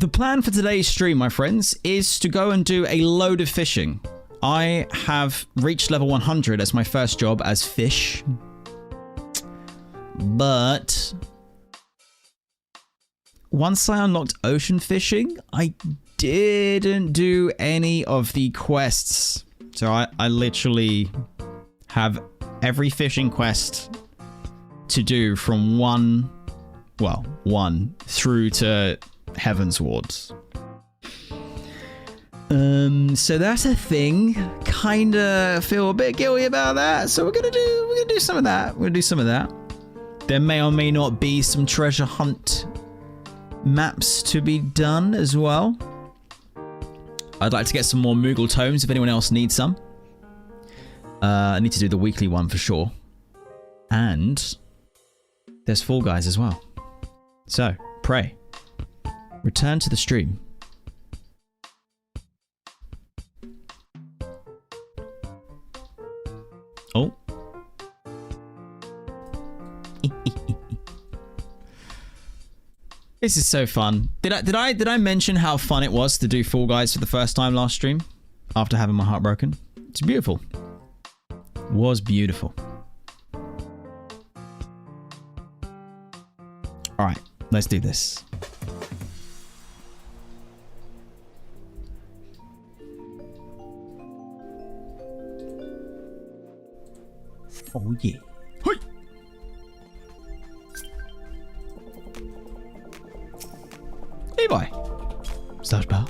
The plan for today's stream, my friends, is to go and do a load of fishing. I have reached level 100 as my first job as fish. But once I unlocked ocean fishing, I didn't do any of the quests. So I literally have every fishing quest to do from one through to Heavensward. So that's a thing. Kinda feel a bit guilty about that. So we're gonna do some of that. We're gonna do some of that. There may or may not be some treasure hunt maps to be done as well. I'd like to get some more Moogle tomes if anyone else needs some. I need to do the weekly one for sure. And there's Fall Guys as well. So, pray. Return to the stream. Oh. This is so fun. Did I mention how fun it was to do Fall Guys for the first time last stream after having my heart broken? It's beautiful. It was beautiful. All right, let's do this. Oh yeah. Hey. Levi. Slash bar.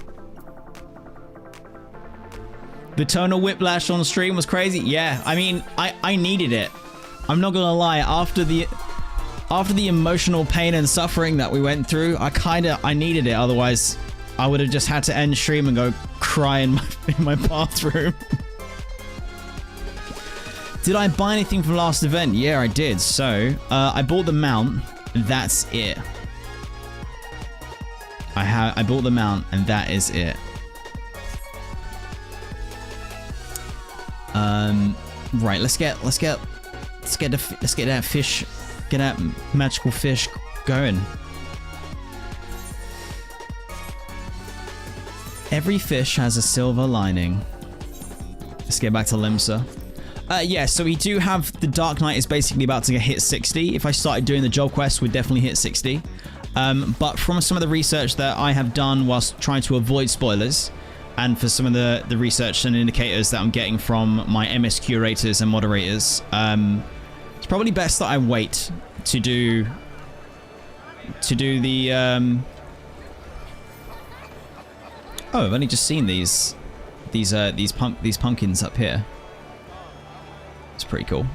The tonal whiplash on stream was crazy. Yeah, I mean, I needed it. I'm not gonna lie. After the emotional pain and suffering that we went through, I needed it. Otherwise, I would have just had to end stream and go cry in my bathroom. Did I buy anything from last event? Yeah, I did. So, I bought the mount. That's it. I bought the mount, and that is it. Right. Let's get that fish, get that magical fish going. Every fish has a silver lining. Let's get back to Limsa. Yeah, so we do have the Dark Knight is basically about to hit 60. If I started doing the job quest, we'd definitely hit 60. But from some of the research that I have done whilst trying to avoid spoilers, and for some of the research and indicators that I'm getting from my MS curators and moderators, it's probably best that I wait to do the. Oh, I've only just seen these pumpkins up here. It's pretty cool.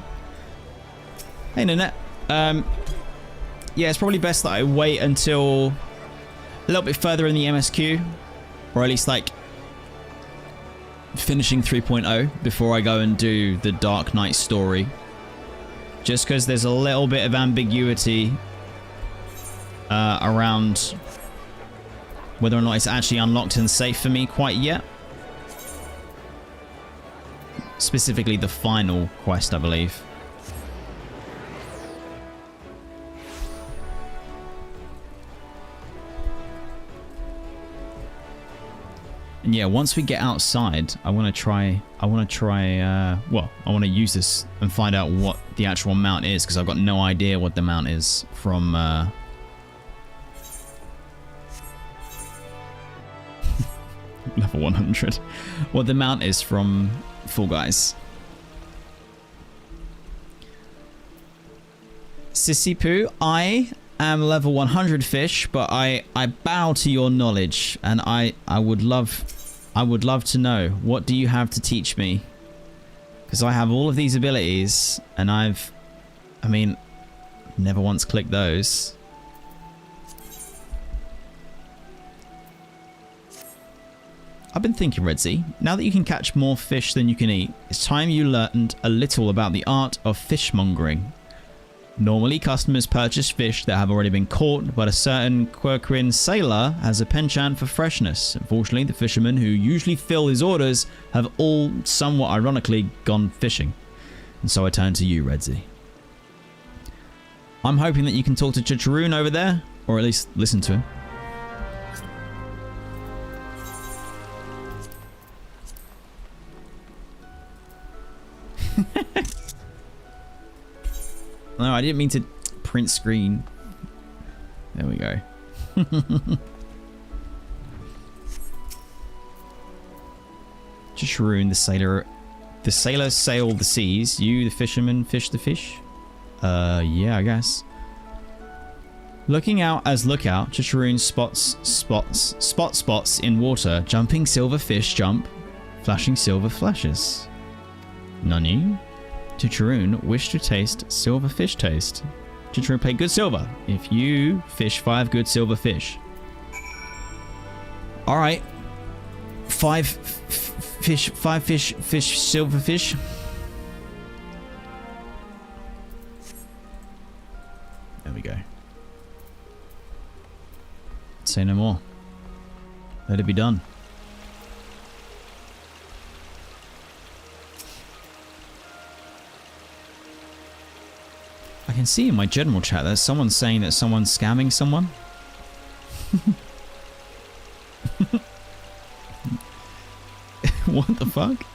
Hey, Nanette. Yeah, it's probably best that I wait until a little bit further in the MSQ, or at least like finishing 3.0 before I go and do the Dark Knight story. Just because there's a little bit of ambiguity around whether or not it's actually unlocked and safe for me quite yet. Specifically the final quest, I believe. And yeah, once we get outside, I want to use this and find out what the actual amount is, because I've got no idea what the amount is from level 100. What the amount is from Fall Guys. Sissy Poo, I am level 100 fish, but I bow to your knowledge, and I would love to know, what do you have to teach me? Because I have all of these abilities, and I've never once clicked those. I've been thinking, Redzy, now that you can catch more fish than you can eat, it's time you learned a little about the art of fishmongering. Normally, customers purchase fish that have already been caught, but a certain Quirquin sailor has a penchant for freshness. Unfortunately, the fishermen who usually fill his orders have all, somewhat ironically, gone fishing. And so I turn to you, Redzy. I'm hoping that you can talk to Chicharoon over there, or at least listen to him. No, I didn't mean to print screen. There we go. Jeshurun, the sailor. The sailors sail the seas. You, the fisherman, fish the fish. Yeah, I guess. Looking out as lookout, Jeshurun spots in water. Jumping silver fish jump, flashing silver flashes. Nani? Jeshurun wish to taste silver fish taste. Jeshurun pay good silver if you fish 5 good silver fish. All right. 5 fish, silver fish. There we go. Say no more. Let it be done. I can see in my general chat that someone's saying that someone's scamming someone. What the fuck?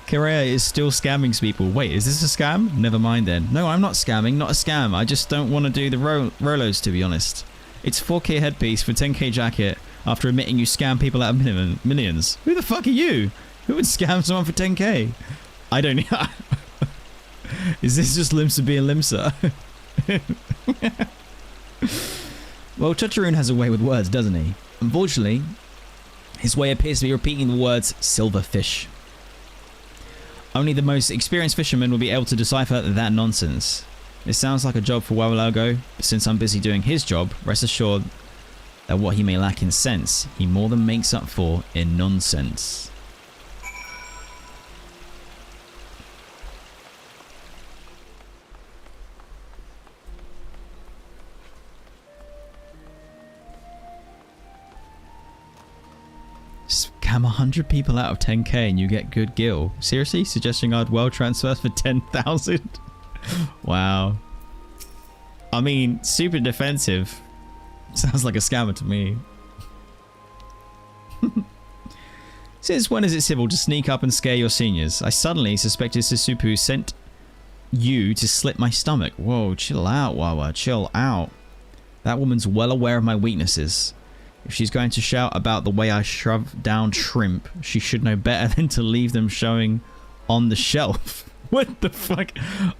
Korea is still scamming people. Wait, is this a scam? Never mind then. No, I'm not scamming. Not a scam. I just don't want to do the Rolos, to be honest. It's 4K headpiece for 10K jacket after admitting you scam people out of millions. Who the fuck are you? Who would scam someone for 10K? I don't know. Is this just Limsa being Limsa? Well, Jeshurun has a way with words, doesn't he? Unfortunately, his way appears to be repeating the words silverfish. Only the most experienced fisherman will be able to decipher that nonsense. It sounds like a job for WoW logo, but since I'm busy doing his job, rest assured that what he may lack in sense, he more than makes up for in nonsense. Scam 100 people out of 10K and you get good gil. Seriously? Suggesting I'd world transfers for 10,000? Wow. I mean, super defensive. Sounds like a scammer to me. Since when is it civil to sneak up and scare your seniors? I suddenly suspected Sisupu sent you to slit my stomach. Whoa, chill out, Wawa. Chill out. That woman's well aware of my weaknesses. If she's going to shout about the way I shove down shrimp, she should know better than to leave them showing on the shelf. What the fuck?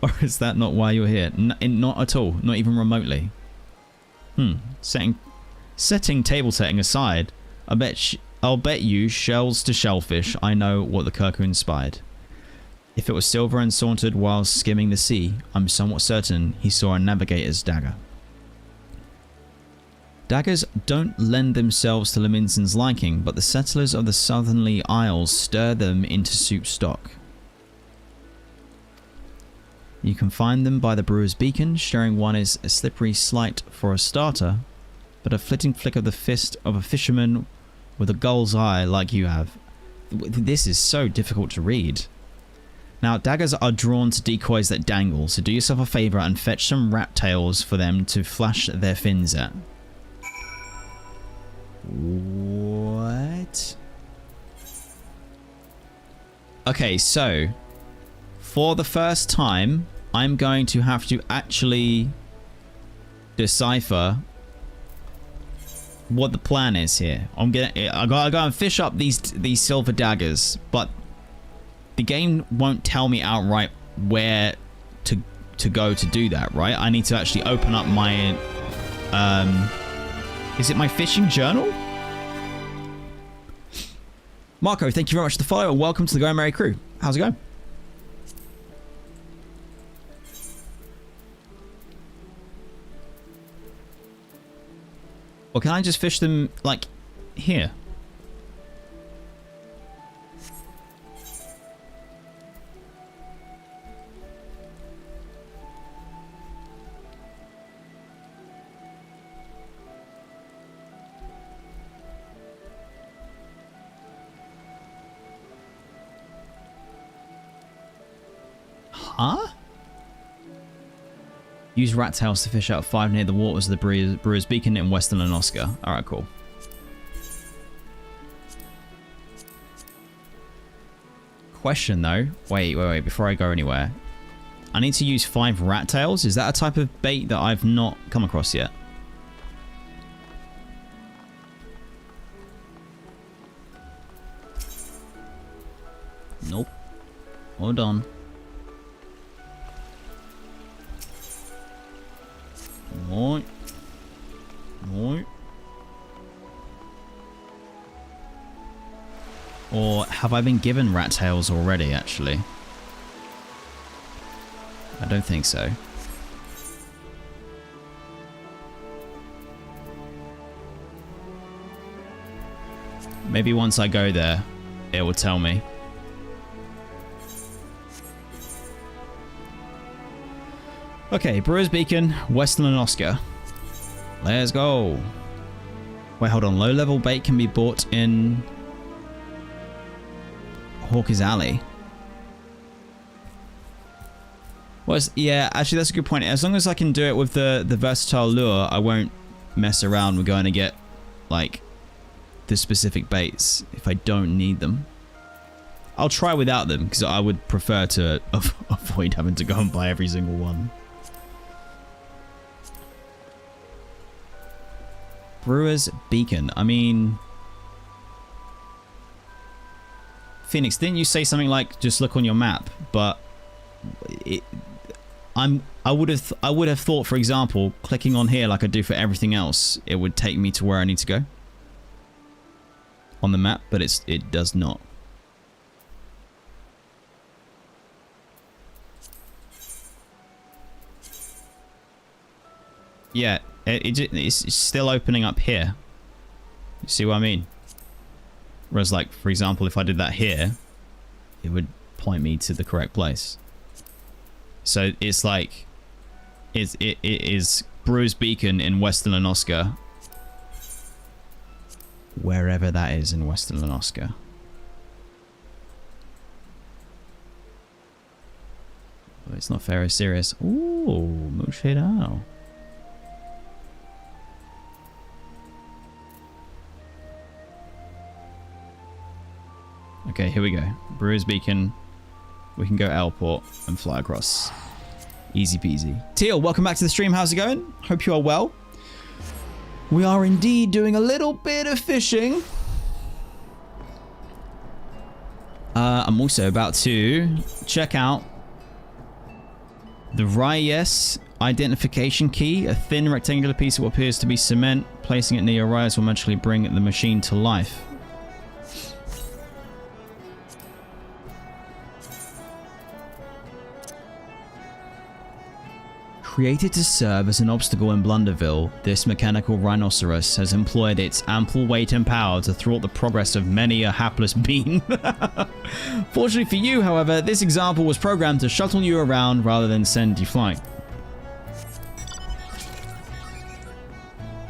Or is that not why you're here? Not at all. Not even remotely. Setting table setting aside, I'll bet you shells to shellfish I know what the Kirku inspired. If it was silver and sauntered while skimming the sea, I'm somewhat certain he saw a navigator's dagger. Daggers don't lend themselves to Laminson's liking, but the settlers of the southerly isles stir them into soup stock. You can find them by the brewer's beacon, showing one is a slippery slight for a starter, but a flitting flick of the fist of a fisherman with a gull's eye like you have. This is so difficult to read. Now, daggers are drawn to decoys that dangle, so do yourself a favour and fetch some rat tails for them to flash their fins at. What? Okay, so for the first time, I'm going to have to actually decipher what the plan is here. I gotta go and fish up these silver daggers, but the game won't tell me outright where to go to do that, right? I need to actually open up my is it my fishing journal? Marco, thank you very much for the follow and welcome to the Go Merry crew. How's it going? Or can I just fish them, like, here? Huh? Use rat tails to fish out 5 near the waters of the Brewer's Beacon in Western and Oscar. Alright, cool. question though. Wait, before I go anywhere. I need to use 5 rat tails. Is that a type of bait that I've not come across yet? Nope. Hold on. Right. Right. Or have I been given rat tails already, actually? I don't think so. Maybe once I go there, it will tell me. Okay, Brewer's Beacon, Westland Oscar. Let's go. Wait, hold on. Low-level bait can be bought in Hawker's Alley. Well, yeah, actually, that's a good point. As long as I can do it with the versatile lure, I won't mess around with going to get, like, the specific baits if I don't need them. I'll try without them, because I would prefer to avoid having to go and buy every single one. Brewer's Beacon. I mean... Phoenix, didn't you say something like, just look on your map? But... I would have thought, for example, clicking on here like I do for everything else, it would take me to where I need to go on the map, but it does not. Yeah, it's still opening up here. You see what I mean? Whereas, like, for example, if I did that here, it would point me to the correct place. So it's like, it is Brewer's Beacon in Western Oscar. Wherever that is in Western Oscar. Oh, it's not fair, it's serious. Ooh, Mushedao. Okay, here we go. Brewer's Beacon. We can go Alport and fly across. Easy peasy. Teal, welcome back to the stream. How's it going? Hope you are well. We are indeed doing a little bit of fishing. I'm also about to check out the Ryes identification key, a thin rectangular piece of what appears to be cement. Placing it near your Ryes will magically bring the machine to life. Created to serve as an obstacle in Blunderville, this mechanical rhinoceros has employed its ample weight and power to thwart the progress of many a hapless being. Fortunately for you, however, this example was programmed to shuttle you around rather than send you flying.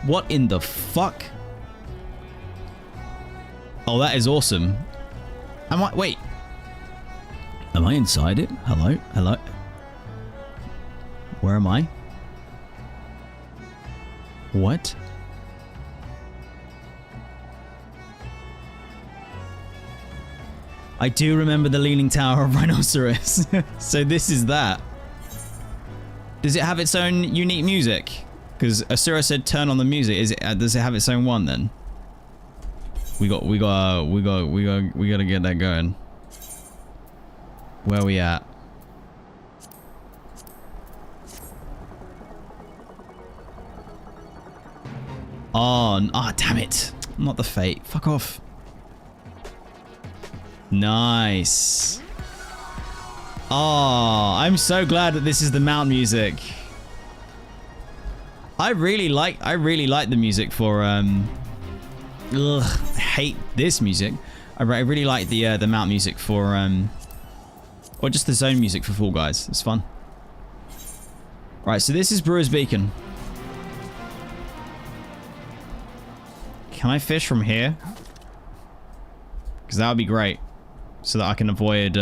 What in the fuck? Oh, that is awesome. Wait. Am I inside it? Hello? Hello? Where am I? What? I do remember the Leaning Tower of Rhinoceros. So this is that. Does it have its own unique music? Because Asura said turn on the music. Does it have its own one then? We gotta get that going. Where are we at? Oh, damn it. Not the fate. Fuck off. Nice. Oh, I'm so glad that this is the mount music. I really like the music for I hate this music. I really like the mount music for or just the zone music for Fall Guys. It's fun. Right, so this is Brewer's Beacon. Can I fish from here? Because that would be great. So that I can avoid...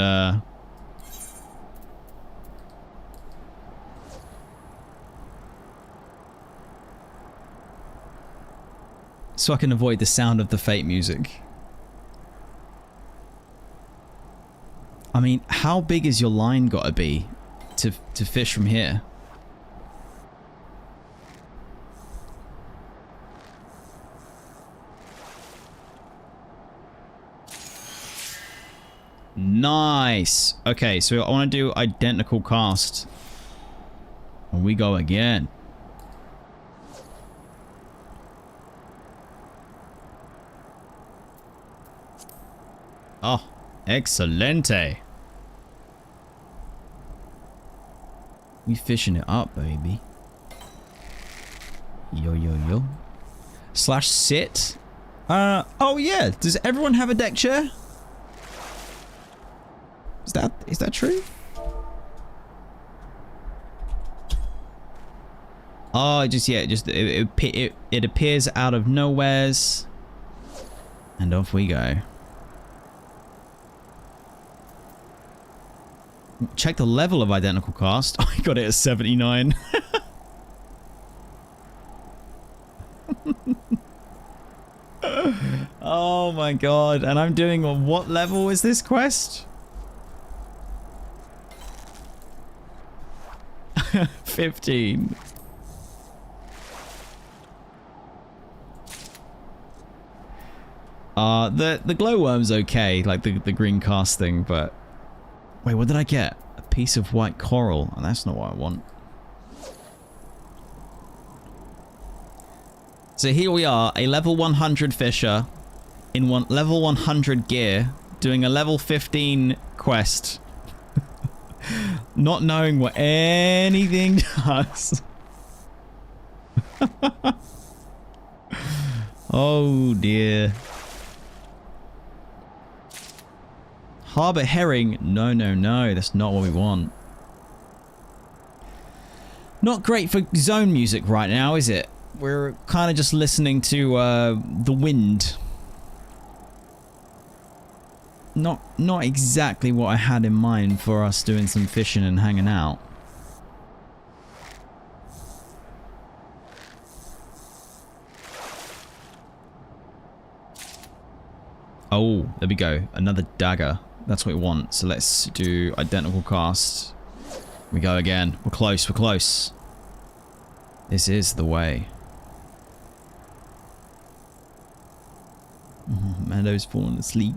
So I can avoid the sound of the fate music. I mean, how big is your line got to be to fish from here? Nice. Okay, so I want to do identical cast. And we go again. Oh, excelente. We fishing it up, baby. Yo, yo, yo. Slash sit. Oh yeah. Does everyone have a deck chair? Is that true? Oh, it appears out of nowheres. And off we go. Check the level of identical cast. I got it at 79. Oh my god. And I'm doing on what level is this quest? 15. The glowworm's okay, like the green cast thing, but wait, what did I get? A piece of white coral. Oh, that's not what I want. So here we are, a level 100 fisher in level 100 gear, doing a level 15 quest. Not knowing what anything does. Oh dear. Harbor herring. No, no, no. That's not what we want. Not great for zone music right now, is it? We're kind of just listening to the wind. Not exactly what I had in mind for us doing some fishing and hanging out. Oh, there we go. Another dagger. That's what we want. So let's do identical cast. We go again. We're close. We're close. This is the way. Meadow's falling asleep.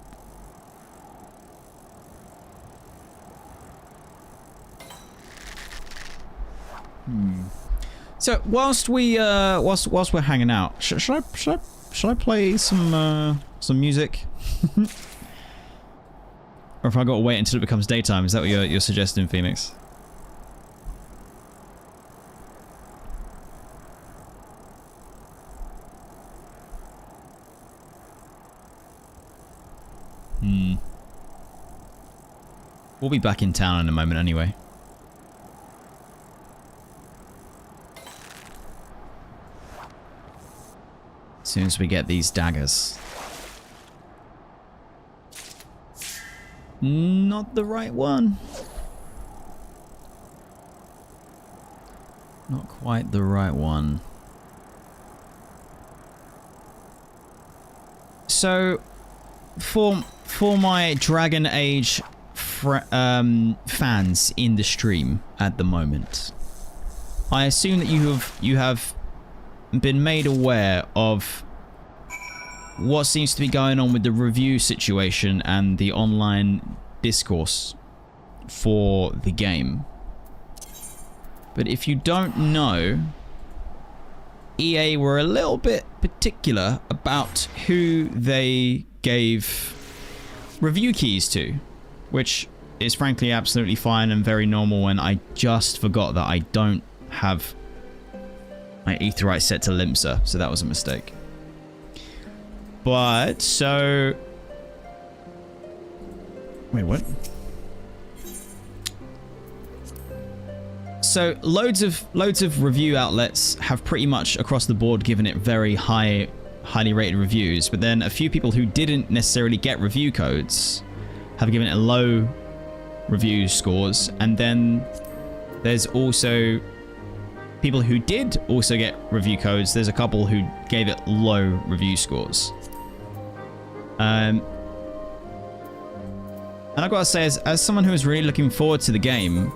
So whilst we whilst we're hanging out, should I play some music? Or if I got to wait until it becomes daytime, is that what you're suggesting, Phoenix? We'll be back in town in a moment anyway. As soon as we get these daggers. Not the right one. Not quite the right one. So, for my Dragon Age fans in the stream at the moment, I assume that you have been made aware of what seems to be going on with the review situation and the online discourse for the game. But if you don't know, EA were a little bit particular about who they gave review keys to, which is frankly absolutely fine and very normal, and I just forgot that I don't have my Aetheryte set to Limsa, so that was a mistake. But, so... Wait, what? So, loads of review outlets have pretty much across the board given it very highly rated reviews, but then a few people who didn't necessarily get review codes have given it low review scores, and then there's also people who did also get review codes. There's a couple who gave it low review scores. And I gotta say, as someone who is really looking forward to the game,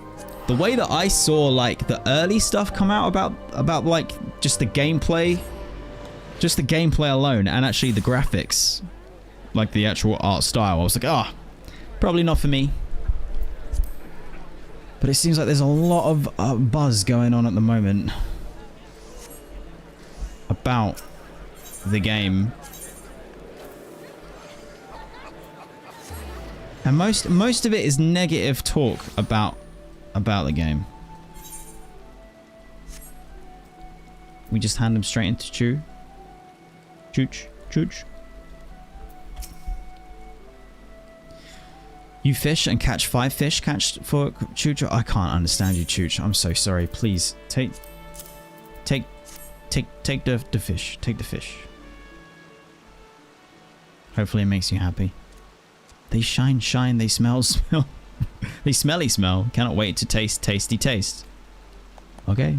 the way that I saw like the early stuff come out about like just the gameplay alone, and actually the graphics, like the actual art style, I was like, ah, probably not for me. But it seems like there's a lot of buzz going on at the moment about the game. And most of it is negative talk about the game. We just hand them straight into Chooch. You fish and catch 5 fish catch for Chooch. I can't understand you, Chooch. I'm so sorry. Please take the fish. Take the fish. Hopefully it makes you happy. They shine, they smell. They smelly smell. Cannot wait to taste tasty taste. Okay.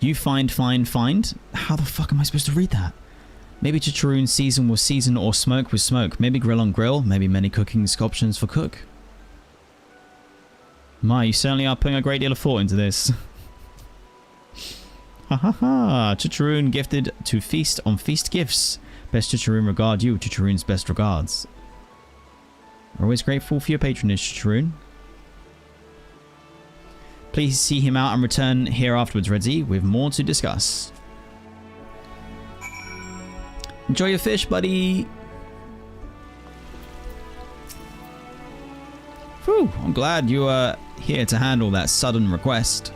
You find. How the fuck am I supposed to read that? Maybe Chicharroon season was season or smoke was smoke. Maybe grill on grill. Maybe many cooking options for cook. My, you certainly are putting a great deal of thought into this. Ha ha ha. Chicharroon gifted to feast on feast gifts. Best Chicharroon regard you. Chicharroon's best regards. We're always grateful for your patronage, Chicharroon. Please see him out and return here afterwards, Redzy, with more to discuss. Enjoy your fish, buddy. Whew, I'm glad you are here to handle that sudden request.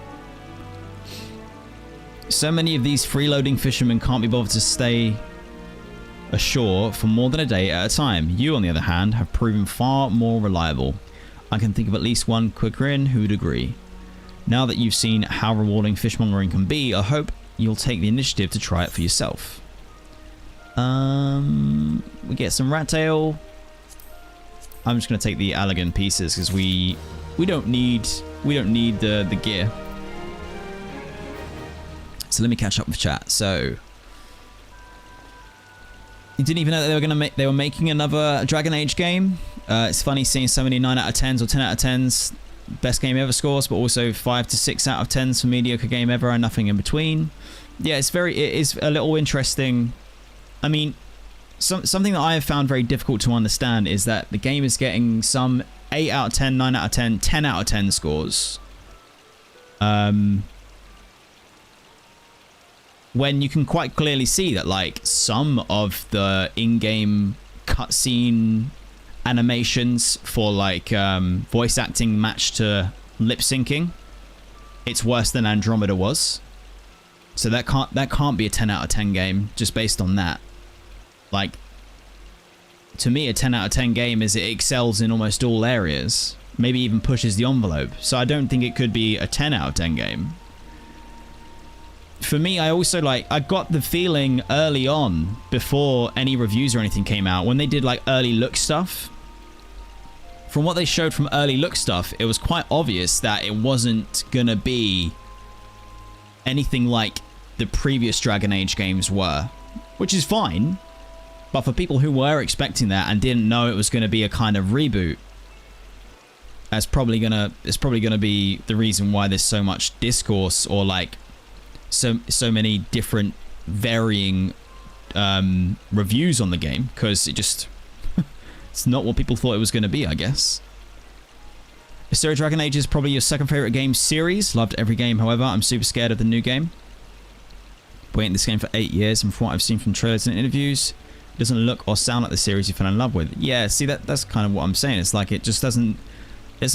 So many of these freeloading fishermen can't be bothered to stay ashore for more than a day at a time. You, on the other hand, have proven far more reliable. I can think of at least one quickerin who'd agree. Now that you've seen how rewarding fishmongering can be, I hope you'll take the initiative to try it for yourself. We get some rat tail. I'm just gonna take the Allegan pieces because we don't need the gear. So let me catch up with chat. So you didn't even know that they were making another Dragon Age game. It's funny seeing so many 9 out of 10s or 10 out of 10s, best game ever scores, but also 5 to 6 out of 10s for mediocre game ever and nothing in between. Yeah, it is a little interesting. I mean, something that I have found very difficult to understand is that the game is getting some 8 out of 10, 9 out of 10, 10 out of 10 scores. When you can quite clearly see that, like, some of the in-game cutscene animations for, like, voice acting matched to lip syncing, it's worse than Andromeda was. So that can't be a 10 out of 10 game just based on that. Like, to me, a 10 out of 10 game is it excels in almost all areas, maybe even pushes the envelope. So I don't think it could be a 10 out of 10 game. For me, I got the feeling early on, before any reviews or anything came out, when they did like early look stuff, from what they showed from early look stuff, it was quite obvious that it wasn't gonna be anything like the previous Dragon Age games were, which is fine. But for people who were expecting that and didn't know it was going to be a kind of reboot, it's probably gonna be the reason why there's so much discourse, or like so many different varying reviews on the game, because it's not what people thought it was going to be, I guess. Astero Dragon Age is probably your second favorite game series. Loved every game, however, I'm super scared of the new game. Waiting this game for 8 years, and from what I've seen from trailers and interviews, it doesn't look or sound like the series you fell in love with. Yeah, see, that's kind of what I'm saying. It's like it just doesn't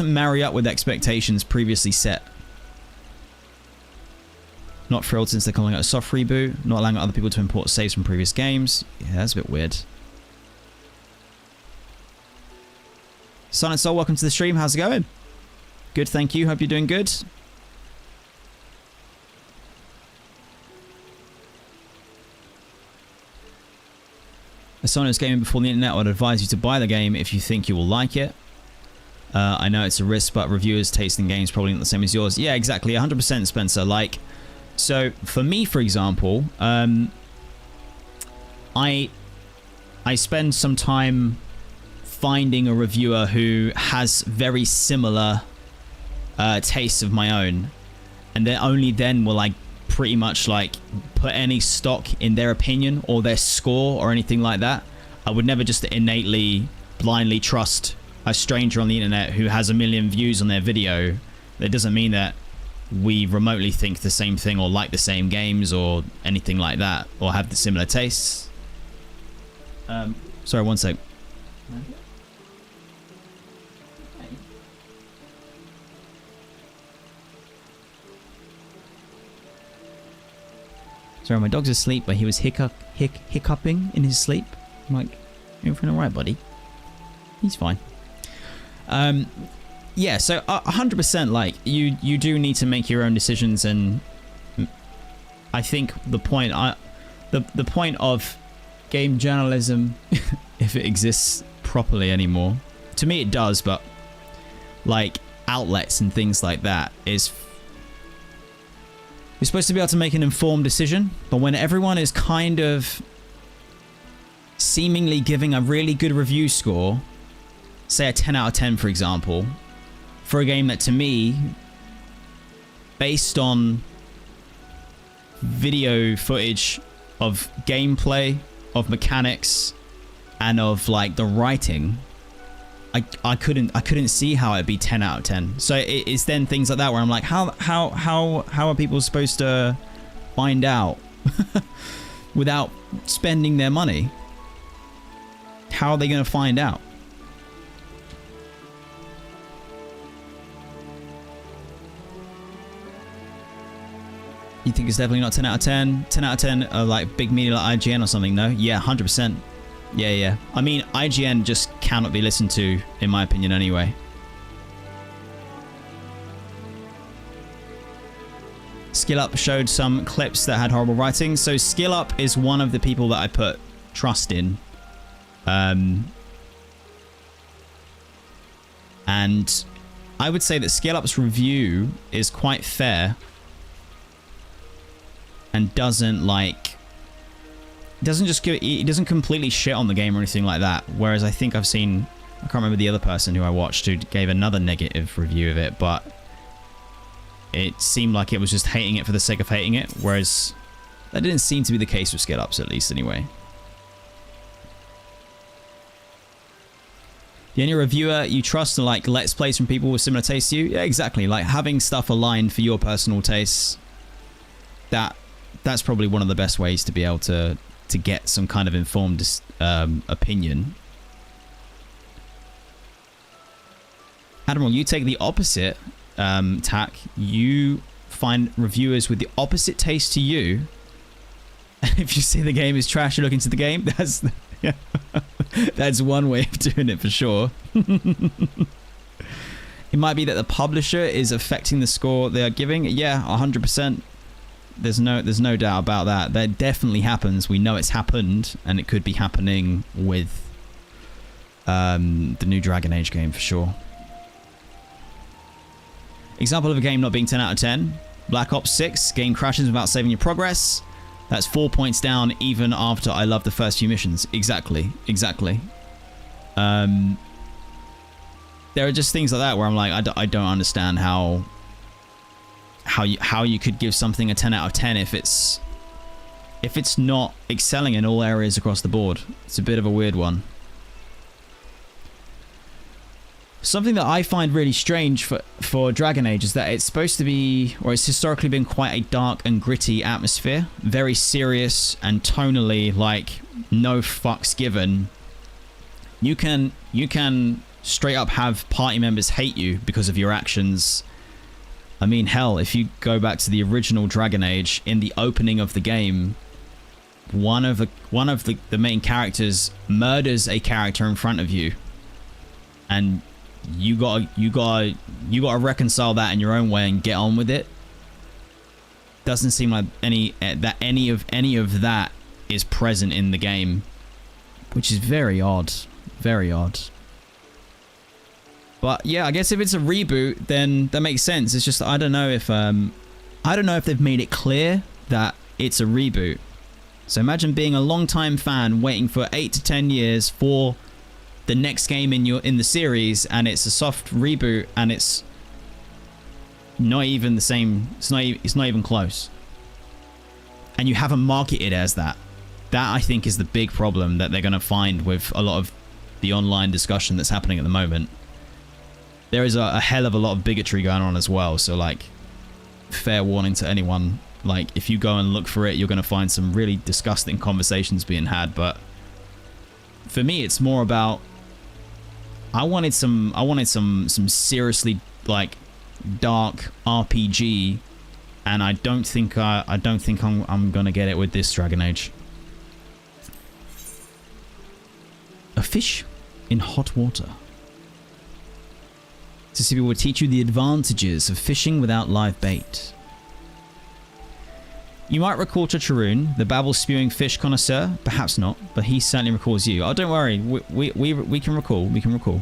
marry up with expectations previously set. Not thrilled since they're calling it a soft reboot. Not allowing other people to import saves from previous games. Yeah, that's a bit weird. Silent Soul, welcome to the stream. How's it going? Good, thank you. Hope you're doing good. As someone who's gaming before the internet, I would advise you to buy the game if you think you will like it. I know it's a risk, but reviewers' taste in games probably not the same as yours. Yeah, exactly. 100%, Spencer. Like, so for me, for example, I I spend some time finding a reviewer who has very similar tastes of my own, and then only then will I pretty much like put any stock in their opinion or their score or anything like that. I would never just innately blindly trust a stranger on the internet who has 1 million views on their video. That doesn't mean that we remotely think the same thing or like the same games or anything like that or have the similar tastes. Sorry, one sec. Sorry, my dog's asleep, but he was hiccuping in his sleep. I'm like, you're feeling alright, buddy? He's fine. Yeah, so 100%, like, you do need to make your own decisions, and I think the point of game journalism, if it exists properly anymore, to me it does, but like outlets and things like that is you're supposed to be able to make an informed decision, but when everyone is kind of seemingly giving a really good review score, say a 10 out of 10 for example, for a game that to me, based on video footage of gameplay, of mechanics, and of like the writing, I couldn't see how it'd be 10 out of 10. So it's then things like that where I'm like, how are people supposed to find out without spending their money? How are they going to find out? You think it's definitely not 10 out of 10? 10 out of 10 are like big media like IGN or something, no? Yeah, 100%. Yeah. I mean, IGN just cannot be listened to, in my opinion, anyway. Skill Up showed some clips that had horrible writing. So Skill Up is one of the people that I put trust in. And I would say that Skill Up's review is quite fair and doesn't like... He doesn't completely shit on the game or anything like that. Whereas I think I've seen, I can't remember the other person who I watched who gave another negative review of it, but it seemed like it was just hating it for the sake of hating it. Whereas that didn't seem to be the case with Skill Ups, at least anyway. The only reviewer you trust are like Let's Plays from people with similar tastes to you. Yeah, exactly. Like having stuff aligned for your personal tastes. That's probably one of the best ways to be able to get some kind of informed opinion. Admiral, you take the opposite tack. You find reviewers with the opposite taste to you. And if you say the game is trash, you look into the game. That's one way of doing it for sure. It might be that the publisher is affecting the score they are giving. Yeah, 100%. There's no doubt about that. That definitely happens. We know it's happened, and it could be happening with the new Dragon Age game for sure. Example of a game not being 10 out of 10. Black Ops 6. Game crashes without saving your progress. That's 4 points down even after I love the first few missions. Exactly. There are just things like that where I'm like, I don't understand how you could give something a 10 out of 10 if it's not excelling in all areas across the board. It's a bit of a weird one. Something that I find really strange for Dragon Age is that it's supposed to be, or it's historically been quite a dark and gritty atmosphere. Very serious and tonally, like, no fucks given. You can straight up have party members hate you because of your actions. I mean, hell, if you go back to the original Dragon Age, in the opening of the game, one of the main characters murders a character in front of you, and you gotta reconcile that in your own way and get on with it. Doesn't seem like any of that is present in the game, which is very odd. Very odd. But yeah, I guess if it's a reboot, then that makes sense. It's just I don't know if they've made it clear that it's a reboot. So imagine being a long-time fan waiting for 8 to 10 years for the next game in the series, and it's a soft reboot, and it's not even the same. It's not even close. And you haven't marketed as that. That, I think, is the big problem that they're going to find with a lot of the online discussion that's happening at the moment. There is a hell of a lot of bigotry going on as well. So, like, fair warning to anyone. Like, if you go and look for it, you're going to find some really disgusting conversations being had. But for me, it's more about I wanted some seriously, like, dark RPG, and I don't think I'm gonna get it with this Dragon Age. A fish in hot water. This will teach you the advantages of fishing without live bait. You might recall Chicharroon, the babble-spewing fish connoisseur. Perhaps not, but he certainly recalls you. Oh, don't worry. We can recall. We can recall.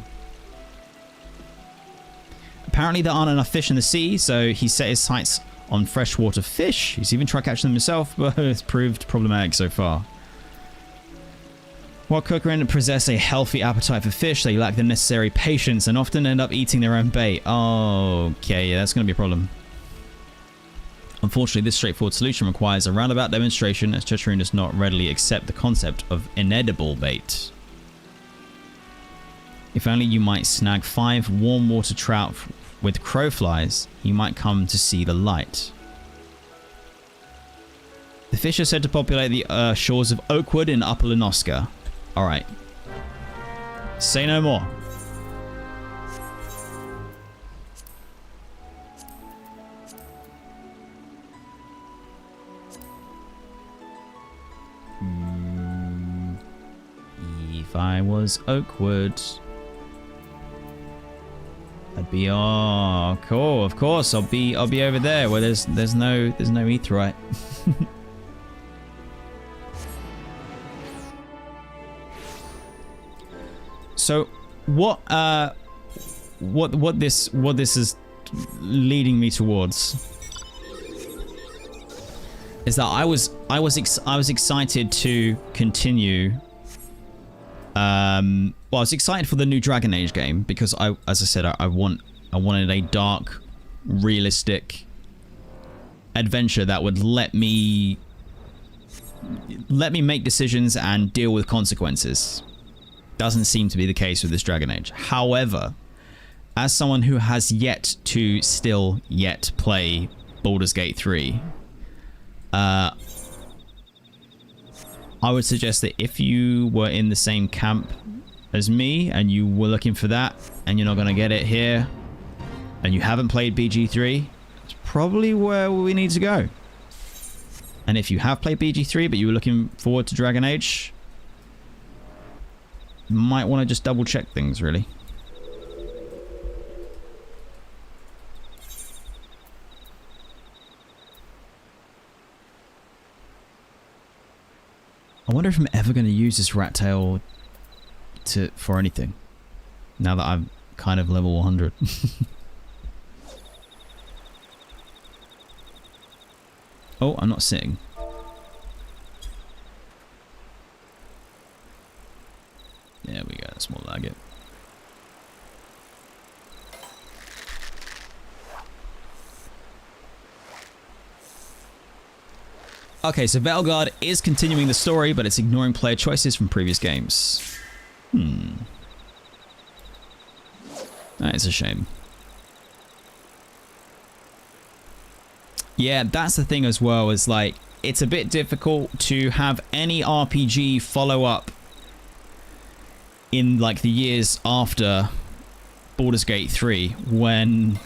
Apparently, there aren't enough fish in the sea, so he set his sights on freshwater fish. He's even tried catching them himself, but it's proved problematic so far. While Kokorin possess a healthy appetite for fish, they lack the necessary patience and often end up eating their own bait. Oh, okay, yeah, that's going to be a problem. Unfortunately, this straightforward solution requires a roundabout demonstration, as Chicharroon does not readily accept the concept of inedible bait. If only you might snag 5 warm water trout with crowflies, you might come to see the light. The fish are said to populate the shores of Oakwood in Upper Lenoska. Alright. Say no more. If I was Oakwood, I'd be, oh, cool. Of course, I'll be over there where there's no aetheryte. So, what this is leading me towards is that I was excited to continue. Well, I was excited for the new Dragon Age game because as I said, I wanted a dark, realistic adventure that would let me make decisions and deal with consequences. Doesn't seem to be the case with this Dragon Age. However, as someone who has yet to play Baldur's Gate 3, I would suggest that if you were in the same camp as me and you were looking for that and you're not going to get it here and you haven't played BG3, it's probably where we need to go. And if you have played BG3 but you were looking forward to Dragon Age, you might want to just double check things, really. I wonder if I'm ever going to use this rat tail for anything, now that I'm kind of level 100. Oh, I'm not sitting. There we go, that's more like it. Okay, so Veilguard is continuing the story, but it's ignoring player choices from previous games. That is a shame. Yeah, that's the thing as well, is like, it's a bit difficult to have any RPG follow up in like the years after Baldur's Gate 3, when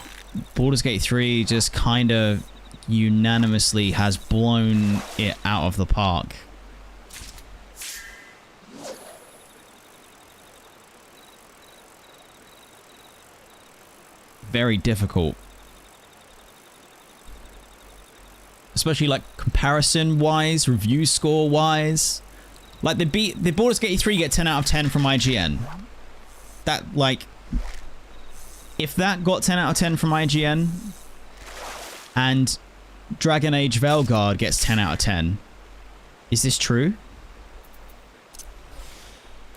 Baldur's Gate 3 just kind of unanimously has blown it out of the park. Very difficult. Especially like comparison wise, review score wise. Like the Baldur's Gate 3 get 10 out of 10 from IGN. That, like, if that got 10 out of 10 from IGN and Dragon Age Veilguard gets 10 out of 10, Is this true?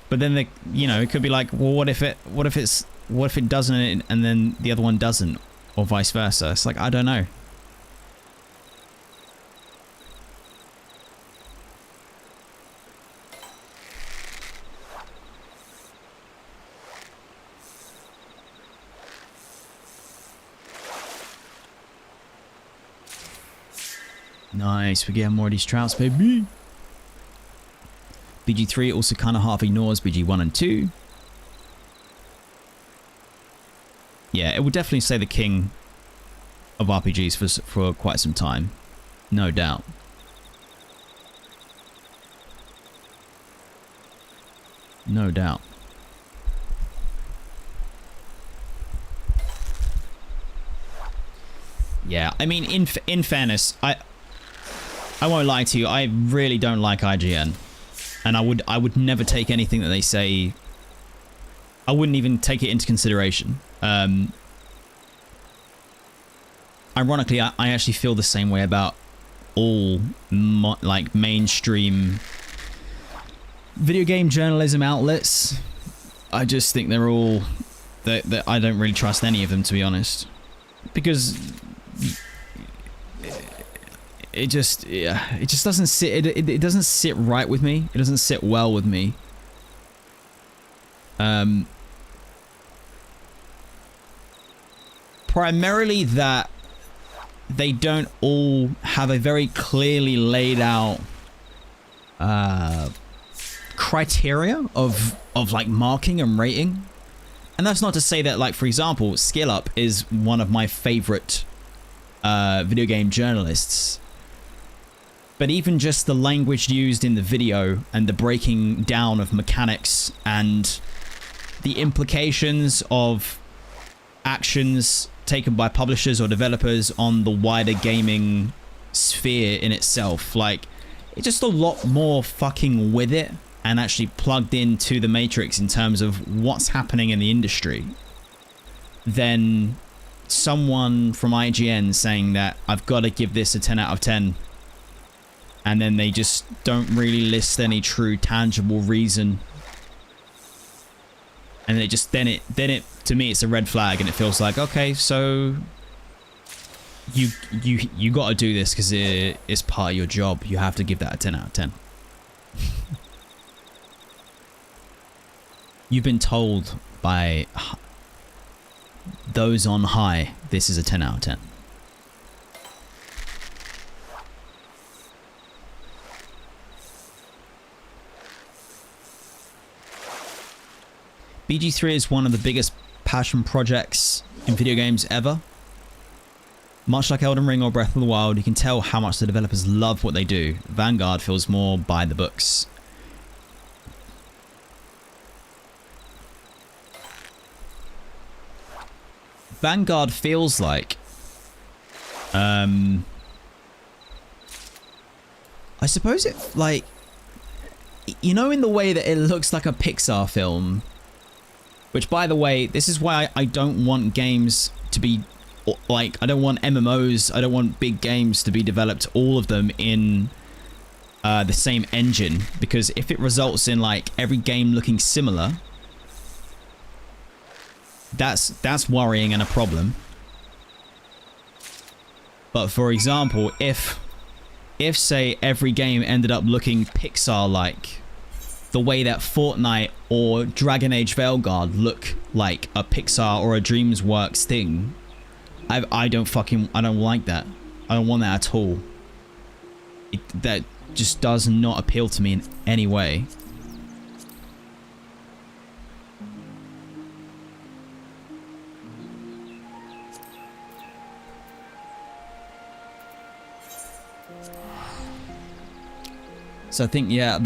But then the, you know, it could be like, well, what if it doesn't and then the other one doesn't, or vice versa? It's like, I don't know. Nice, we're getting more of these trouts, baby. BG3 also kind of half ignores BG1 and 2. Yeah, it would definitely say the king of RPGs for quite some time. No doubt. No doubt. Yeah, I mean, in fairness, I won't lie to you, I really don't like IGN. And I would never take anything that they say. I wouldn't even take it into consideration. Ironically, I actually feel the same way about all like mainstream video game journalism outlets. I just think they're all that I don't really trust any of them, to be honest, because it just doesn't sit. It doesn't sit right with me. It doesn't sit well with me. Primarily that they don't all have a very clearly laid out criteria of like marking and rating. And that's not to say that, like, for example, Skill Up is one of my favorite video game journalists. But even just the language used in the video and the breaking down of mechanics and the implications of actions taken by publishers or developers on the wider gaming sphere in itself, like, it's just a lot more fucking with it and actually plugged into the matrix in terms of what's happening in the industry than someone from IGN saying that I've got to give this a 10 out of 10. And then they just don't really list any true tangible reason. And it just then it to me it's a red flag, and it feels like, okay, so you got to do this because it's part of your job. You have to give that a 10 out of 10. You've been told by those on high this is a 10 out of 10. BG3 is one of the biggest passion projects in video games ever. Much like Elden Ring or Breath of the Wild, you can tell how much the developers love what they do. Vanguard feels more by the books. Vanguard feels like I suppose it, like, you know, in the way that it looks like a Pixar film. Which, by the way, this is why I don't want games to be, like, I don't want MMOs, I don't want big games to be developed, all of them in the same engine. Because if it results in, like, every game looking similar, that's worrying and a problem. But, for example, if say, every game ended up looking Pixar-like, the way that Fortnite or Dragon Age Veilguard look like a Pixar or a DreamWorks thing, I don't like that. I don't want that at all. That just does not appeal to me in any way. So I think, yeah,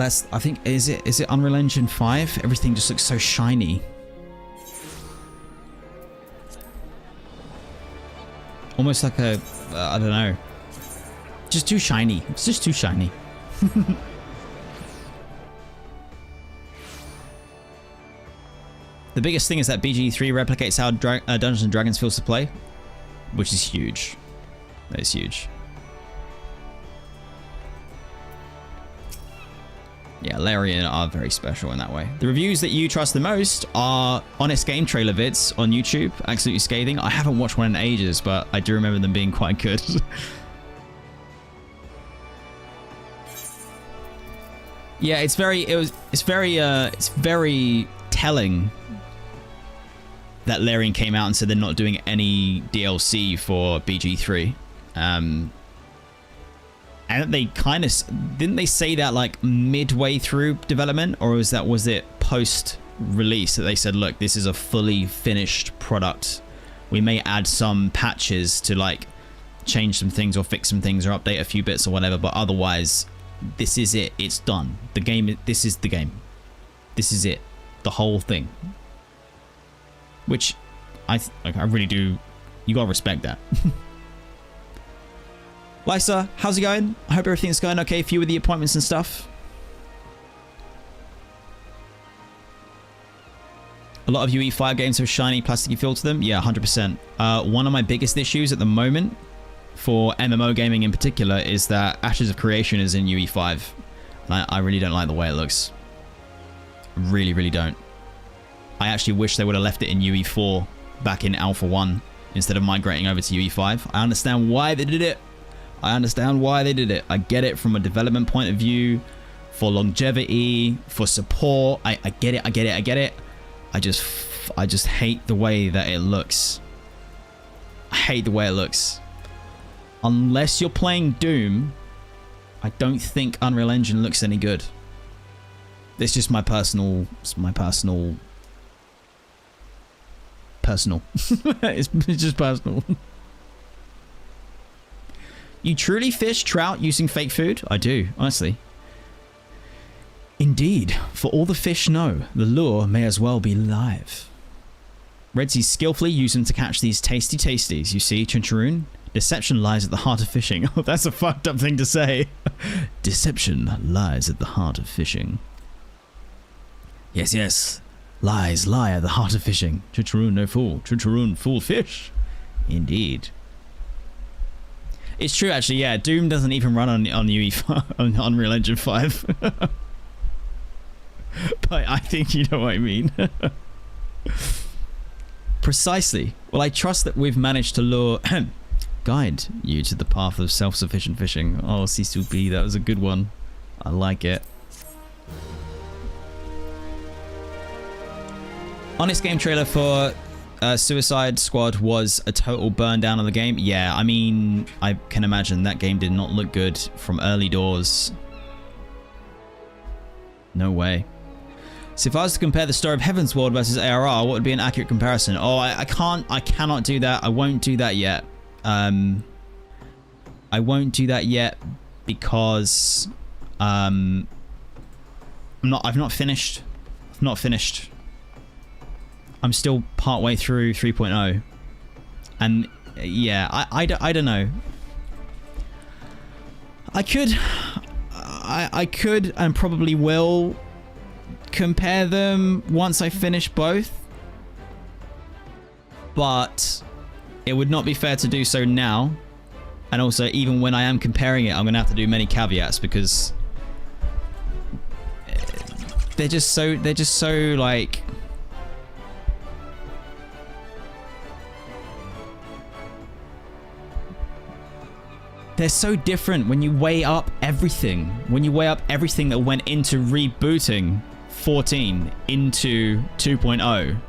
is it Unreal Engine 5? Everything just looks so shiny. Almost like a, I don't know. Just too shiny. It's just too shiny. The biggest thing is that BG3 replicates how Dungeons & Dragons feels to play, which is huge. That is huge. Yeah, Larian are very special in that way. The reviews that you trust the most are honest game trailer vids on YouTube, absolutely scathing. I haven't watched one in ages, but I do remember them being quite good. Yeah, it's very telling that Larian came out and said they're not doing any DLC for BG3. And they kind of didn't they say that like midway through development, or was it post release that they said, look, this is a fully finished product. We may add some patches to like change some things or fix some things or update a few bits or whatever, but otherwise this is it. It's done. The game. This is the game. This is it. The whole thing. Which I really do. You gotta respect that. Lysa, how's it going? I hope everything's going okay for you with the appointments and stuff. A lot of UE5 games have shiny, plasticky feel to them. Yeah, 100%. One of my biggest issues at the moment for MMO gaming in particular is that Ashes of Creation is in UE5. And I really don't like the way it looks. Really, really don't. I actually wish they would have left it in UE4 back in Alpha 1 instead of migrating over to UE5. I understand why they did it. I understand why they did it. I get it from a development point of view, for longevity, for support. I get it. I get it. I get it. I just hate the way that it looks. I hate the way it looks. Unless you're playing Doom, I don't think Unreal Engine looks any good. It's just my personal. It's just personal. You truly fish trout using fake food? I do, honestly. Indeed, for all the fish know, the lure may as well be live. Redzy skillfully used them to catch these tasty tasties. You see, Chincharoon? Deception lies at the heart of fishing. Oh, that's a fucked up thing to say. Deception lies at the heart of fishing. Yes, yes. Lies lie at the heart of fishing. Chincharoon no fool. Chincharoon fool fish. Indeed. It's true, actually, yeah. Doom doesn't even run on UE5, on Unreal Engine 5. But I think you know what I mean. Precisely. Well, I trust that we've managed to guide you to the path of self-sufficient fishing. Oh, C2B, that was a good one. I like it. Honest game trailer for Suicide Squad was a total burn down of the game. Yeah, I mean, I can imagine that game did not look good from early doors. No way. So if I was to compare the story of Heavensward versus ARR, what would be an accurate comparison? Oh, I cannot do that. I won't do that yet. I won't do that yet because I've not finished. I've not finished. I'm still partway through 3.0. And yeah, I don't know. I could and probably will compare them once I finish both. But it would not be fair to do so now. And also, even when I am comparing it, I'm going to have to do many caveats because they're just so like... They're so different when you weigh up everything. When you weigh up everything that went into rebooting 14 into 2.0.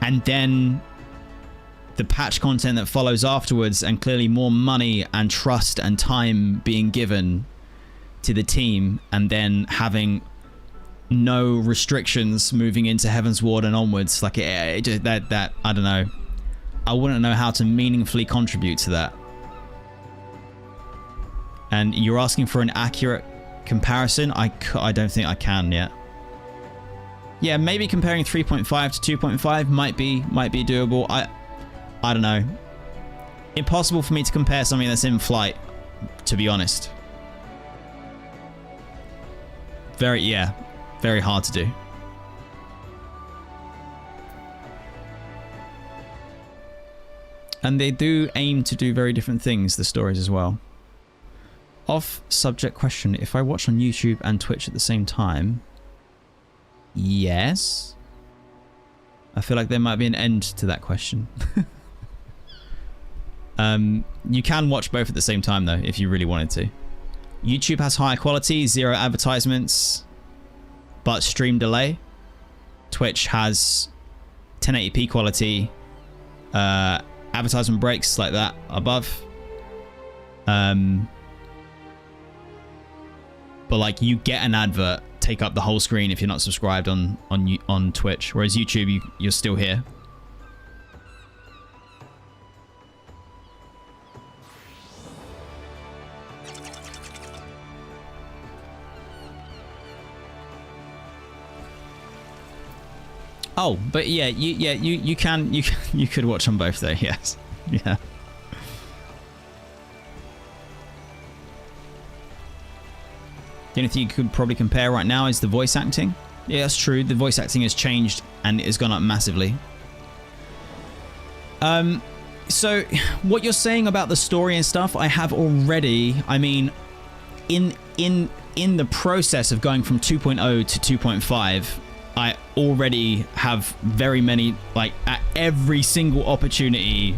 And then the patch content that follows afterwards, and clearly more money and trust and time being given to the team, and then having no restrictions moving into Heavensward and onwards. Like it just, that I don't know. I wouldn't know how to meaningfully contribute to that. And you're asking for an accurate comparison? I don't think I can yet. Yeah, maybe comparing 3.5 to 2.5 might be doable. I don't know. Impossible for me to compare something that's in flight, to be honest. Very hard to do. And they do aim to do very different things, the stories as well. Off subject question. If I watch on YouTube and Twitch at the same time, yes. I feel like there might be an end to that question. You can watch both at the same time though, if you really wanted to. YouTube has higher quality, 0 advertisements, but stream delay. Twitch has 1080p quality, advertisement breaks like that above. But like you get an advert take up the whole screen if you're not subscribed on Twitch, whereas YouTube you're still here. Oh, but yeah, you could watch on both though. Yes, yeah. The only thing you could probably compare right now is the voice acting. Yeah, that's true. The voice acting has changed and it has gone up massively. So what you're saying about the story and stuff, I have already. I mean, in the process of going from 2.0 to 2.5. I already have very many, like at every single opportunity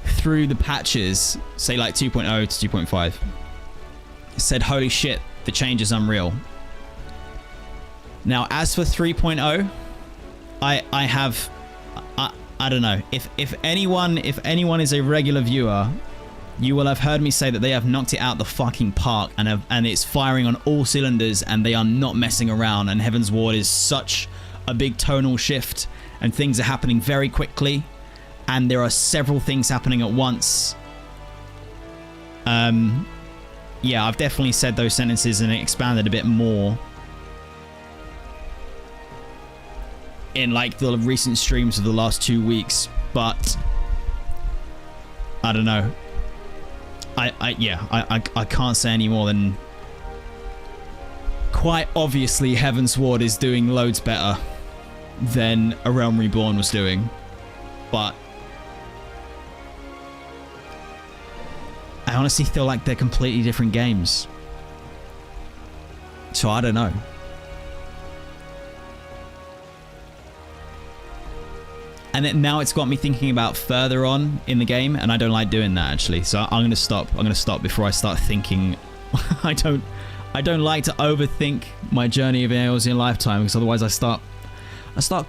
through the patches, say like 2.0 to 2.5, said, holy shit, the change is unreal. Now, as for 3.0, I don't know. If anyone is a regular viewer, you will have heard me say that they have knocked it out the fucking park and it's firing on all cylinders and they are not messing around, and Heavensward is such a big tonal shift and things are happening very quickly and there are several things happening at once. Yeah, I've definitely said those sentences and expanded a bit more in like the recent streams of the last 2 weeks, but I don't know. I can't say any more than quite obviously Heavensward is doing loads better than a Realm Reborn was doing, but I honestly feel like they're completely different games. So I don't know. And now it's got me thinking about further on in the game, and I don't like doing that actually. So I'm gonna stop. I'm gonna stop before I start thinking. I don't like to overthink my journey of an Eorzean lifetime, because otherwise I start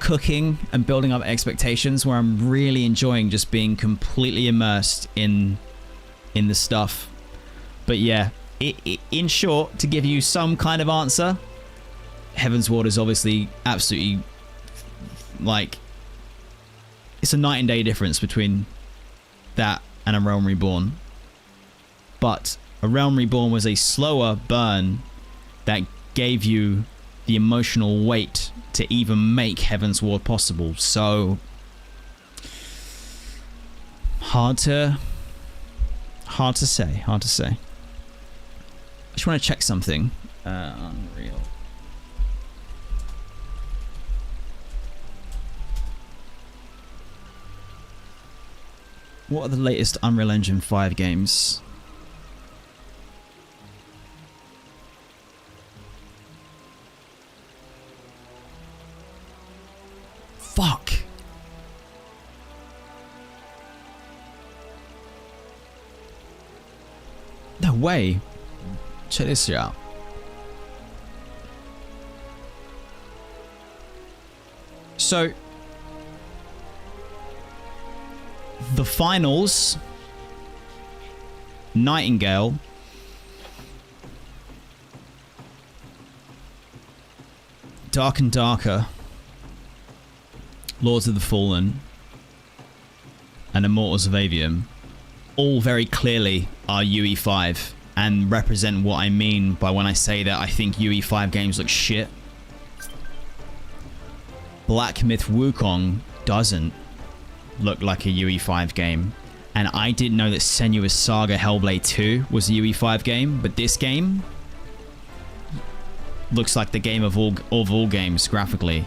cooking and building up expectations where I'm really enjoying just being completely immersed in the stuff. But yeah, in short, to give you some kind of answer, Heavensward is obviously absolutely like. It's a night and day difference between that and a Realm Reborn. But a Realm Reborn was a slower burn that gave you the emotional weight to even make Heavensward possible. So hard to say. I just want to check something. Unreal. What are the latest Unreal Engine 5 games? Fuck. No way. Check this out. So the finals, Nightingale, Dark and Darker, Lords of the Fallen, and Immortals of Avium, all very clearly are UE5 and represent what I mean by when I say that I think UE5 games look shit. Black Myth Wukong doesn't look like a UE5 game, and I didn't know that Senua's Saga Hellblade 2 was a UE5 game, but this game looks like the game of all games graphically.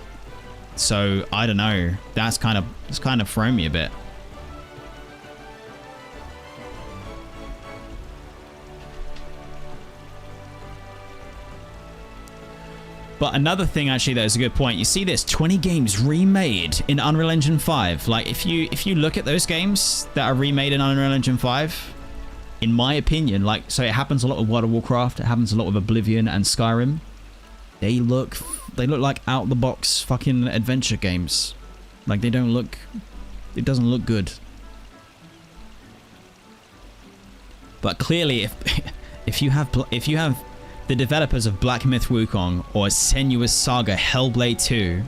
So I don't know, it's kind of thrown me a bit. But another thing, actually, that is a good point. You see this 20 games remade in Unreal Engine 5. Like, if you look at those games that are remade in Unreal Engine 5, in my opinion, like, so it happens a lot with World of Warcraft. It happens a lot with Oblivion and Skyrim. They look like out the box fucking adventure games. Like, they don't look. It doesn't look good. But clearly, if you have the developers of Black Myth Wukong or Senua's Saga Hellblade 2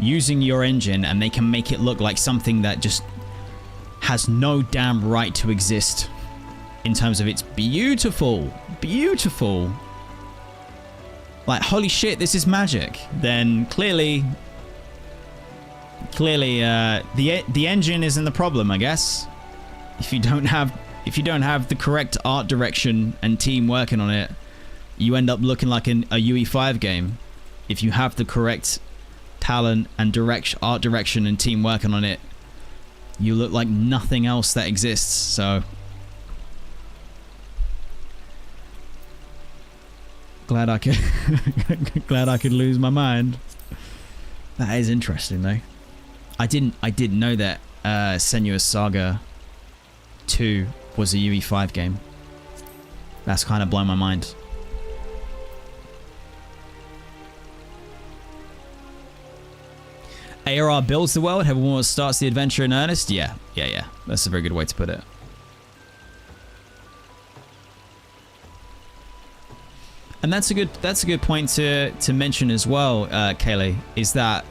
using your engine, and they can make it look like something that just has no damn right to exist in terms of it's beautiful, like holy shit, this is magic, then clearly the engine isn't the problem, I guess. If you don't have the correct art direction and team working on it, you end up looking like a UE5 game. If you have the correct talent and art direction and team working on it, you look like nothing else that exists. So glad I could lose my mind. That is interesting though. I didn't know that Senua's Saga 2 was a UE5 game. That's kind of blown my mind. ARR builds the world, Heavensward starts the adventure in earnest. Yeah. That's a very good way to put it. And that's a good point to mention as well, Kaylee, is that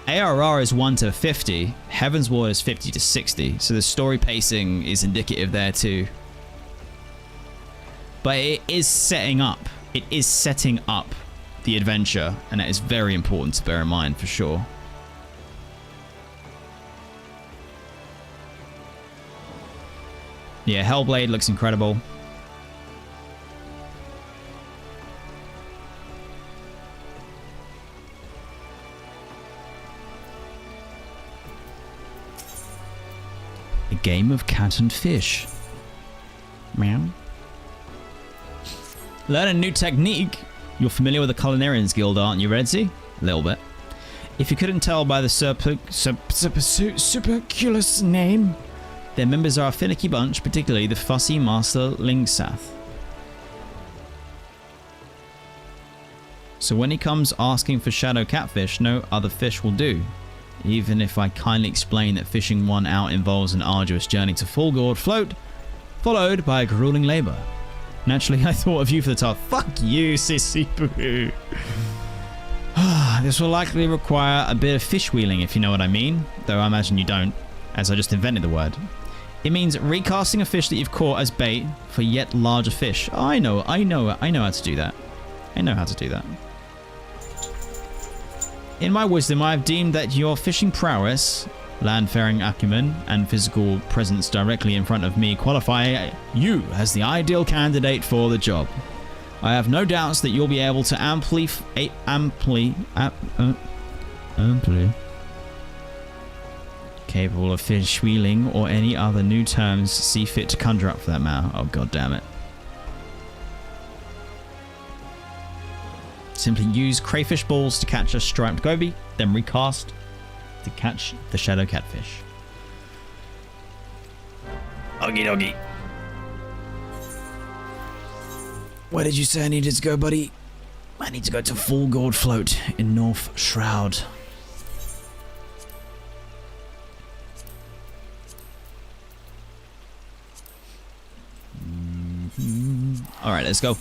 ARR is 1 to 50, Heavensward is 50 to 60, so the story pacing is indicative there too. But it is setting up the adventure, and that is very important to bear in mind for sure. Yeah, Hellblade looks incredible. A game of cat and fish. Meow. Learn a new technique. You're familiar with the Culinarians Guild, aren't you, Redzy? A little bit. If you couldn't tell by the superculous name, their members are a finicky bunch, particularly the fussy Master Lingsath. So when he comes asking for shadow catfish, no other fish will do. Even if I kindly explain that fishing one out involves an arduous journey to full gourd float, followed by a grueling labor. Naturally, I thought of you for the task. Fuck you, sissy boo. This will likely require a bit of fish wheeling, if you know what I mean. Though I imagine you don't, as I just invented the word. It means recasting a fish that you've caught as bait for yet larger fish. Oh, I know how to do that. I know how to do that. In my wisdom, I have deemed that your fishing prowess, landfaring acumen, and physical presence directly in front of me qualify you as the ideal candidate for the job. I have no doubts that you'll be able to amply capable of fish wheeling or any other new terms see fit to conjure up for that matter. Oh, god damn it. Simply use crayfish balls to catch a striped goby, then recast to catch the shadow catfish. Okie dokie. Where did you say I needed to go, buddy? I need to go to Full Gourd Float in North Shroud. Alright, let's go.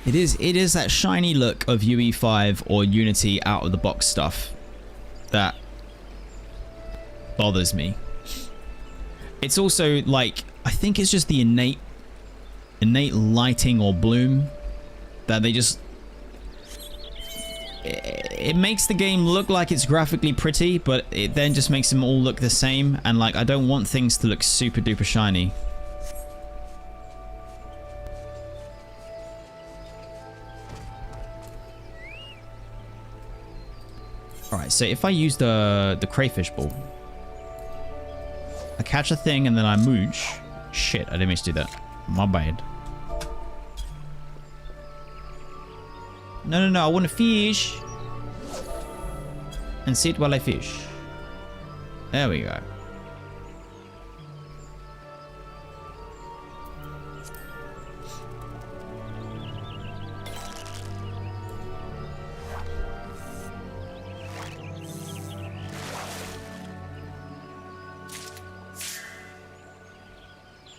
It is that shiny look of UE5 or Unity out of the box stuff that bothers me. It's also like, I think it's just the innate lighting or bloom that they just, it makes the game look like it's graphically pretty, but it then just makes them all look the same, and like I don't want things to look super duper shiny. Alright, so if I use the crayfish ball, I catch a thing and then I mooch. Shit, I didn't mean to do that. My bad. No, I want to fish. And sit while I fish. There we go.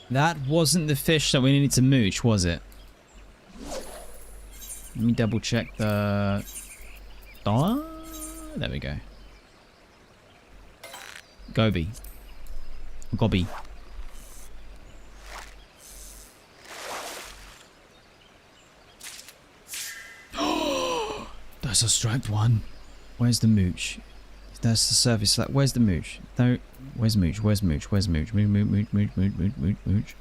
That wasn't the fish that we needed to mooch, was it? Let me double check the... Oh, there we go. Goby. Gobby. That's a striped one. Where's the mooch? That's the surface. Like, where's the mooch? No, where's mooch? Where's mooch? Where's mooch? Mooch.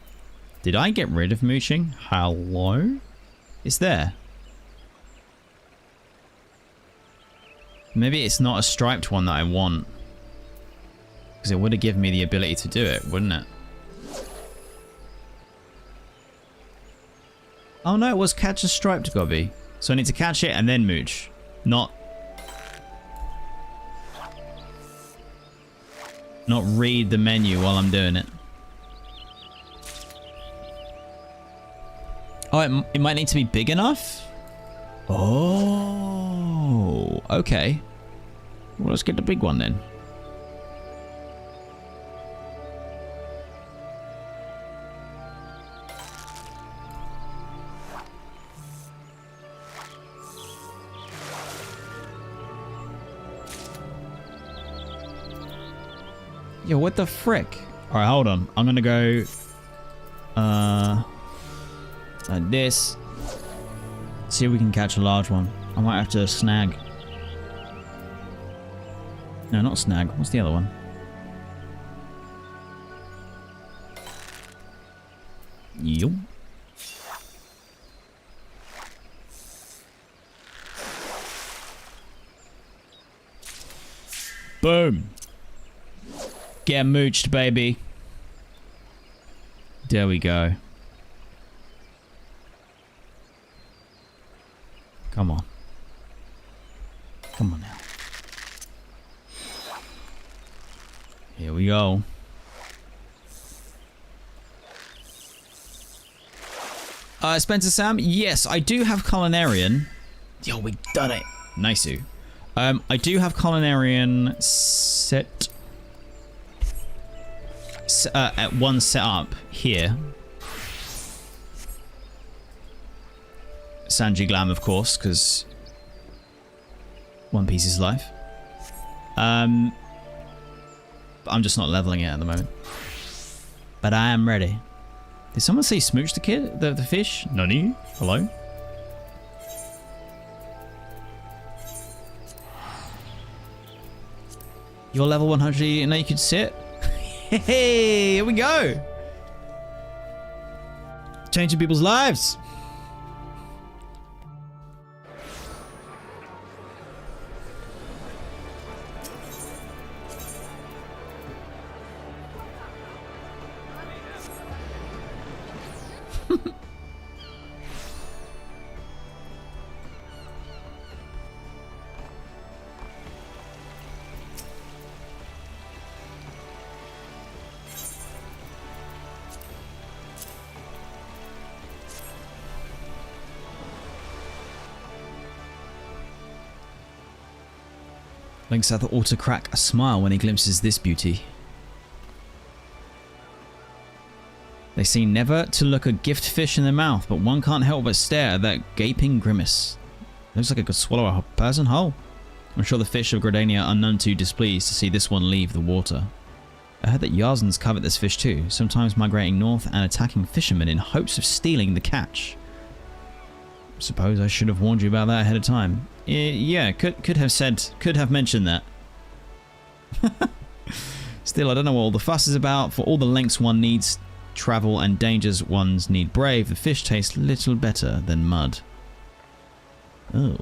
Did I get rid of mooching? Hello? It's there. Maybe it's not a striped one that I want. Because it would have given me the ability to do it, wouldn't it? Oh no, it was catch a striped gobby. So I need to catch it and then mooch. Not read the menu while I'm doing it. Oh, it might need to be big enough? Oh, okay. Well, let's get the big one then. Yo, what the frick? Alright, hold on. I'm gonna go... like this. See if we can catch a large one. I might have to snag. No, not snag. What's the other one? Yo. Boom. Get mooched, baby. There we go. Come on. Come on now. Here we go. Spencer Sam, yes, I do have Culinarian. Yo, we done it. Nice. I do have Culinarian set at one set up here. Sanji Glam, of course, because One Piece is life. I'm just not leveling it at the moment. But I am ready. Did someone say smooch the kid? The fish? Nani? Hello? You're level 100 and now you can sit? Hey, here we go! Changing people's lives! Link's South ought to crack a smile when he glimpses this beauty. They seem never to look a gift fish in their mouth, but one can't help but stare at that gaping grimace. Looks like it could swallow a person whole. I'm sure the fish of Gridania are none too displeased to see this one leave the water. I heard that Eorzeans covet this fish too, sometimes migrating north and attacking fishermen in hopes of stealing the catch. Suppose I should have warned you about that ahead of time. Yeah, could have mentioned that. Still, I don't know what all the fuss is about. For all the lengths one needs travel and dangers ones need brave, the fish tastes little better than mud. Oh.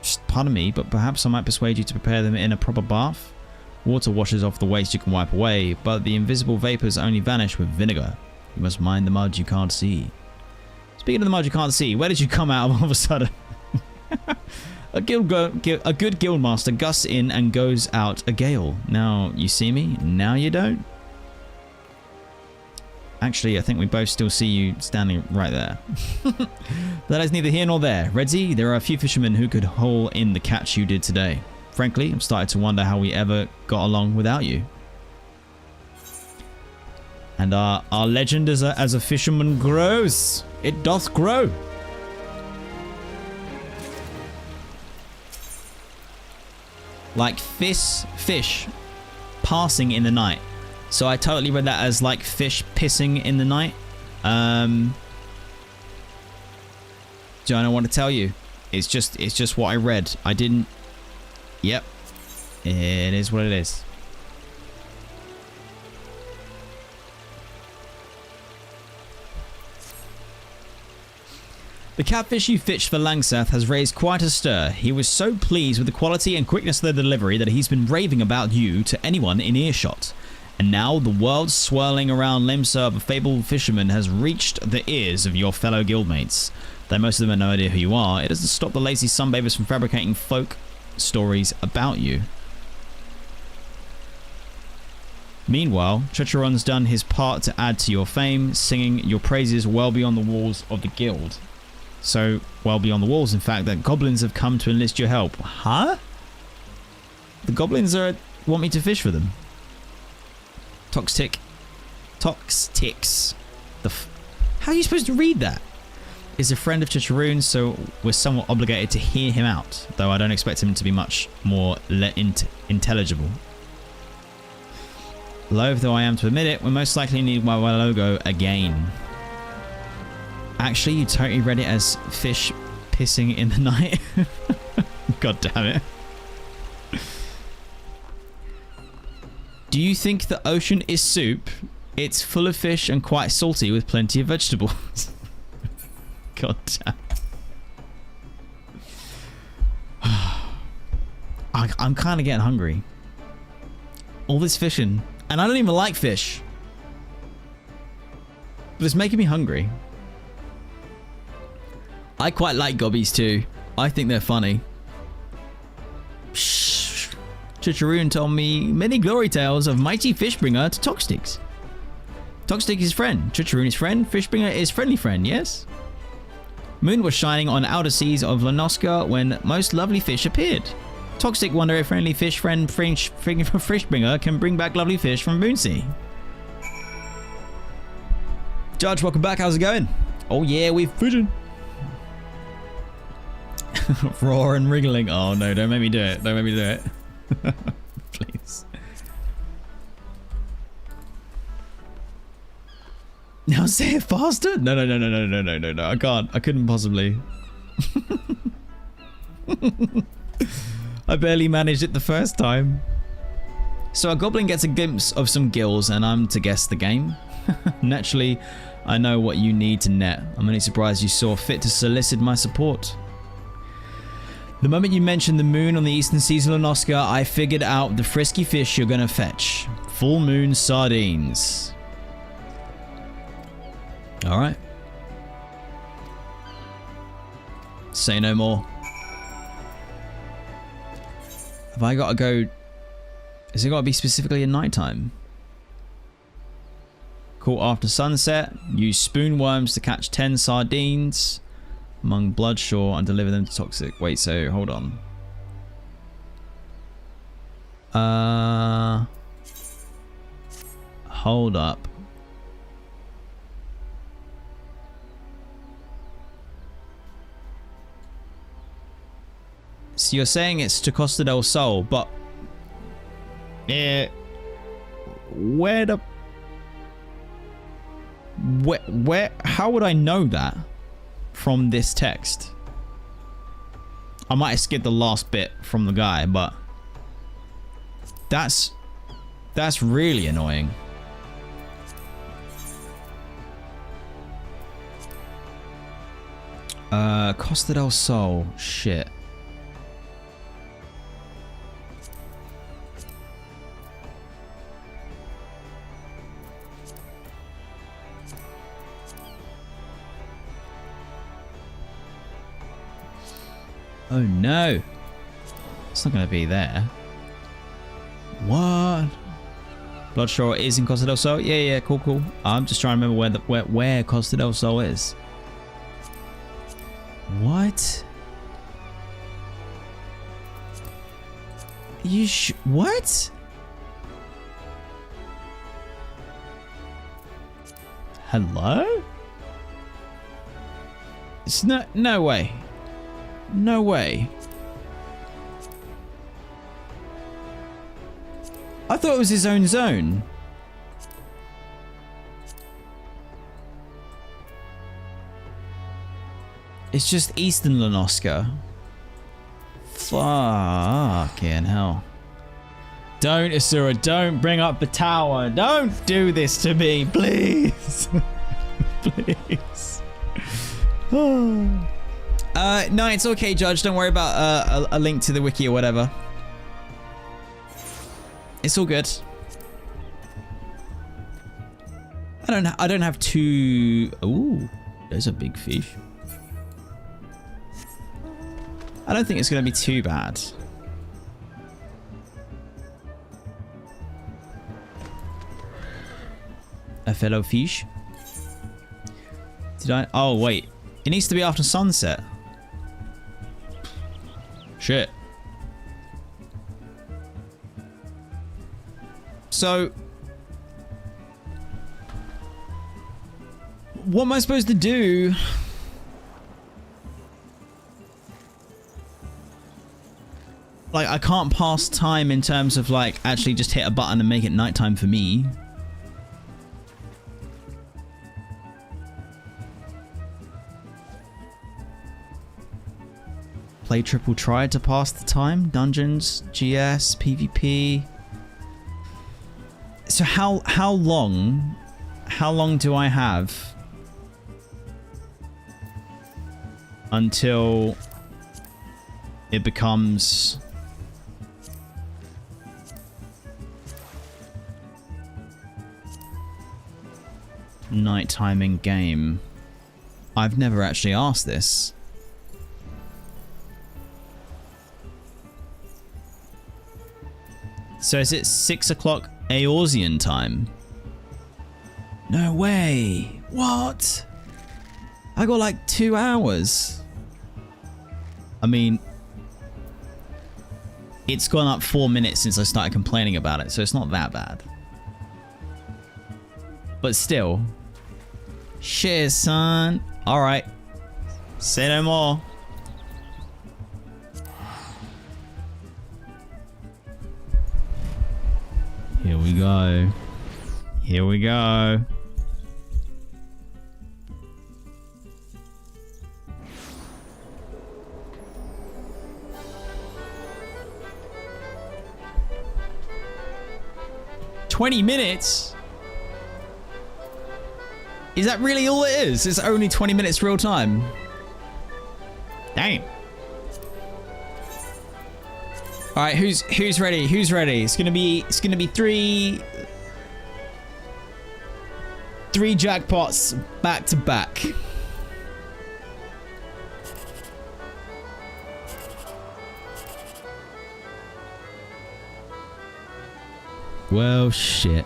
Just pardon me, but perhaps I might persuade you to prepare them in a proper bath. Water washes off the waste you can wipe away, but the invisible vapors only vanish with vinegar. You must mind the mud you can't see. Speaking of the mud you can't see, where did you come out of all of a sudden? A good guildmaster gusts in and goes out a gale. Now you see me, now you don't. Actually, I think we both still see you standing right there. That is neither here nor there. Redzy, there are a few fishermen who could haul in the catch you did today. Frankly, I'm starting to wonder how we ever got along without you. And our legend as a fisherman grows. It doth grow. Like fish passing in the night. So I totally read that as like fish pissing in the night. Do I not want to tell you? It's just what I read. I didn't. Yep. It is what it is. The catfish you fished for Langsath has raised quite a stir. He was so pleased with the quality and quickness of the delivery that he's been raving about you to anyone in earshot. And now the world swirling around Limsa of a fabled fisherman has reached the ears of your fellow guildmates. Though most of them have no idea who you are, it doesn't stop the lazy sunbathers from fabricating folk stories about you. Meanwhile, Chicharon's done his part to add to your fame, singing your praises well beyond the walls of the guild. So, well beyond the walls, in fact, that goblins have come to enlist your help. Huh? The goblins want me to fish for them. Toxtix. How are you supposed to read that? Is a friend of Chicharoon, so we're somewhat obligated to hear him out, though I don't expect him to be much more intelligible. Loath though I am to admit it, we most likely need my logo again. Actually, you totally read it as fish pissing in the night. God damn it. Do you think the ocean is soup? It's full of fish and quite salty with plenty of vegetables. God damn. I'm kind of getting hungry. All this fishing. And I don't even like fish. But it's making me hungry. I quite like gobbies too. I think they're funny. Shh. Chicharoon told me many glory tales of mighty Fishbringer to Toxtix. Toxtix is friend. Chicharoon is friend. Fishbringer is friendly friend, yes? Moon was shining on outer seas of Lanoska when most lovely fish appeared. Toxic wonder if friendly fish friend Fishbringer can bring back lovely fish from Moonsea. Judge, welcome back. How's it going? Oh yeah, we've fishing. Roar and wriggling. Oh no, don't make me do it. Don't make me do it. Please. Now say it faster. No. I can't. I couldn't possibly. I barely managed it the first time. So a goblin gets a glimpse of some gills and I'm to guess the game. Naturally, I know what you need to net. I'm only surprised you saw fit to solicit my support. The moment you mentioned the moon on the eastern seas of Lanoska, I figured out the frisky fish you're gonna fetch. Full moon sardines. Alright. Say no more. Have I got to go... Has it got to be specifically at nighttime? Caught after sunset. Use spoon worms to catch 10 sardines among Bloodshore and deliver them to Toxic. Wait, so hold on. Hold up. So you're saying it's to Costa del Sol, but where how would I know that from this text? I might have skipped the last bit from the guy, but that's really annoying. Costa del Sol, shit. Oh no. It's not going to be there. What? Bloodshore is in Costa del Sol? Yeah, cool. I'm just trying to remember where Costa del Sol is. What? What? Hello? It's no way. No way. I thought it was his own zone. It's just Eastern Lanoska. Fucking hell. Don't, Asura, don't bring up the tower. Don't do this to me, please. Please. No, it's okay, Judge. Don't worry about a link to the wiki or whatever. It's all good. I don't have two. Ooh, there's a big fish. I don't think it's going to be too bad. A fellow fish. Did I? Oh, wait. It needs to be after sunset. Shit. So, what am I supposed to do? Like, I can't pass time in terms of, like, actually just hit a button and make it nighttime for me. Play triple try to pass the time. Dungeons, GS, PvP. So how long do I have until it becomes nighttime in game? I've never actually asked this. So is it 6 o'clock Eorzean time? No way. What? I got like 2 hours. I mean, it's gone up 4 minutes since I started complaining about it, so it's not that bad. But still. Shit, son. Alright. Say no more. Here we go. Here we go. "20 minutes? Is that really all it is? It's only 20 minutes real time. Dang. All right, who's ready? Who's ready? It's gonna be three jackpots back to back. Well, shit.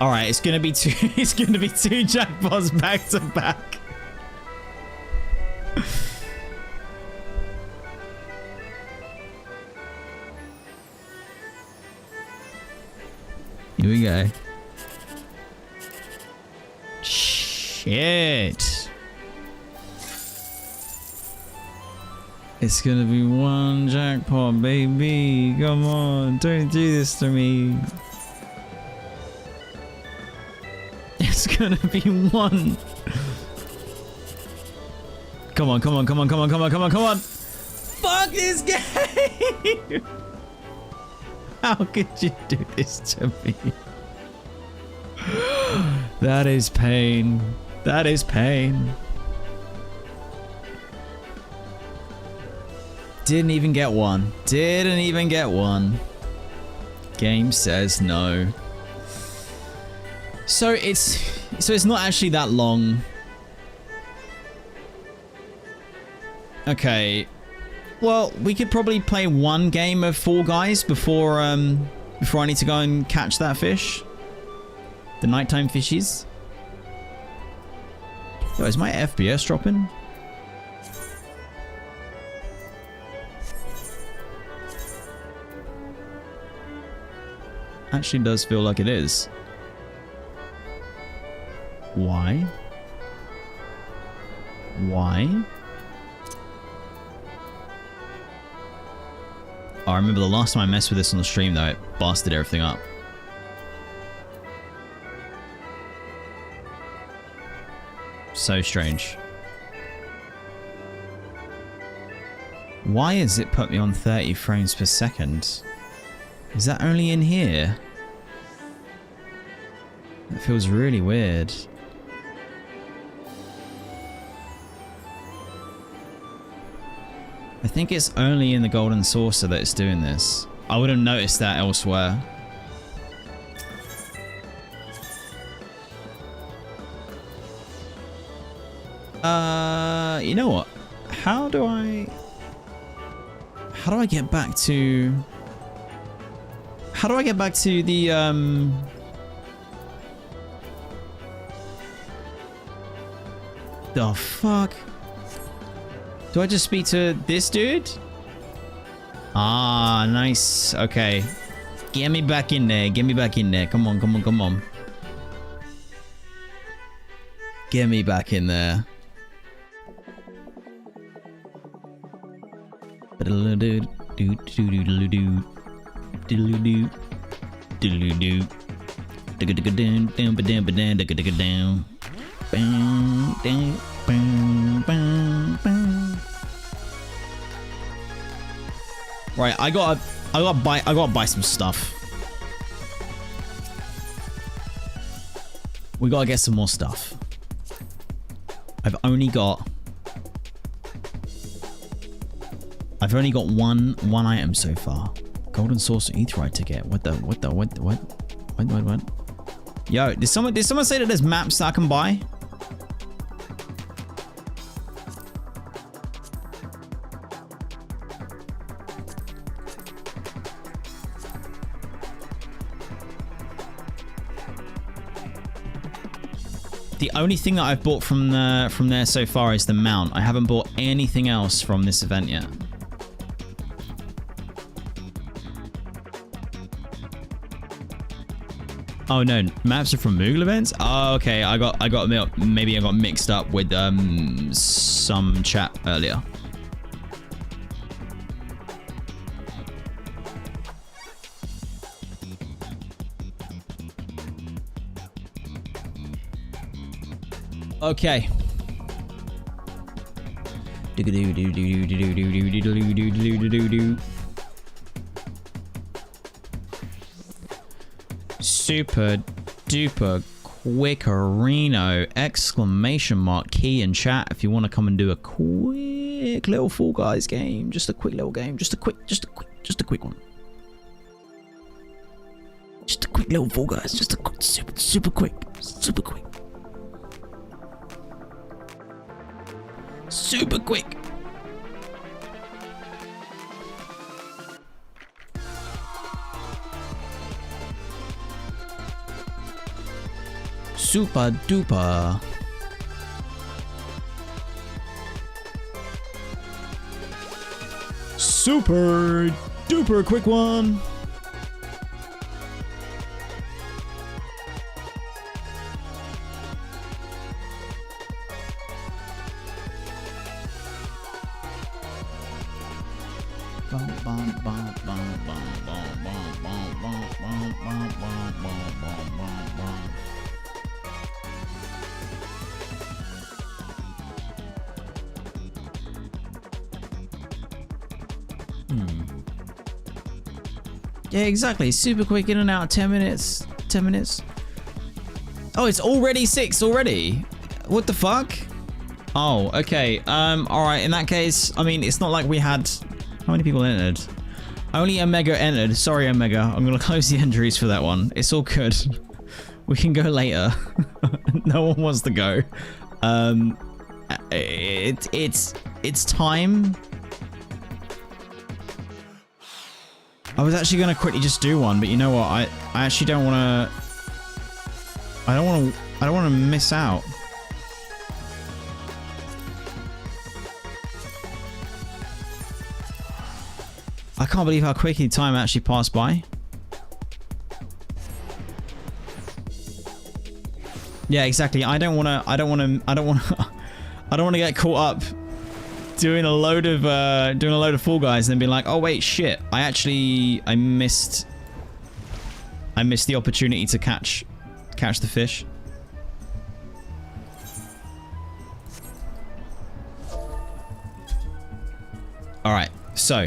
All right, it's gonna be two. It's gonna be 2 jackpots back to back. Here we go. Shit. It's gonna be 1 jackpot, baby. Come on, don't do this to me. It's gonna be 1. Come on, come on, come on, come on, come on, come on, come on. Fuck this game. How could you do this to me? That is pain. That is pain. Didn't even get 1. Didn't even get 1. Game says no. So it's So it's not actually that long. Okay. Well, we could probably play one game of Fall Guys before I need to go and catch that fish. The nighttime fishies. Yo, is my FPS dropping? Actually does feel like it is. Why? Why? Oh, I remember the last time I messed with this on the stream though, it busted everything up. So strange. Why has it put me on 30 frames per second? Is that only in here? That feels really weird. I think it's only in the Golden Saucer that it's doing this. I would have noticed that elsewhere. You know what? How do I get back to... How do I get back to the, the fuck? Do I just speak to this dude? Ah, nice. Okay. Get me back in there. Get me back in there. Come on, come on, come on. Get me back in there. Right, I gotta buy some stuff. We gotta get some more stuff. I've only got one item so far. Golden Saucer Aetheryte ticket. What? Yo, did someone say that there's maps that I can buy? The only thing that I've bought from there so far is the mount. I haven't bought anything else from this event yet. Oh no, maps are from Moogle events? Oh, okay, maybe I got mixed up with some chat earlier. Okay. Super duper quickerino! Exclamation mark key in chat if you want to come and do a quick little Fall Guys game. Just a quick little game. Just a quick one. Just a quick little Fall Guys. Just a quick, super quick. Super quick. Super quick. Super duper. Super duper quick one. Yeah, exactly. Super quick, in and out. 10 minutes. 10 minutes. Oh, it's already 6 already. What the fuck? Oh, okay. All right. In that case, I mean, it's not like we had... How many people entered? Only Omega entered. Sorry, Omega. I'm going to close the entries for that one. It's all good. We can go later. No one wants to go. It's time. I was actually gonna quickly just do one, but you know what? I actually don't want to. I don't want to miss out. I can't believe how quickly time actually passed by. Yeah, exactly. I don't want to get caught up doing a load of Fall Guys and then being like, oh wait, shit. I missed the opportunity to catch the fish. All right, so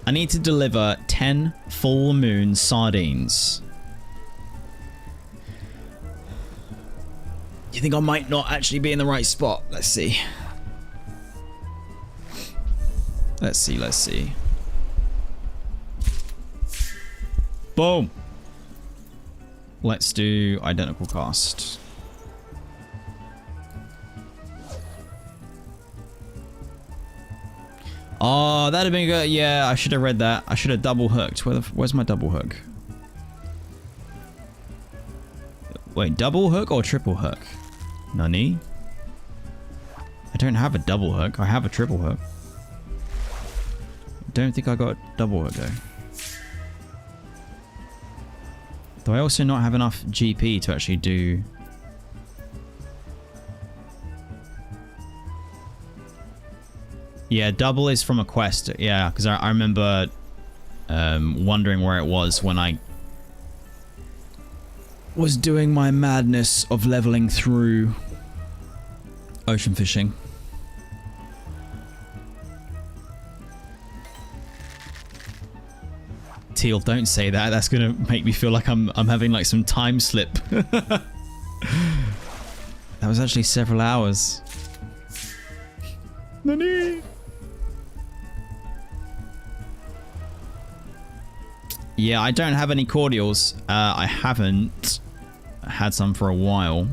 I need to deliver 10 full moon sardines. You think I might not actually be in the right spot? Let's see. Let's see. Boom. Let's do identical cast. Oh, that'd have been good. Yeah, I should have read that. I should have double hooked. Where's my double hook? Wait, double hook or triple hook? Nani? I don't have a double hook. I have a triple hook. Don't think I got a double hook though. Do I also not have enough GP to actually do... Yeah, double is from a quest. Yeah, because I remember wondering where it was when I was doing my madness of leveling through ocean fishing. Teal, don't say that. That's gonna make me feel like I'm having like some time slip. That was actually several hours. Nani? Yeah, I don't have any cordials. I haven't had some for a while.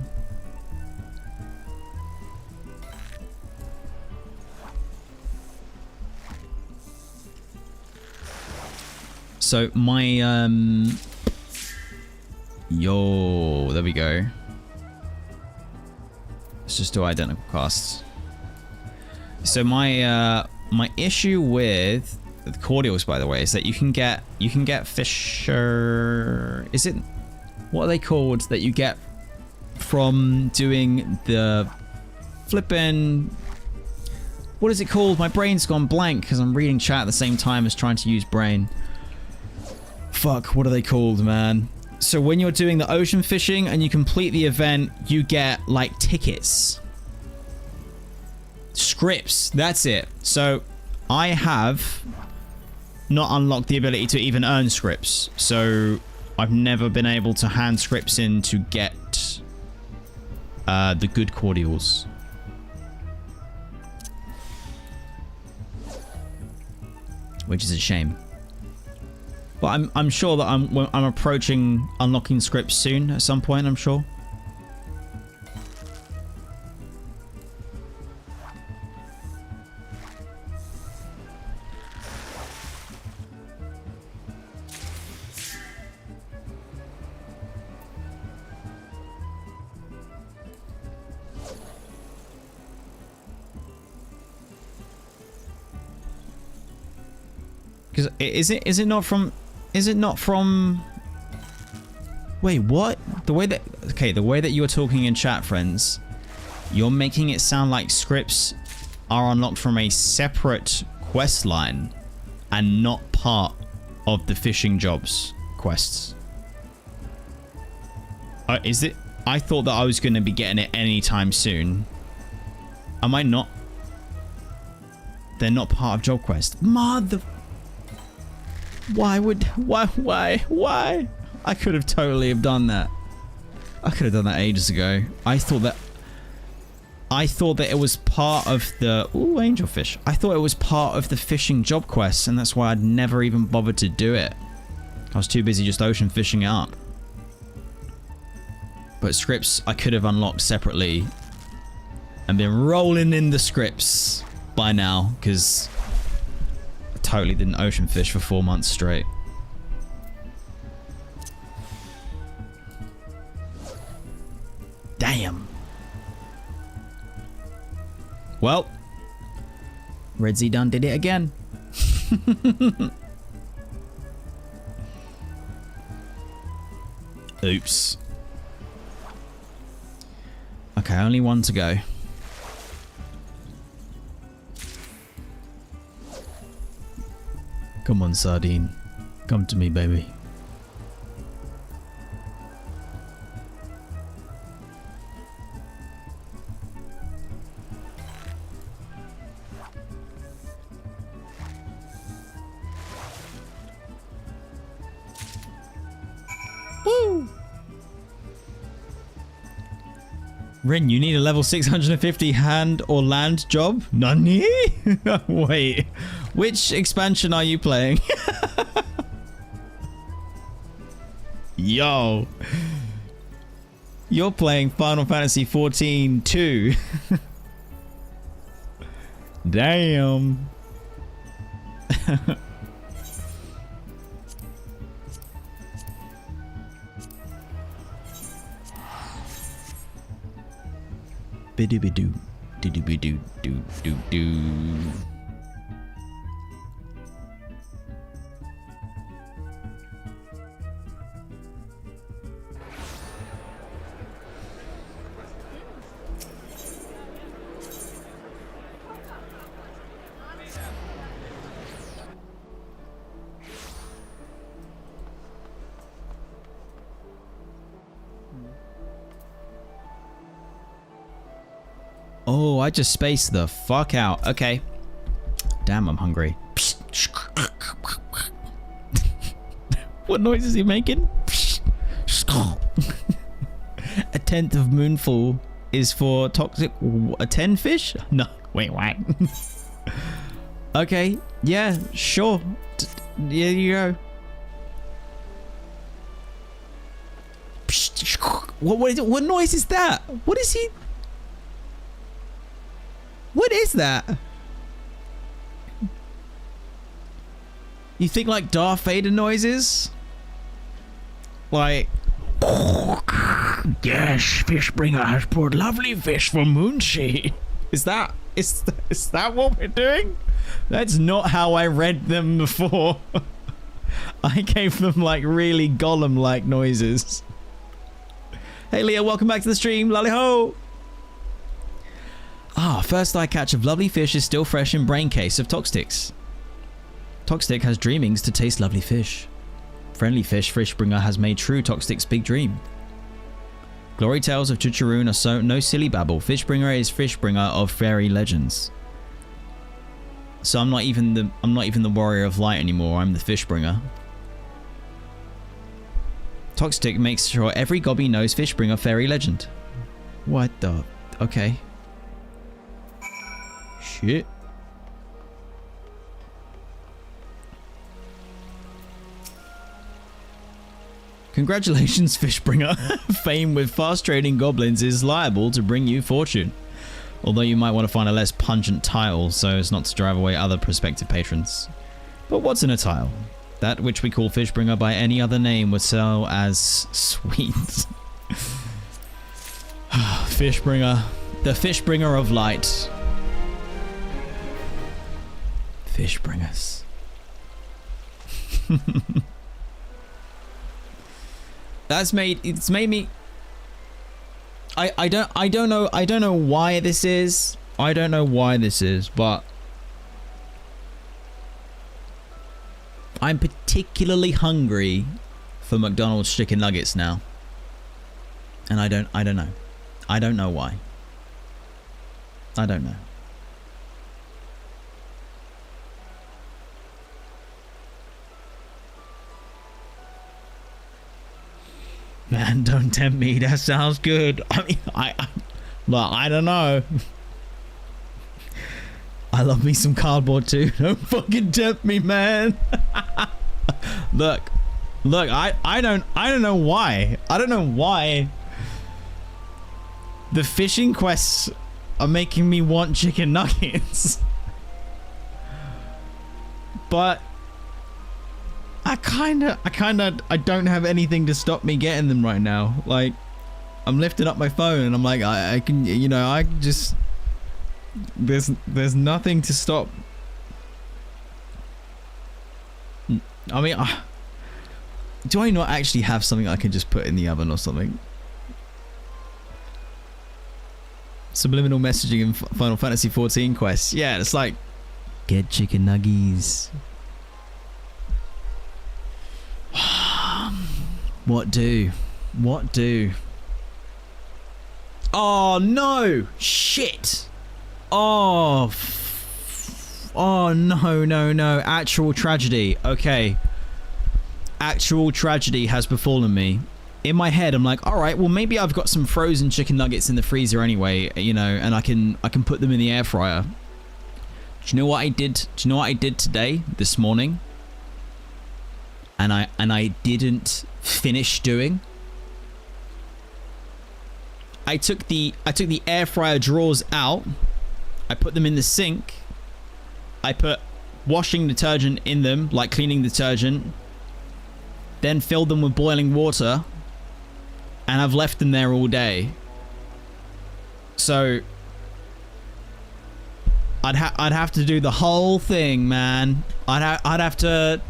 So my yo, there we go. Let's just do identical casts. So my my issue with the cordials, by the way, is that you can get fisher. Is it, what are they called that you get from doing the flipping? What is it called? My brain's gone blank because I'm reading chat at the same time as trying to use brain. Fuck, what are they called, man? So when you're doing the ocean fishing and you complete the event, you get like tickets. Scripts, that's it. So I have not unlocked the ability to even earn scripts. So I've never been able to hand scripts in to get the good cordials. Which is a shame. But I'm sure that I'm approaching unlocking scripts soon at some point, I'm sure. Because is it not from? Is it not from? Wait, what? The way that, okay, the way that you're talking in chat, friends, you're making it sound like scripts are unlocked from a separate quest line and not part of the fishing jobs quests. Is it? I thought that I was going to be getting it anytime soon. Am I not? They're not part of job quest. Mother. Why? I could have totally have done that. I could have done that ages ago. I thought that it was part of the... Ooh, angelfish. I thought it was part of the fishing job quests, and that's why I'd never even bothered to do it. I was too busy just ocean fishing it up. But scripts I could have unlocked separately and been rolling in the scripts by now, because I totally didn't ocean fish for 4 months straight. Damn. Well, Redzy done did it again. Oops. Okay, only one to go. Come on, Sardine. Come to me, baby. Woo! Rin, you need a level 650 hand or land job? Nani? Wait, which expansion are you playing? Yo. You're playing Final Fantasy XIV too. Damn. Bidoo-bidoo, doo-doo-bidoo, doo-doo-doo. Oh, I just spaced the fuck out. Okay. Damn, I'm hungry. What noise is he making? A tenth of moonfall is for toxic... A 10 fish? No. Wait, what? Okay. Yeah, sure. There you go. What noise is that? What is he... What is that? You think like Darth Vader noises? Like... Yes, Fishbringer has brought lovely fish from Moonshee. Is that what we're doing? That's not how I read them before. I gave them like really Gollum-like noises. Hey Leah, welcome back to the stream. Lally ho! Ah, first eye catch of lovely fish is still fresh in brain case of Toxtics. Toxtic has dreamings to taste lovely fish. Friendly fish, Fishbringer has made true Toxtic's big dream. Glory tales of Chucharoon are so no silly babble. Fishbringer is Fishbringer of fairy legends. So I'm not even the warrior of light anymore. I'm the Fishbringer. Toxtic makes sure every gobby knows Fishbringer fairy legend. What the? Okay. Shit. Congratulations, Fishbringer. Fame with fast trading goblins is liable to bring you fortune. Although you might want to find a less pungent tile so as not to drive away other prospective patrons. But what's in a tile? That which we call Fishbringer by any other name would sell as sweet. Fishbringer. The Fishbringer of light. Fishbringers. It's made me I don't know why this is. I don't know why this is, but I'm particularly hungry for McDonald's chicken nuggets now. And I don't know. I don't know why. I don't know. Man, don't tempt me. That sounds good. I mean, I don't know. I love me some cardboard too. Don't fucking tempt me, man. Look. I don't know why. I don't know why. The fishing quests are making me want chicken nuggets. But I don't have anything to stop me getting them right now. Like, I'm lifting up my phone and I'm like, I can, you know, I just, there's nothing to stop. I mean, do I not actually have something I can just put in the oven or something? Subliminal messaging in Final Fantasy XIV quests. Yeah, it's like, get chicken nuggies. What do? What do? Oh no! Shit! Oh. Oh no. Actual tragedy. Okay. Actual tragedy has befallen me. In my head, I'm like, all right, well maybe I've got some frozen chicken nuggets in the freezer anyway, you know, and I can put them in the air fryer. Do you know what I did? Do you know what I did today, this morning? And I didn't finish doing. I took the air fryer drawers out. I put them in the sink. I put washing detergent in them, like cleaning detergent. Then filled them with boiling water. And I've left them there all day. So I'd have to do the whole thing, man. I'd have to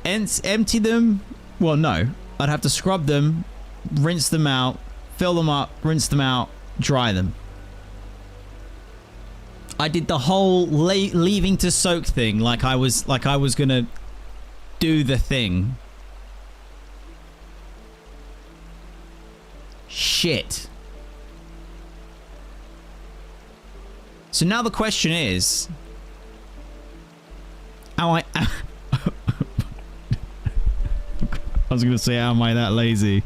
empty them. Well, no. I'd have to scrub them, rinse them out, fill them up, rinse them out, dry them. I did the whole leaving to soak thing, like I was gonna do the thing. Shit. So now the question is, I was gonna say, how am I that lazy?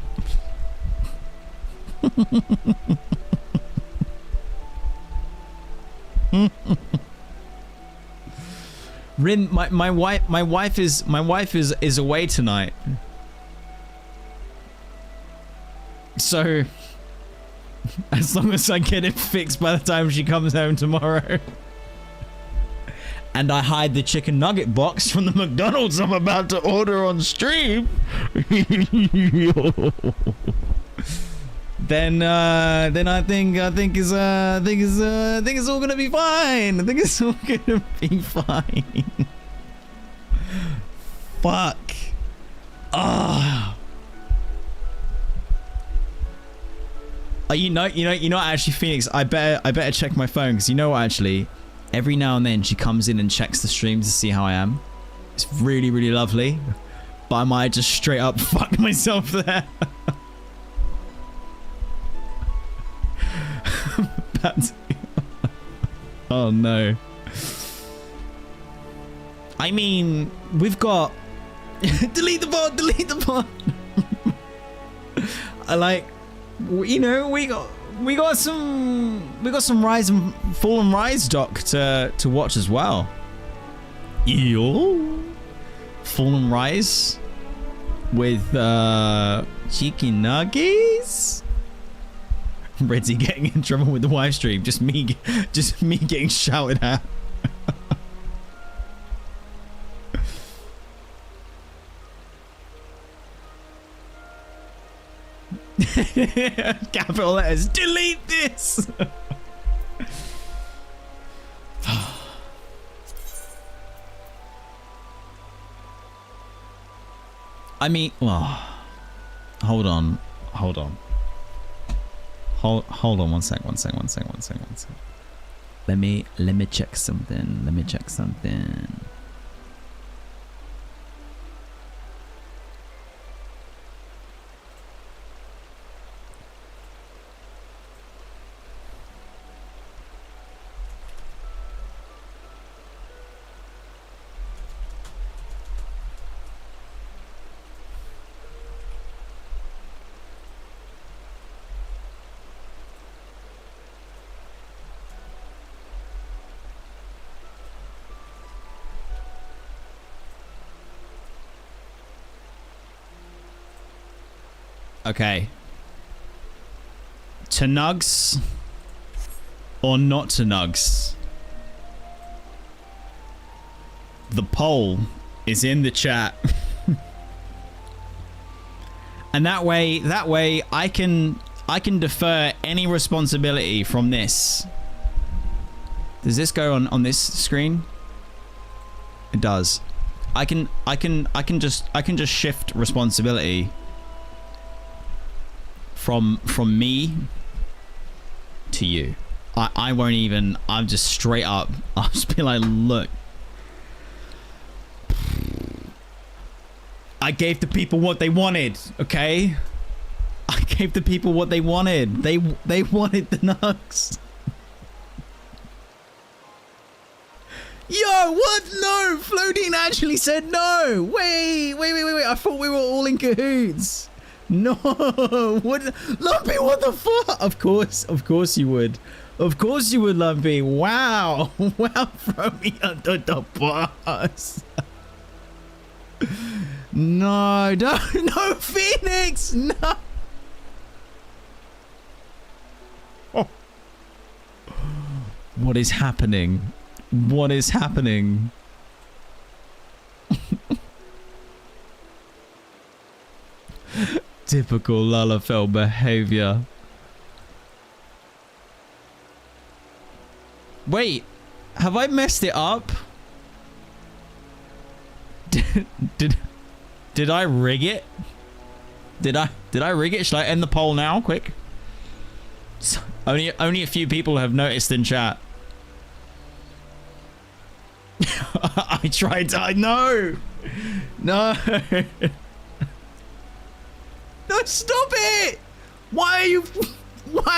Rin, my wife is away tonight. So as long as I get it fixed by the time she comes home tomorrow. And I hide the chicken nugget box from the McDonald's I'm about to order on stream. Then I think it's all gonna be fine. I think it's all gonna be fine. Fuck. Ah. You know. Actually, Phoenix, I better check my phone, because you know what? Actually, every now and then she comes in and checks the stream to see how I am. It's really, really lovely. But I might just straight up fuck myself there. Oh no. I mean, we've got delete the bot. I like, you know, we got some Rise and Fall and Rise doc to watch as well. Yo, Fall and Rise with chicken nuggets. Redzy getting in trouble with the live stream. Just me getting shouted at. Capital letters. Delete this. I mean, well, hold on. Hold on one sec. Let me check something. Okay. To nugs or not to nugs? The poll is in the chat. And that way I can defer any responsibility from this. Does this go on this screen? It does. I can just shift responsibility from me to you. I won't even. I'm just straight up. I'll just be like, look. I gave the people what they wanted, okay? I gave the people what they wanted. They wanted the nugs. Yo, what? No, Flodine actually said no. Wait. I thought we were all in cahoots. No, what? Lumpy, what the fuck? Of course you would. Of course you would, Lumpy. Wow, throw me under the bus. No, no, Phoenix, no. Oh. What is happening? What is happening? Typical Lalafell behavior. Wait, have I messed it up? Did I rig it? Did I rig it? Should I end the poll now, quick? Only a few people have noticed in chat. I tried to. No. No, stop it! Why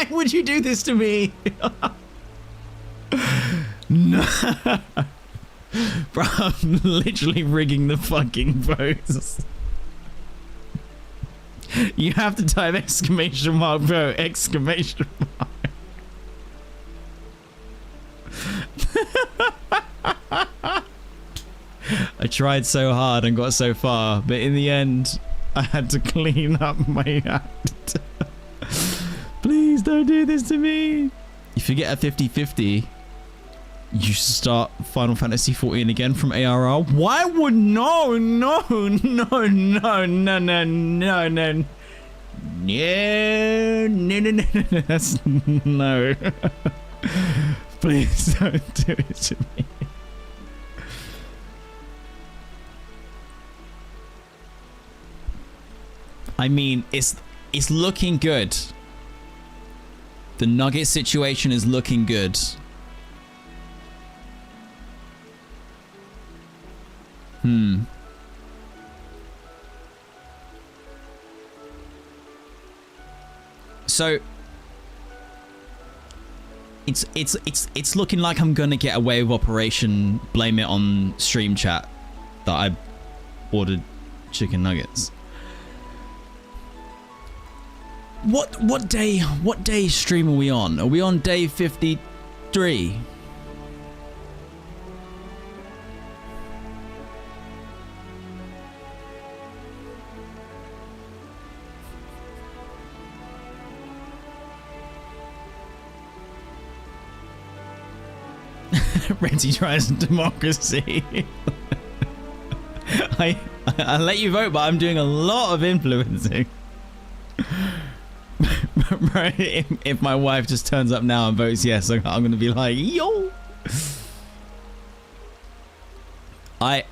would you do this to me? No. Bro, I'm literally rigging the fucking votes. You have to type exclamation mark, bro. Exclamation mark. I tried so hard and got so far, but in the end, I had to clean up my act. Please don't do this to me. If you get a 50-50, you should start Final Fantasy XIV again from ARR. Why would no. That's no. Please don't do it to me. I mean, it's looking good. The Nugget situation is looking good. So it's looking like I'm gonna get away with Operation Blame It on Stream Chat that I ordered chicken nuggets. What day stream are we on? Are we on day 53? Redzy tries democracy. I let you vote, but I'm doing a lot of influencing. Right, if my wife just turns up now and votes yes, I'm gonna be like, yo. I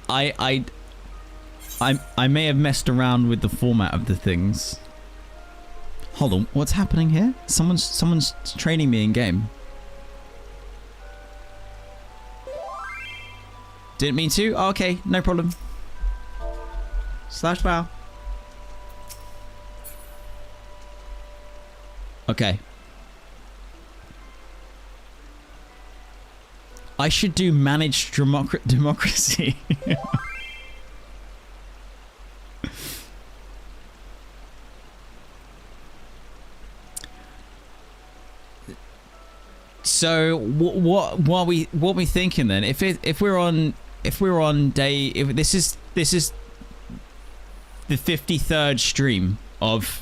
may have messed around with the format of the things. Hold on, what's happening here? Someone's training me in game. Didn't mean to? Oh, okay, no problem. Slash bow. Okay. I should do managed democracy. So what are we thinking then? If we're on day, if this is the 53rd stream of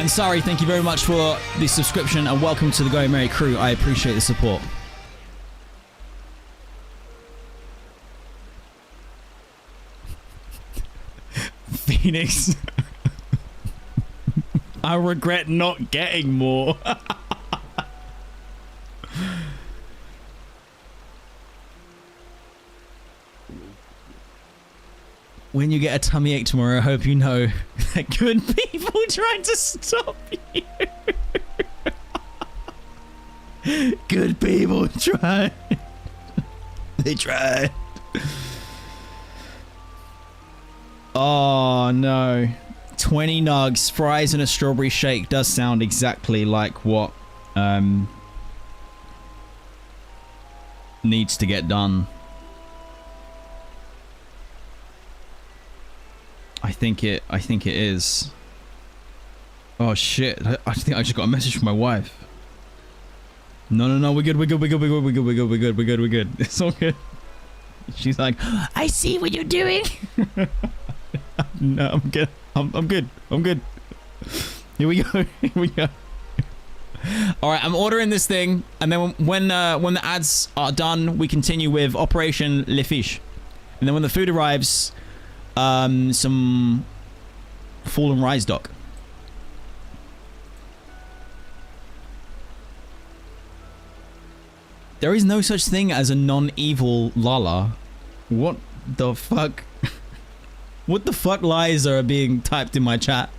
And sorry, thank you very much for the subscription and welcome to the Going Merry crew. I appreciate the support. Phoenix. I regret not getting more. When you get a tummy ache tomorrow, I hope you know that good people tried to stop you. Good people tried. They tried. Oh no. 20 nugs, fries and a strawberry shake does sound exactly like what needs to get done. I think it is. Oh shit. I think I just got a message from my wife. No, we're good. It's all good. She's like, I see what you're doing. No, I'm good. I'm good. Here we go. All right, I'm ordering this thing, and then when the ads are done, we continue with Operation Le Fiche. And then when the food arrives, some fallen rise dock. There is no such thing as a non-evil Lala. What the fuck? What the fuck lies are being typed in my chat?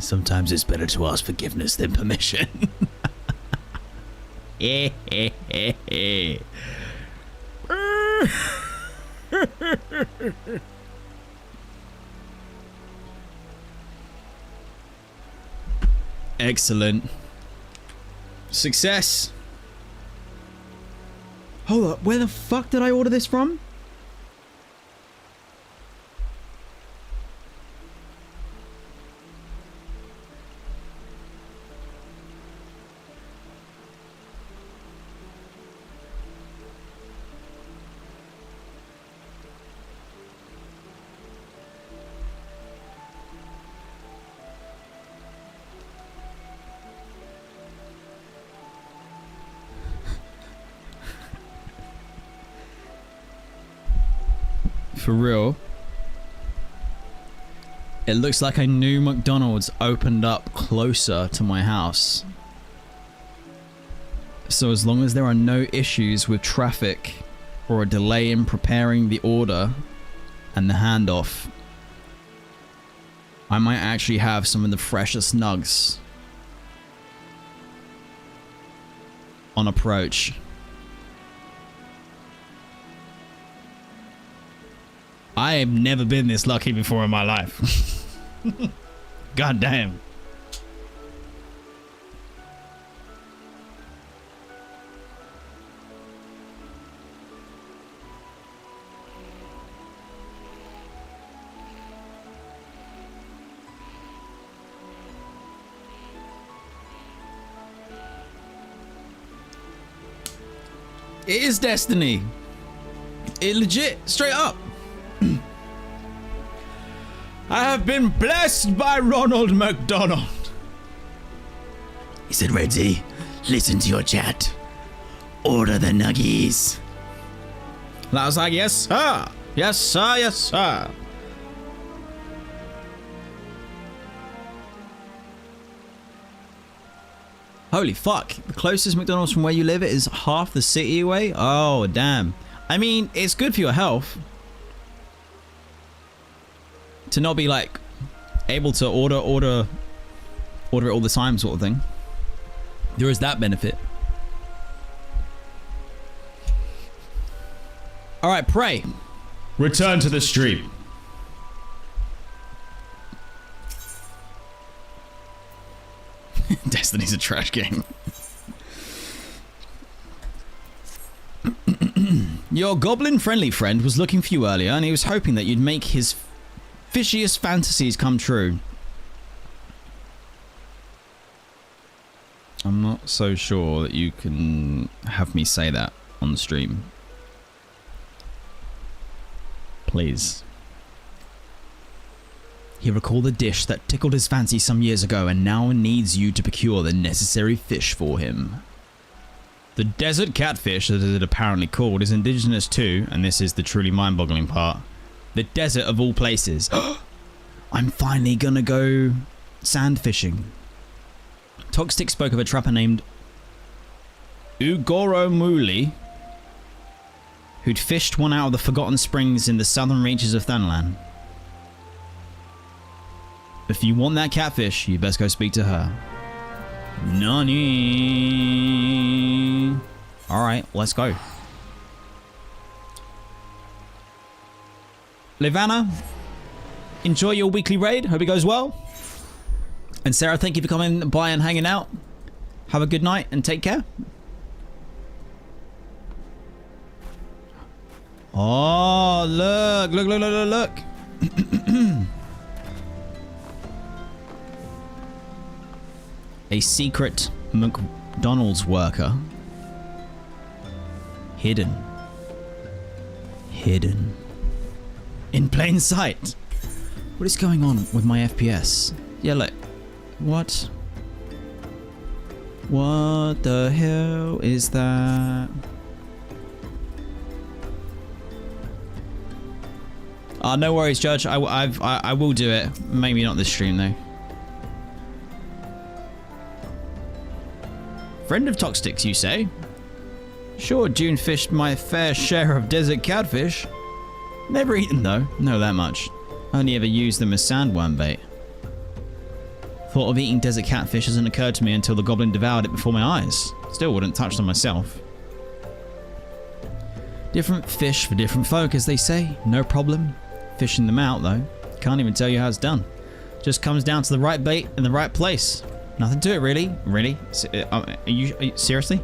Sometimes it's better to ask forgiveness than permission. Excellent. Success. Hold up, where the fuck did I order this from? For real. It looks like a new McDonald's opened up closer to my house. So as long as there are no issues with traffic or a delay in preparing the order and the handoff, I might actually have some of the freshest nugs on approach. I have never been this lucky before in my life. God damn. It is destiny. It legit, straight up. I have been blessed by Ronald McDonald. He said, Redzy, listen to your chat. Order the nuggies. And I was like, yes, sir. Yes, sir. Yes, sir. Holy fuck. The closest McDonald's from where you live is half the city away? Oh, damn. I mean, it's good for your health. To not be like able to order it all the time sort of thing. There is that benefit. All right, Prey. Return to the stream. Destiny's a trash game. Your goblin-friendly friend was looking for you earlier, and he was hoping that you'd make his fishiest fantasies come true. I'm not so sure that you can have me say that on the stream. Please. He recalled a dish that tickled his fancy some years ago and now needs you to procure the necessary fish for him. The desert catfish, as it apparently called, is indigenous to, and this is the truly mind-boggling part, the desert of all places. I'm finally gonna go sand fishing. Toxic spoke of a trapper named Ugoromuli, who'd fished one out of the forgotten springs in the southern reaches of Thanalan. If you want that catfish, you best go speak to her. Nani. Alright, let's go. Livana, enjoy your weekly raid. Hope it goes well. And Sarah, thank you for coming by and hanging out. Have a good night and take care. Oh, look. A secret McDonald's worker. Hidden. In plain sight. What is going on with my FPS? Yeah, look. What? What the hell is that? No worries, Judge. I will do it. Maybe not this stream though. Friend of Toxics, you say? Sure, June fished my fair share of desert catfish. Never eaten though, know that much. Only ever used them as sandworm bait. Thought of eating desert catfish hasn't occurred to me until the goblin devoured it before my eyes. Still wouldn't touch them myself. Different fish for different folk, as they say. No problem. Fishing them out though. Can't even tell you how it's done. Just comes down to the right bait in the right place. Nothing to it really. Really? Are you seriously?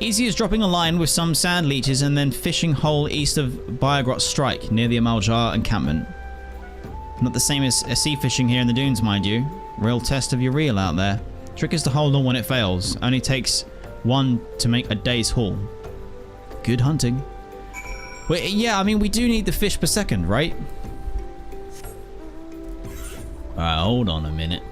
Easy as dropping a line with some sand leeches and then fishing hole east of Biogrot Strike near the Amaljar encampment. Not the same as sea fishing here in the dunes, mind you. Real test of your reel out there. Trick is to hold on when it fails. Only takes one to make a day's haul. Good hunting. Wait, yeah, I mean, we do need the fish per second, right? Alright, hold on a minute.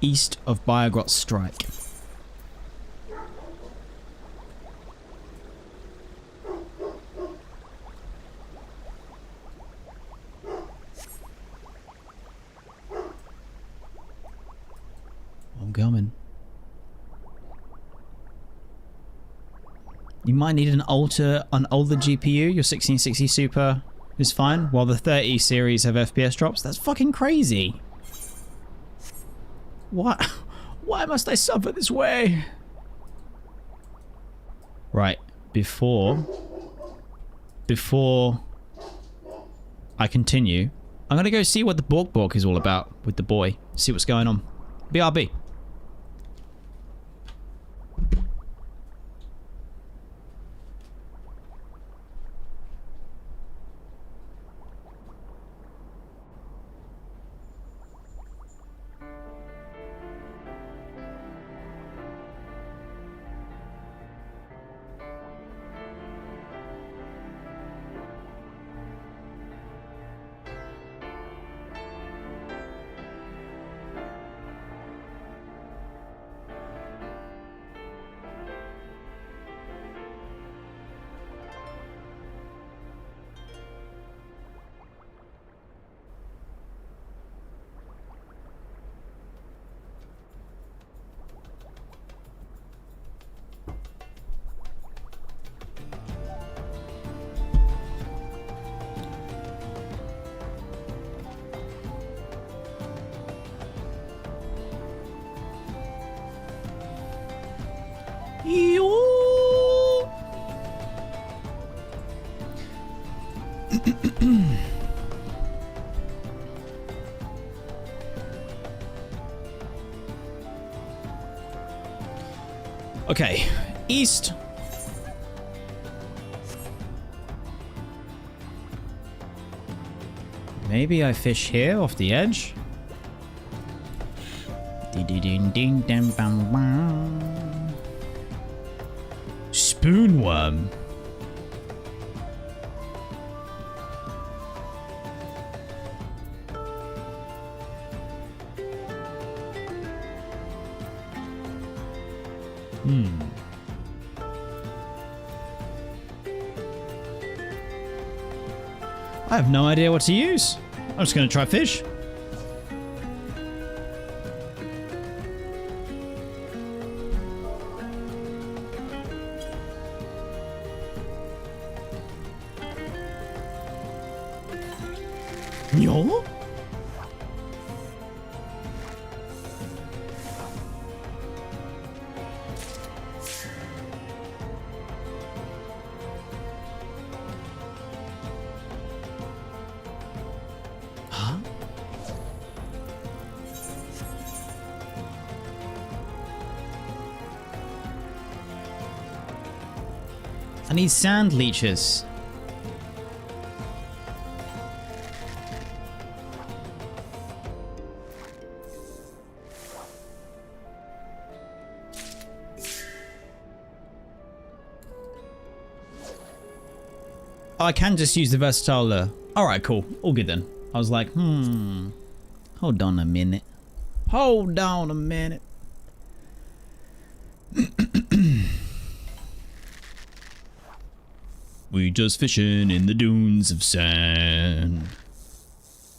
East of Biogrot Strike. I'm coming. You might need an older GPU. Your 1660 Super is fine, while the 30 series have FPS drops. That's fucking crazy. What? Why must I suffer this way? Right, before I continue, I'm gonna go see what the Bork is all about with the boy. See what's going on. BRB. Okay, east. Maybe I fish here off the edge. Spoonworm. I have no idea what to use. I'm just going to try fish. Yo? I need sand leeches. Oh, I can just use the versatile lure. Alright, cool. All good then. I was like, hold on a minute. Hold on a minute. We just fishing in the dunes of sand,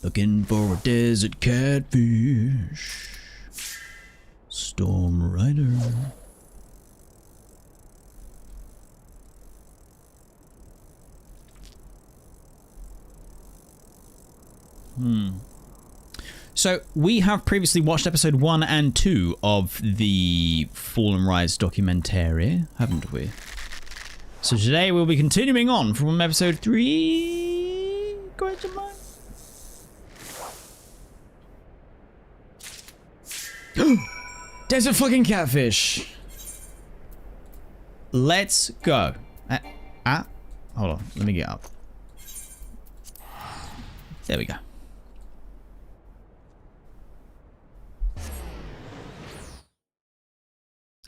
looking for a desert catfish. Storm Rider. So we have previously watched episode 1 and 2 of the Fall and Rise documentary, haven't we? So today we'll be continuing on from episode 3? Question mark? There's a fucking catfish. Let's go. Hold on, let me get up. There we go.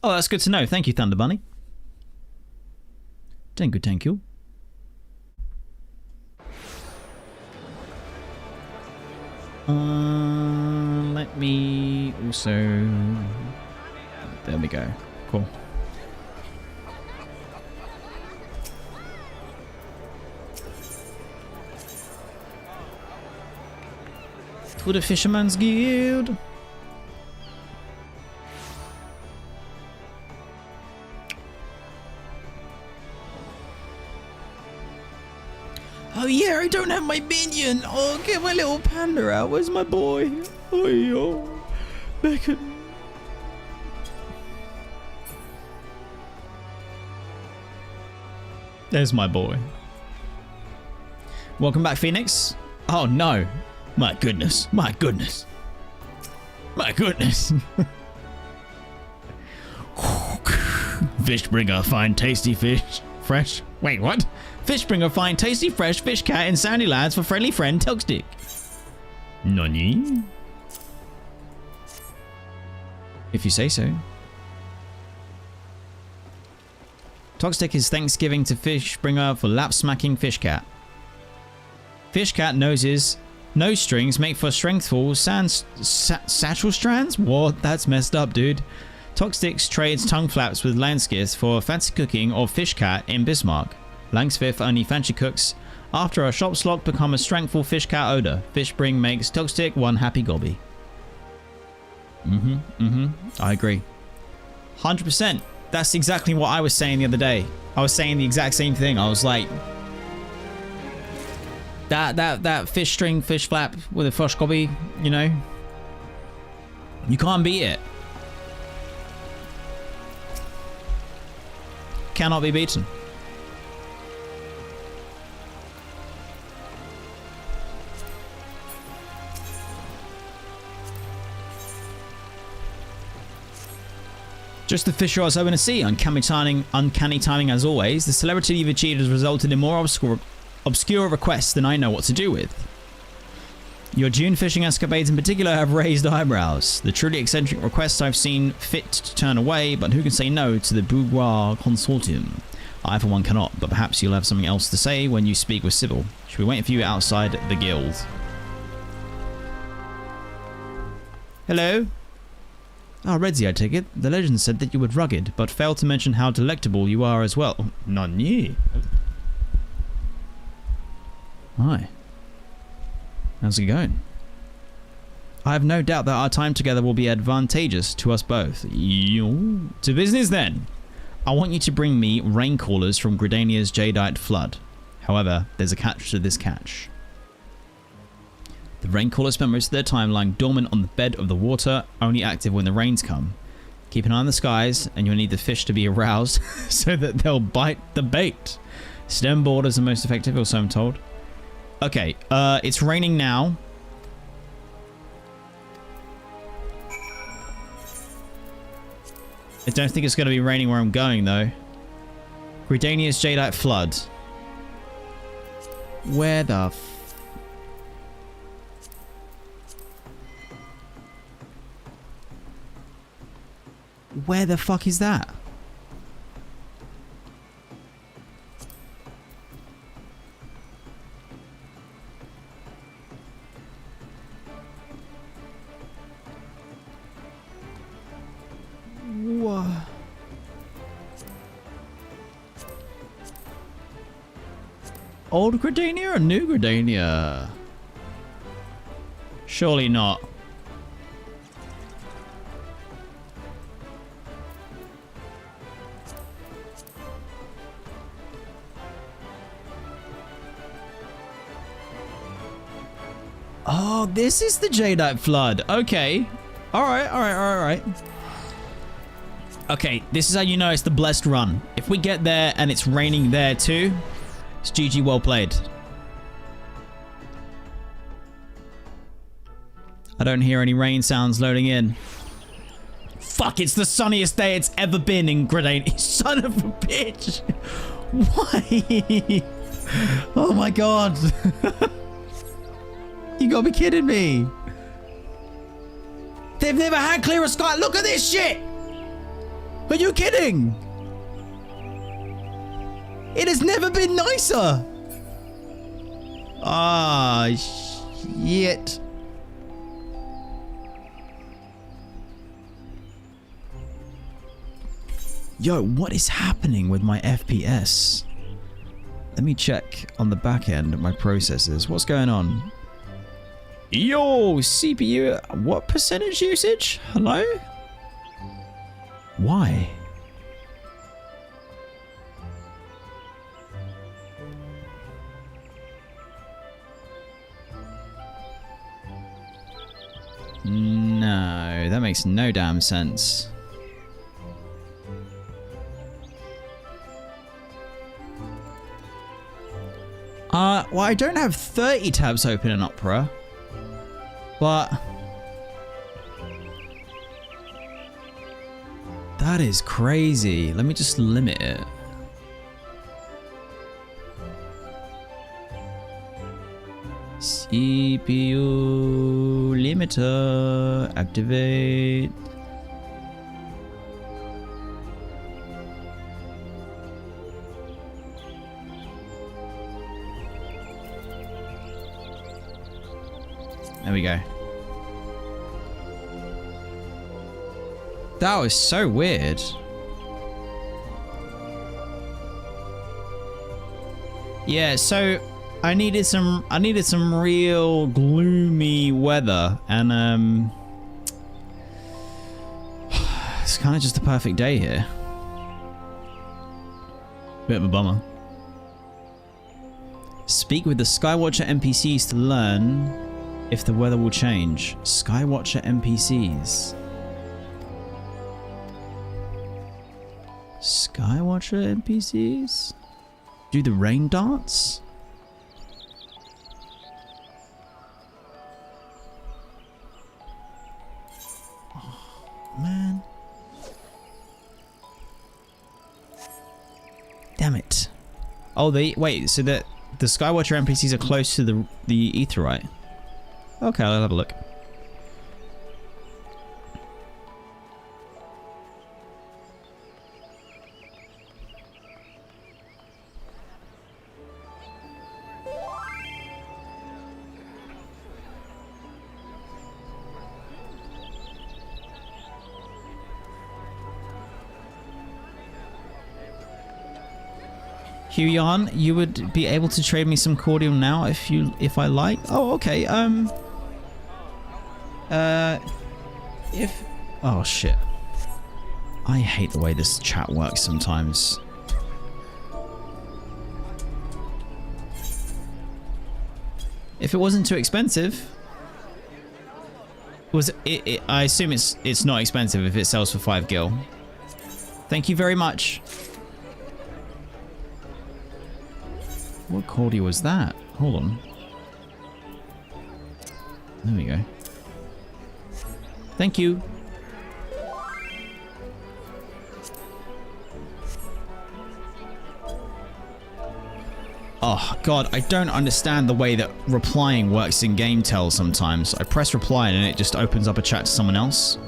Oh, that's good to know. Thank you, Thunder Bunny. Thank you, thank you. Let me also... There we go. Cool. To the Fisherman's Guild. Oh yeah, I don't have my minion. Oh, get my little panda out. Where's my boy? Oh, yo. Beckett. There's my boy. Welcome back, Phoenix. Oh no. My goodness. My goodness. My goodness. Fishbringer, find tasty fish. Fresh. Wait, what? Fishbringer, find tasty fresh fish cat in Sandylands for friendly friend Tugstick. Nani? If you say so. Tugstick is Thanksgiving to Fishbringer for lap smacking fish cat. Fish cat noses, nose strings make for strengthful satchel strands? What? That's messed up, dude. Toxic trades tongue flaps with Langskith for fancy cooking or fish cat in Bismarck. Langsmith only fancy cooks. After a shop slot become a strengthful fish cat odor. Fishbring makes Toxic one happy gobby. I agree. 100%. That's exactly what I was saying the other day. I was saying the exact same thing. I was like, that fish string, fish flap with a fish gobby, you know, you can't beat it. Cannot be beaten. Just the fish I was hoping to see. Uncanny timing as always. The celebrity you've achieved has resulted in more obscure requests than I know what to do with. Your June fishing escapades in particular have raised eyebrows. The truly eccentric requests I've seen fit to turn away, but who can say no to the Boudoir Consortium? I, for one, cannot, but perhaps you'll have something else to say when you speak with Sybil. She'll be waiting for you outside the guild. Hello? Ah, Redzy, I take it. The legend said that you were rugged, but failed to mention how delectable you are as well. Nani? Hi. How's it going? I have no doubt that our time together will be advantageous to us both. To business then. I want you to bring me Raincallers from Gridania's Jadeite Flood. However, there's a catch to this catch. The Raincallers spend most of their time lying dormant on the bed of the water, only active when the rains come. Keep an eye on the skies, and you'll need the fish to be aroused so that they'll bite the bait. Stem board is the most effective, or so I'm told. Okay, it's raining now. I don't think it's going to be raining where I'm going, though. Gridania's Jadeite Flood. Where the Where the fuck is that? What? Old Gridania or new Gridania? Surely not. Oh, this is the Jadeite Flood. Okay. Alright. Okay, this is how you know it's the blessed run. If we get there and it's raining there too, it's GG, well played. I don't hear any rain sounds loading in. Fuck, it's the sunniest day it's ever been in Gridania. Son of a bitch. Why? Oh my god. You gotta be kidding me. They've never had clearer sky. Look at this shit. Are you kidding? It has never been nicer. Ah, shit. Yo, what is happening with my FPS? Let me check on the back end of my processors. What's going on? Yo, CPU, what percentage usage? Hello? Why? No, that makes no damn sense. Well, I don't have 30 tabs open in Opera. But that is crazy. Let me just limit it. CPU limiter activate. There we go. That was so weird. Yeah, so I needed some real gloomy weather, and it's kind of just the perfect day here. Bit of a bummer. Speak with the Skywatcher NPCs to learn if the weather will change. Skywatcher NPCs. Skywatcher NPCs? Do the rain dance? Oh, man. Oh, wait. So the Skywatcher NPCs are close to the Aetheryte. Okay, I'll have a look. Huyan, you would be able to trade me some cordial now if I like. Oh, okay. Oh shit. I hate the way this chat works sometimes. If it wasn't too expensive, I assume it's not expensive if it sells for 5 gil. Thank you very much. What cordial was that? Hold on. There we go. Thank you. Oh god, I don't understand the way that replying works in GameTel sometimes. I press reply and it just opens up a chat to someone else.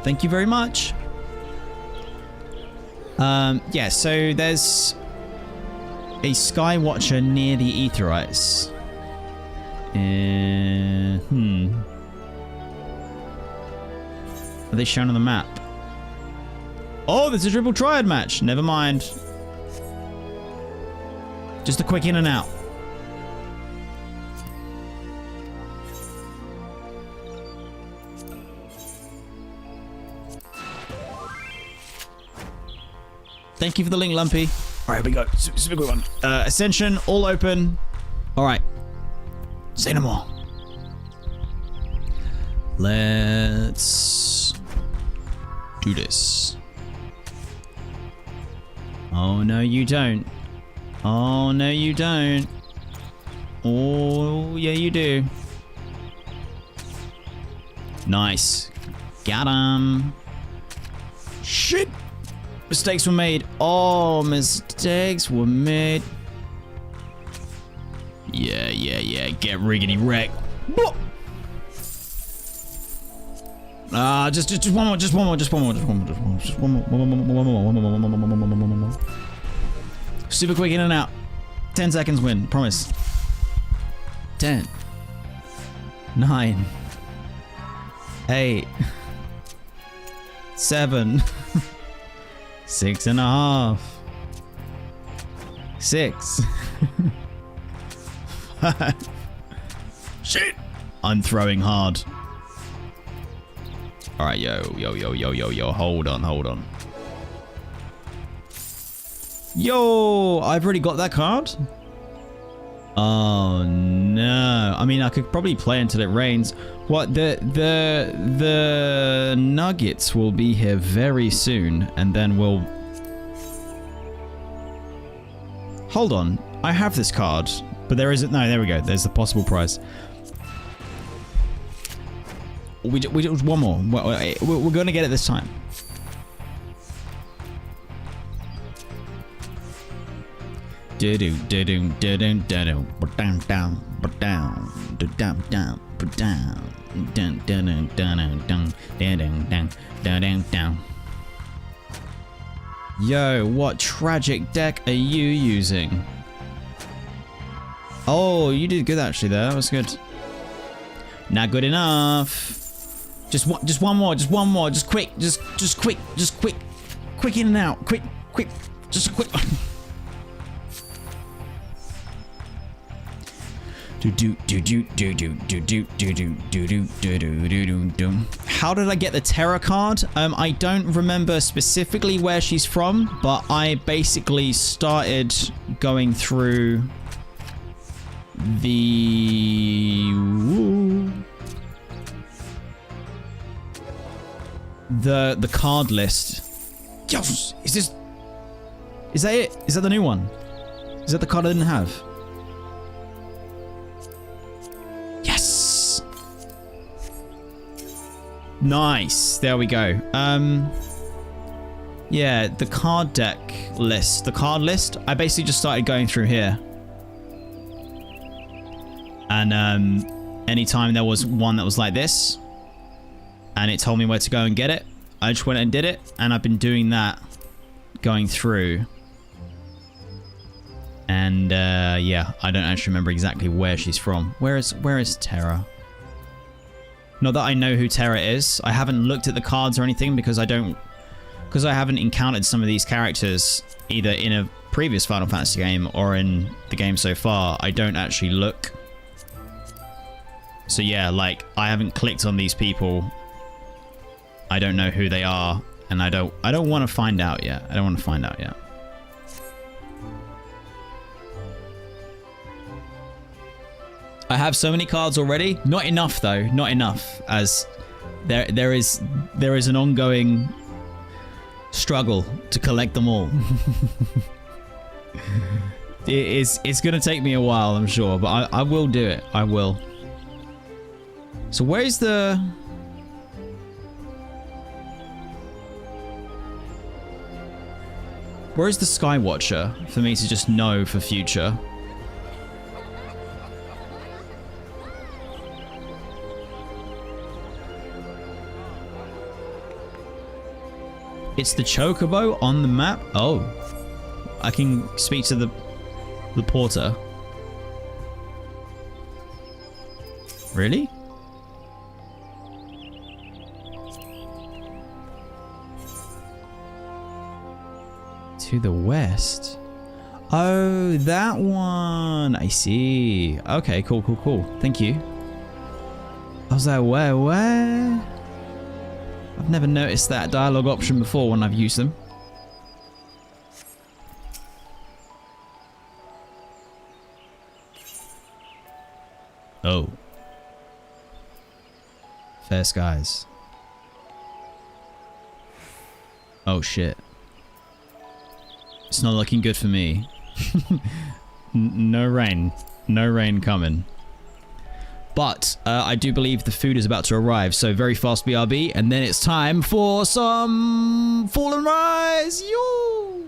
Thank you very much. Yeah, so there's a Skywatcher near the Aetherites. Are they shown on the map? Oh, there's a triple triad match. Never mind. Just a quick in and out. Thank you for the link, Lumpy. All right, here we go. Super good one. Ascension, all open. All right. Say no more. Let's do this. Oh, no, you don't. Oh, no, you don't. Oh, yeah, you do. Nice. Got him. Shit. Mistakes were made. Oh, mistakes were made. Yeah. Get riggedy wrecked. Just one more. Super quick in and out. 10 seconds win. Promise. 10. 9. 8. 7. 6.5. 6. 5. Shit. I'm throwing hard. All right, yo. Hold on. Yo, I've already got that card. Oh no. I mean, I could probably play until it rains. What, the nuggets will be here very soon, and then we'll... Hold on. I have this card, but there isn't... No, there we go. There's the possible prize. We one more. We're going to get it this time. Yo, what tragic deck are you using? Oh, you did good actually there. That was good. Not good enough. Just one more. Just quick. Quick in and out. Quick. Just a quick. How did I get the Terra card? I don't remember specifically where she's from, but I basically started going through the card list. Yes! Is that it? Is that the new one? Is that the card I didn't have? Yes! Nice. There we go. Yeah, the card deck list. The card list, I basically just started going through here. And anytime there was one that was like this, and it told me where to go and get it, I just went and did it, and I've been doing that going through. And yeah, I don't actually remember exactly where she's from. Where is Terra? Not that I know who Terra is. I haven't looked at the cards or anything because I haven't encountered some of these characters either in a previous Final Fantasy game or in the game so far. I don't actually look. So yeah, like, I haven't clicked on these people. I don't know who they are, and I don't want to find out yet. I don't want to find out yet. I have so many cards already. Not enough though. Not enough, as there is an ongoing struggle to collect them all. It's gonna take me a while, I'm sure, but I will do it. I will. So where's the... Where's the Skywatcher for me to just know for future? It's the Chocobo on the map? Oh. I can speak to the porter. Really? To the west. Oh, that one. I see. Okay, cool, cool, cool. Thank you. I was like, where? I've never noticed that dialogue option before when I've used them. Oh. Fair skies. Oh shit. It's not looking good for me. No rain. No rain coming. But I do believe the food is about to arrive, so very fast BRB, and then it's time for some Fall and Rise! Yoo!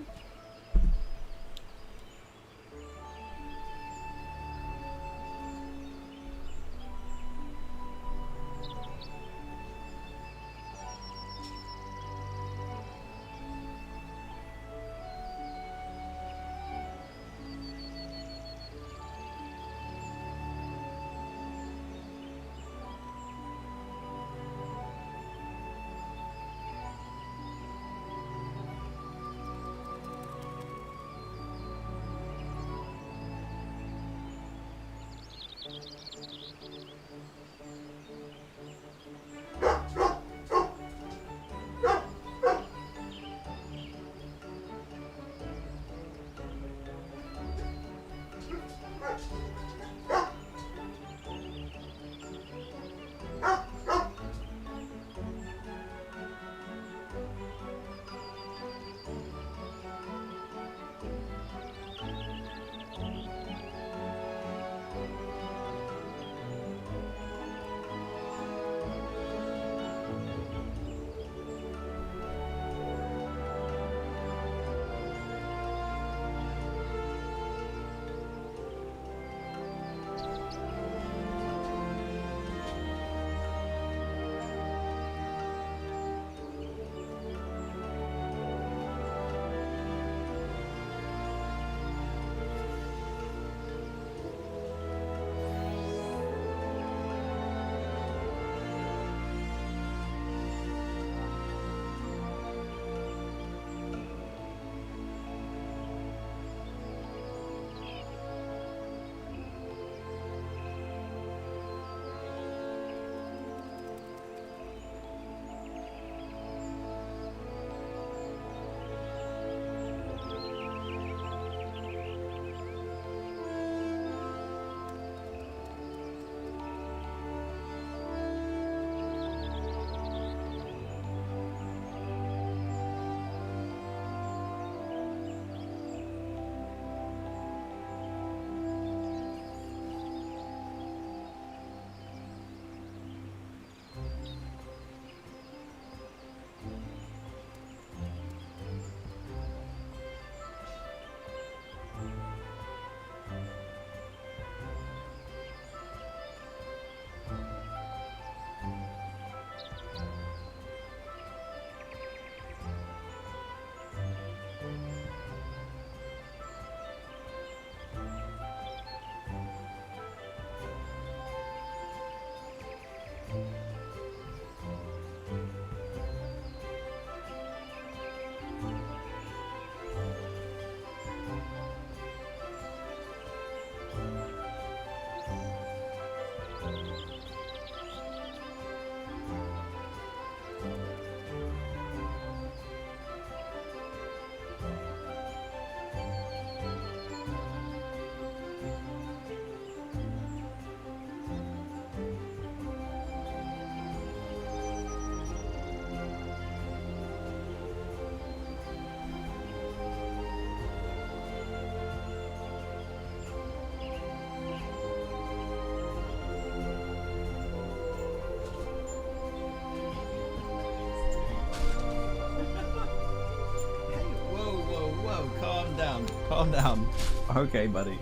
Calm down. Okay, buddy.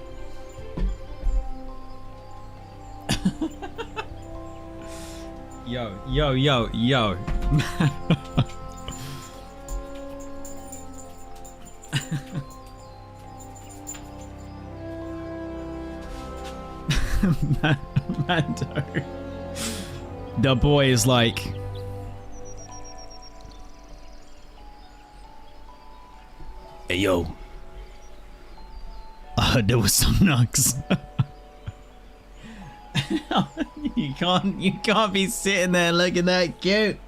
Yo. Mando. The boy is like... Hey, yo. I heard there was some nugs. You can't be sitting there looking that cute.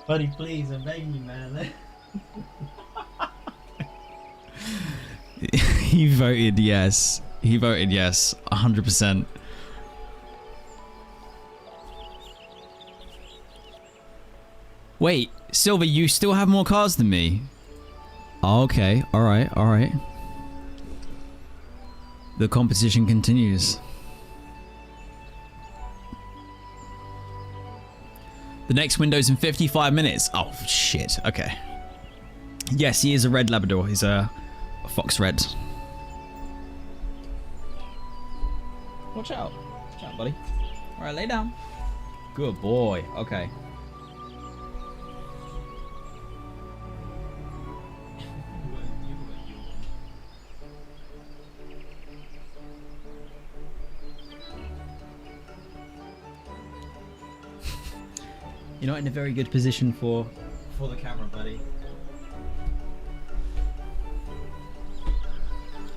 Buddy, please, I'm begging you, man. He voted yes. He voted yes, 100%. Wait, Silver, you still have more cards than me? Oh, okay, alright. The competition continues. The next window's in 55 minutes. Oh, shit, okay. Yes, he is a red Labrador. He's a fox red. Watch out, buddy. Alright, lay down. Good boy, okay. You're not in a very good position for the camera, buddy.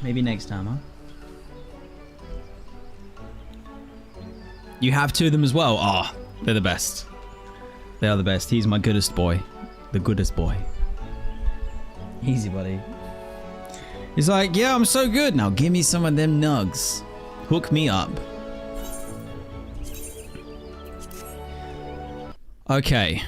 Maybe next time, huh? You have two of them as well? Oh, they're the best. They are the best. He's my goodest boy. The goodest boy. Easy, buddy. He's like, yeah, I'm so good. Now give me some of them nugs. Hook me up. Okay.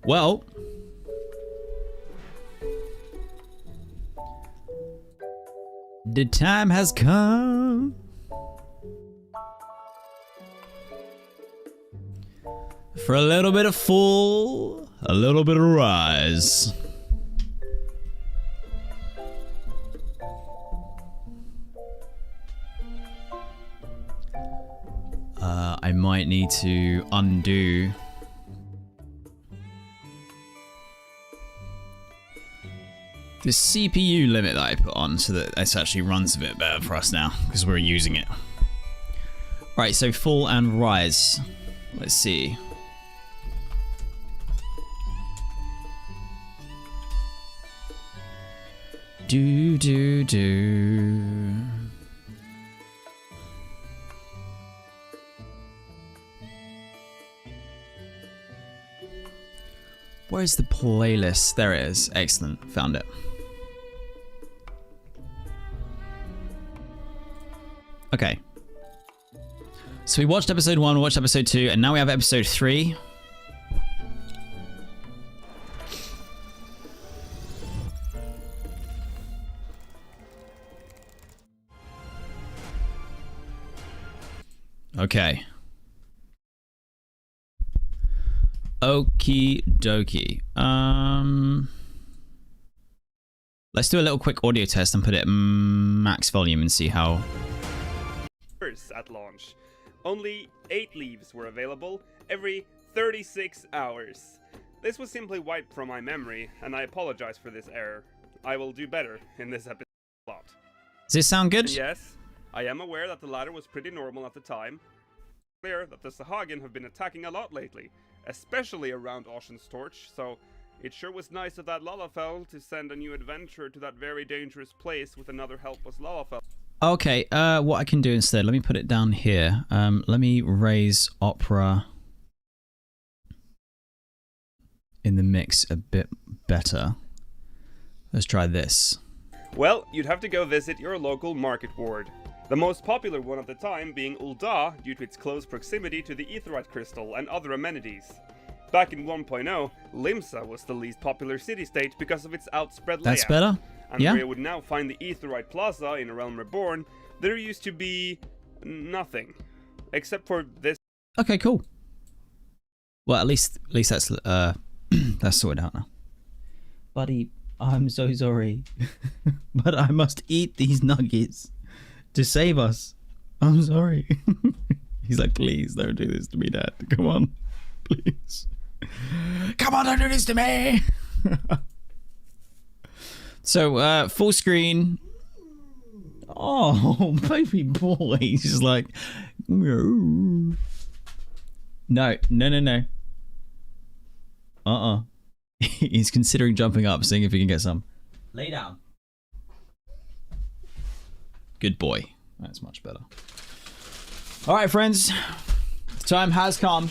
Well, the time has come for a little bit of fall, a little bit of rise. I might need to undo the CPU limit that I put on so that this actually runs a bit better for us now because we're using it. Right, so fall and rise. Let's see. Do. Where's the playlist? There it is. Excellent. Found it. Okay. So we watched episode 1, we watched episode 2, and now we have episode 3. Okay. Okie dokie. Let's do a little quick audio test and put it at max volume and see how. At launch, only 8 leaves were available every 36 hours. This was simply wiped from my memory, and I apologize for this error. I will do better in this episode. Does this sound good? Yes, I am aware that the ladder was pretty normal at the time. Clear that the Sahagin have been attacking a lot lately, especially around Ocean's Torch, so it sure was nice of that Lalafell to send a new adventurer to that very dangerous place with another helpless Lalafell. Okay, what I can do instead, let me put it down here. Let me raise Opera in the mix a bit better. Let's try this. Well, you'd have to go visit your local market ward. The most popular one at the time being Ul'dah due to its close proximity to the Aetheryte Crystal and other amenities. Back in 1.0, Limsa was the least popular city-state because of its outspread layout. That's better? And yeah. where you would now find the Aetheryte Plaza in Realm Reborn, there used to be nothing. except for this. Okay, cool. Well, at least that's that's sorted out now. Buddy, I'm so sorry, but I must eat these nuggets to save us. I'm sorry. He's like, please don't do this to me, Dad. Come on, please. Come on, don't do this to me. So, full screen. Oh, baby boy. He's just like, no. He's considering jumping up, seeing if he can get some. Lay down. Good boy. That's much better. All right, friends. The time has come.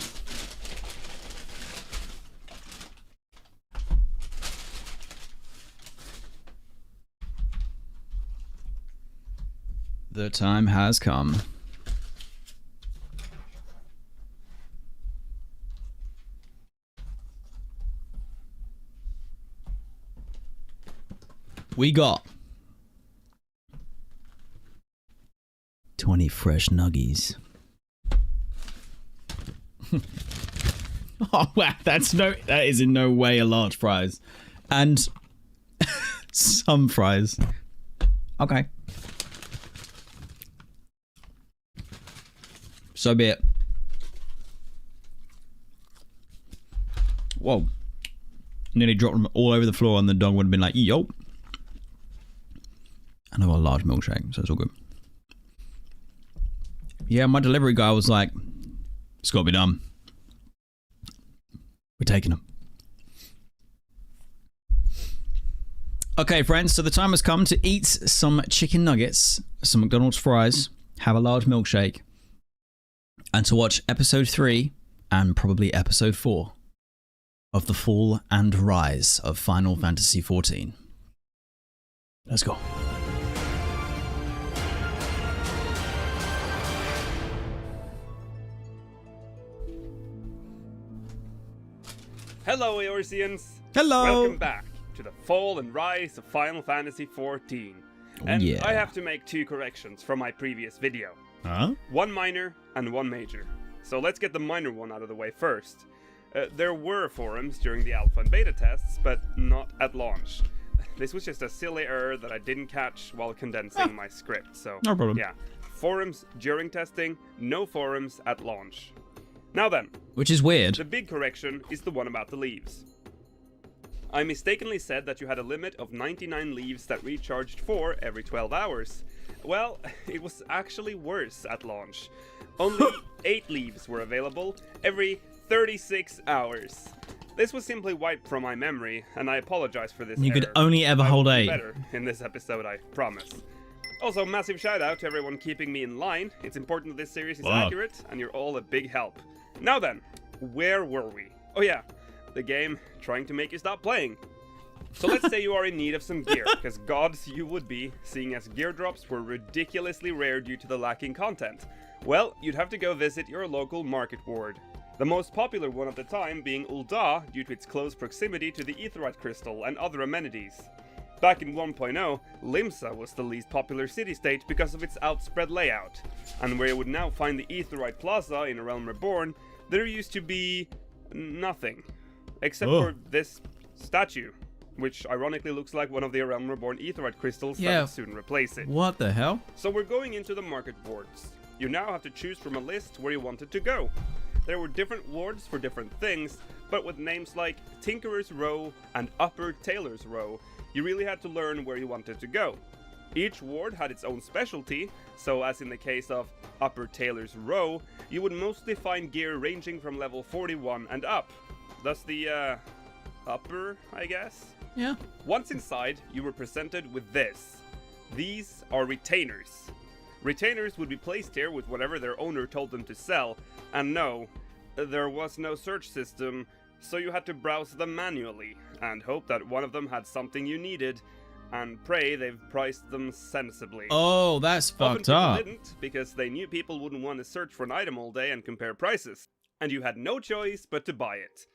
The time has come. We got 20 fresh nuggies. Oh wow, that is in no way a large prize. And some fries. Okay. So be it. Whoa. Nearly dropped them all over the floor and the dog would have been like, yo. And I got a large milkshake, so it's all good. Yeah, my delivery guy was like, it's got to be done. We're taking them. Okay, friends, so the time has come to eat some chicken nuggets, some McDonald's fries, have a large milkshake, and to watch episode 3 and probably episode 4 of the fall and rise of Final Fantasy XIV. Let's go. Hello, Eorzeans. Hello. Welcome back to the fall and rise of Final Fantasy XIV. And yeah. I have to make 2 corrections from my previous video. Huh? 1 minor and 1 major. So let's get the minor one out of the way first. There were forums during the alpha and beta tests, but not at launch. This was just a silly error that I didn't catch while condensing my script. So no problem. Yeah, forums during testing, no forums at launch. Now then, which is weird. The big correction is the one about the leaves. I mistakenly said that you had a limit of 99 leaves that recharged for every 12 hours. Well, it was actually worse at launch. Only 8 leaves were available every 36 hours. This was simply wiped from my memory, and I apologize for this You error. could only ever hold 8. Better in this episode, I promise. Also, massive shout out to everyone keeping me in line. It's important that this series is accurate, and you're all a big help. Now then, where were we? Oh yeah, the game trying to make you stop playing. So let's say you are in need of some gear, because gods you would be, seeing as gear drops were ridiculously rare due to the lacking content. Well, you'd have to go visit your local market ward. The most popular one at the time being Ul'dah due to its close proximity to the Aetheryte Crystal and other amenities. Back in 1.0, Limsa was the least popular city-state because of its outspread layout, and where you would now find the Aetheryte Plaza in Realm Reborn, there used to be nothing, except for this statue, which ironically looks like one of the Realm Reborn Aetheryte crystals that would soon replace it. What the hell? So we're going into the market wards. You now have to choose from a list where you wanted to go. There were different wards for different things, but with names like Tinkerer's Row and Upper Tailor's Row, you really had to learn where you wanted to go. Each ward had its own specialty, so as in the case of Upper Tailor's Row, you would mostly find gear ranging from level 41 and up. Thus the, upper, I guess? Yeah. Once inside, you were presented with this. These are retainers. Retainers would be placed here with whatever their owner told them to sell, and no, there was no search system, so you had to browse them manually, and hope that one of them had something you needed, and pray they've priced them sensibly. Oh, that's fucked up. Often people didn't, because they knew people wouldn't want to search for an item all day and compare prices, and you had no choice but to buy it.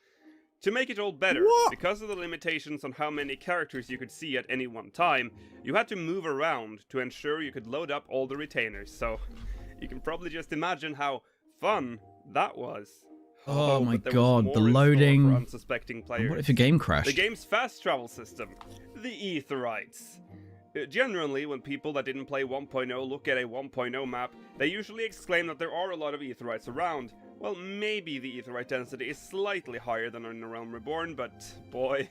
To make it all better, because of the limitations on how many characters you could see at any one time, you had to move around to ensure you could load up all the retainers, so you can probably just imagine how fun that was. Oh my but there was god, more the in store loading. for unsuspecting players. What if your game crashed? The game's fast travel system, the Aetherites. Generally, when people that didn't play 1.0 look at a 1.0 map, they usually exclaim that there are a lot of Aetherites around. Well, maybe the Aetherite density is slightly higher than in Realm Reborn, but boy,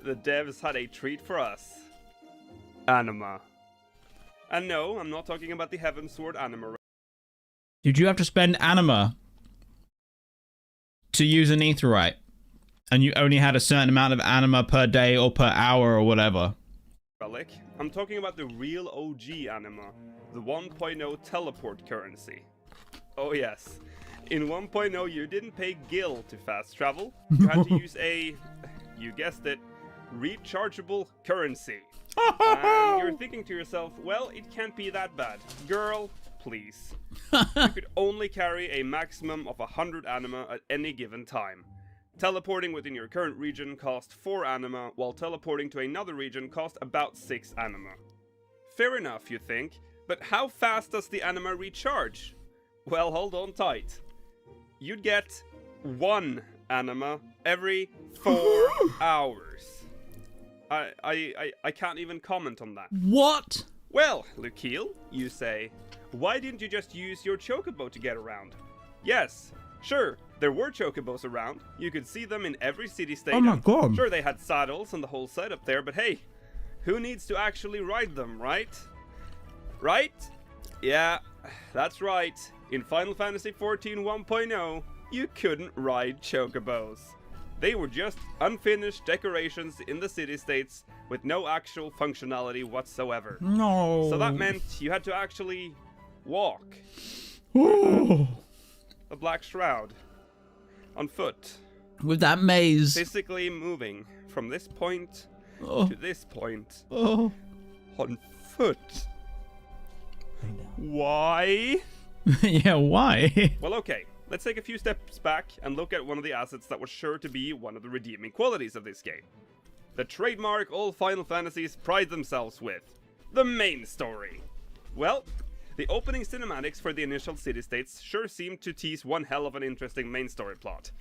the devs had a treat for us. Anima. And no, I'm not talking about the Heavensward anima. Did you have to spend anima to use an Aetherite? And you only had a certain amount of anima per day or per hour or whatever? Relic. I'm talking about the real OG anima, the 1.0 teleport currency. Oh yes, in 1.0 you didn't pay gil to fast travel, you had to use a, you guessed it, rechargeable currency. And you're thinking to yourself, well, it can't be that bad. Girl, please. You could only carry a maximum of 100 anima at any given time. Teleporting within your current region cost 4 anima, while teleporting to another region cost about 6 anima. Fair enough, you think, but how fast does the anima recharge? Well, hold on tight. You'd get 1 anima every 4 hours. I can't even comment on that. What? Well, Lukiel, you say, why didn't you just use your chocobo to get around? Yes, sure, there were chocobos around. You could see them in every city-state. Oh my god. Sure, they had saddles and the whole setup there, but hey, who needs to actually ride them, right? Right? Yeah, that's right. In Final Fantasy XIV 1.0, you couldn't ride chocobos. They were just unfinished decorations in the city-states with no actual functionality whatsoever. No. So that meant you had to actually walk. Ooh. The Black Shroud. On foot. With that maze. Physically moving from this point Oh. to this point. Oh. On foot. Why? Yeah, why? Well, okay. Let's take a few steps back and look at one of the assets that was sure to be one of the redeeming qualities of this game. The trademark all Final Fantasies pride themselves with. The main story. Well, the opening cinematics for the initial city-states sure seemed to tease one hell of an interesting main story plot.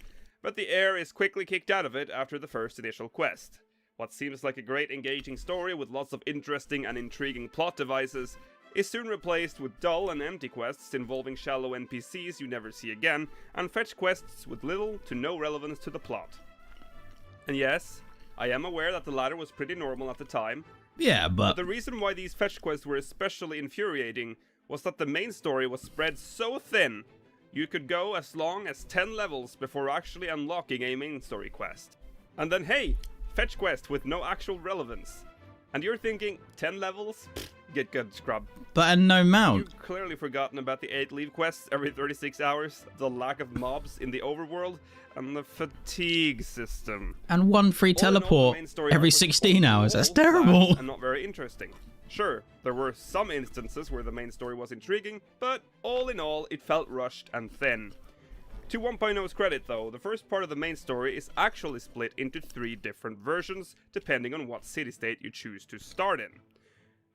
But the air is quickly kicked out of it after the first initial quest. What seems like a great engaging story with lots of interesting and intriguing plot devices is soon replaced with dull and empty quests involving shallow NPCs you never see again, and fetch quests with little to no relevance to the plot. And yes, I am aware that the latter was pretty normal at the time, Yeah, but but the reason why these fetch quests were especially infuriating was that the main story was spread so thin, you could go as long as 10 levels before actually unlocking a main story quest. And then hey, fetch quest with no actual relevance. And you're thinking, 10 levels? Pfft, get good, scrub. and no mount. You've clearly forgotten about the 8 leave quests every 36 hours, the lack of mobs in the overworld, and the fatigue system. And one free All in all, the teleport main story every was 16 hours. That's overall terrible. flat and not very interesting. Sure, there were some instances where the main story was intriguing, but all in all, it felt rushed and thin. To 1.0's credit though, the first part of the main story is actually split into 3 different versions, depending on what city-state you choose to start in.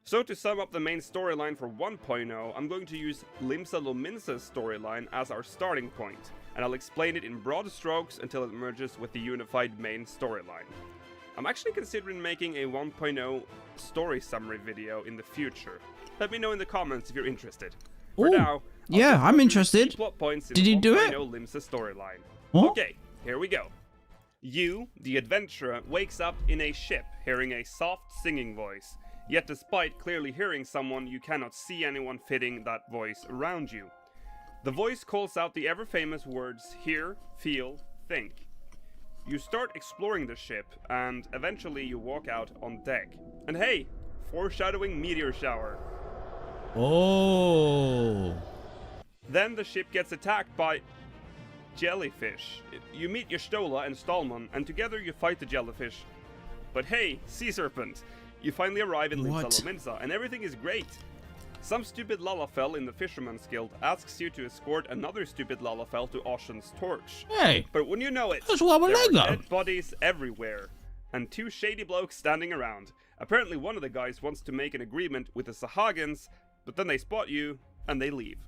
So to sum up the main storyline for 1.0, I'm going to use Limsa Lominsa's storyline as our starting point, and I'll explain it in broad strokes until it merges with the unified main storyline. I'm actually considering making a 1.0 story summary video in the future. Let me know in the comments if you're interested. For Ooh, now, I'll yeah, just I'm go through interested. key plot points in Did you do 1.0 it? Limsa storyline. What? Okay, here we go. You, the adventurer, wakes up in a ship, hearing a soft singing voice. Yet despite clearly hearing someone, you cannot see anyone fitting that voice around you. The voice calls out the ever-famous words, hear, feel, think. You start exploring the ship, and eventually you walk out on deck. And hey, foreshadowing meteor shower. Oh. Then the ship gets attacked by jellyfish. You meet Y'shtola and Stallman, and together you fight the jellyfish. But hey, sea serpent! You finally arrive in What? Limsa Lominsa, and everything is great. Some stupid Lalafell in the Fisherman's Guild asks you to escort another stupid Lalafell to Ocean's Torch. Hey, But when you know it, that's what there I are go. dead bodies everywhere, and 2 shady blokes standing around. Apparently one of the guys wants to make an agreement with the Sahagins, but then they spot you, and they leave.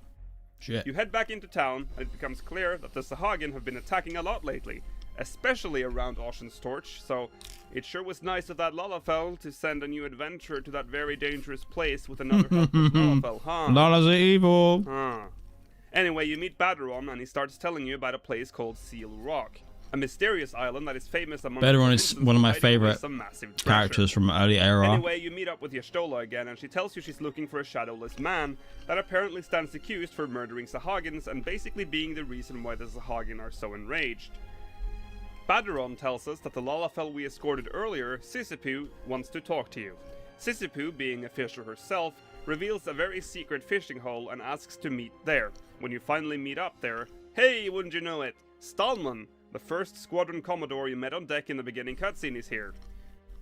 Shit. You head back into town, and it becomes clear that the Sahagin have been attacking a lot lately, especially around Ocean's Torch, so it sure was nice of that Lalafell to send a new adventurer to that very dangerous place with another helpless Lalafell, huh? Lala's evil. Huh. Anyway, you meet Badron, and he starts telling you about a place called Seal Rock, a mysterious island that is famous among Badron is one of my favorite characters from early era. Anyway, you meet up with Y'shtola again, and she tells you she's looking for a shadowless man that apparently stands accused for murdering Sahagins and basically being the reason why the Sahagin are so enraged. Badron tells us that the Lalafell we escorted earlier, Sisyphu, wants to talk to you. Sisyphu, being a fisher herself, reveals a very secret fishing hole and asks to meet there. When you finally meet up there, hey, wouldn't you know it, Stallman, the first squadron commodore you met on deck in the beginning cutscene, is here.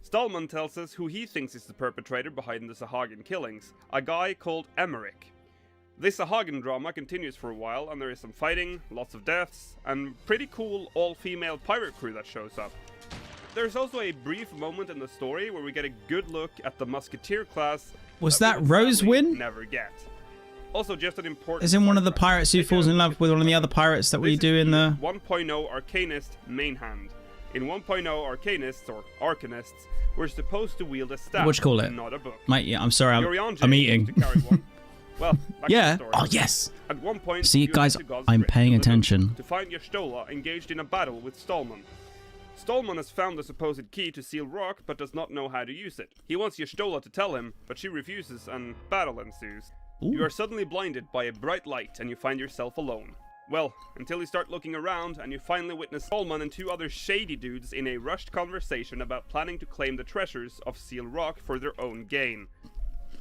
Stallman tells us who he thinks is the perpetrator behind the Sahagin killings, a guy called Emmerich. This Sahagin drama continues for a while, and there is some fighting, lots of deaths, and pretty cool all-female pirate crew that shows up. There's also a brief moment in the story where we get a good look at the musketeer class. Was that Rosewin? Never get. Also, just an important. Is in one of the pirates who falls in love with one of the other pirates that we do in the 1.0 Arcanist main hand. In 1.0 Arcanists or Arcanists, we're supposed to wield a staff, what you call it? Not a book. Mate, yeah, I'm sorry, I'm eating. To carry one. Well, yeah. Oh yes. At one point, see, guys, I'm paying attention. To find Y'shtola engaged in a battle with Stallman. Stallman has found the supposed key to Seal Rock, but does not know how to use it. He wants Y'shtola to tell him, but she refuses, and battle ensues. Ooh. You are suddenly blinded by a bright light, and you find yourself alone. Well, until you start looking around, and you finally witness Stallman and two other shady dudes in a rushed conversation about planning to claim the treasures of Seal Rock for their own gain.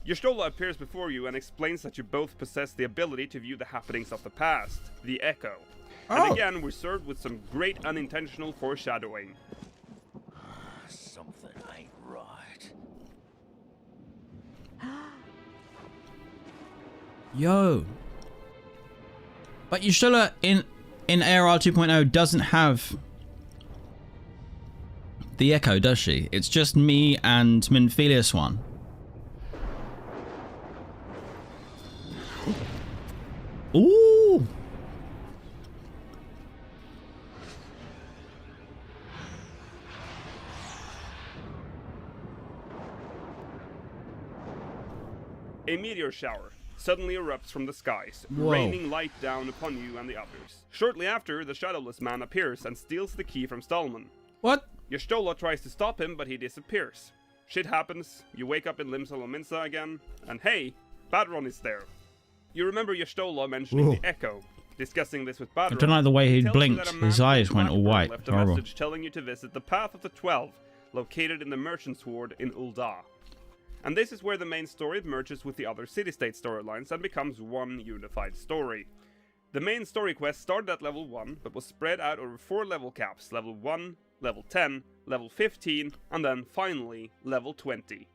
Y'shtola appears before you and explains that you both possess the ability to view the happenings of the past, the Echo. And again, we're served with some great unintentional foreshadowing. Something ain't right. Yo. But Y'shtola in ARR 2.0 doesn't have the Echo, does she? It's just me and Minphilius one. Ooh. A meteor shower suddenly erupts from the skies, Whoa. raining light down upon you and the others. Shortly after, the Shadowless Man appears and steals the key from Stallman. What? Y'shtola tries to stop him, but he disappears. Shit happens, you wake up in Limsa again, and hey, Badron is there. You remember Y'shtola mentioning the Echo. Discussing this with Badron, I don't like the way he blinked. His eyes went all white. Left a message telling you to visit the Path of the 12, located in the Merchant's Ward in Ul'dah. And this is where the main story merges with the other city-state storylines and becomes one unified story. The main story quest started at level 1, but was spread out over 4 level caps, level 1, level 10, level 15, and then finally level 20.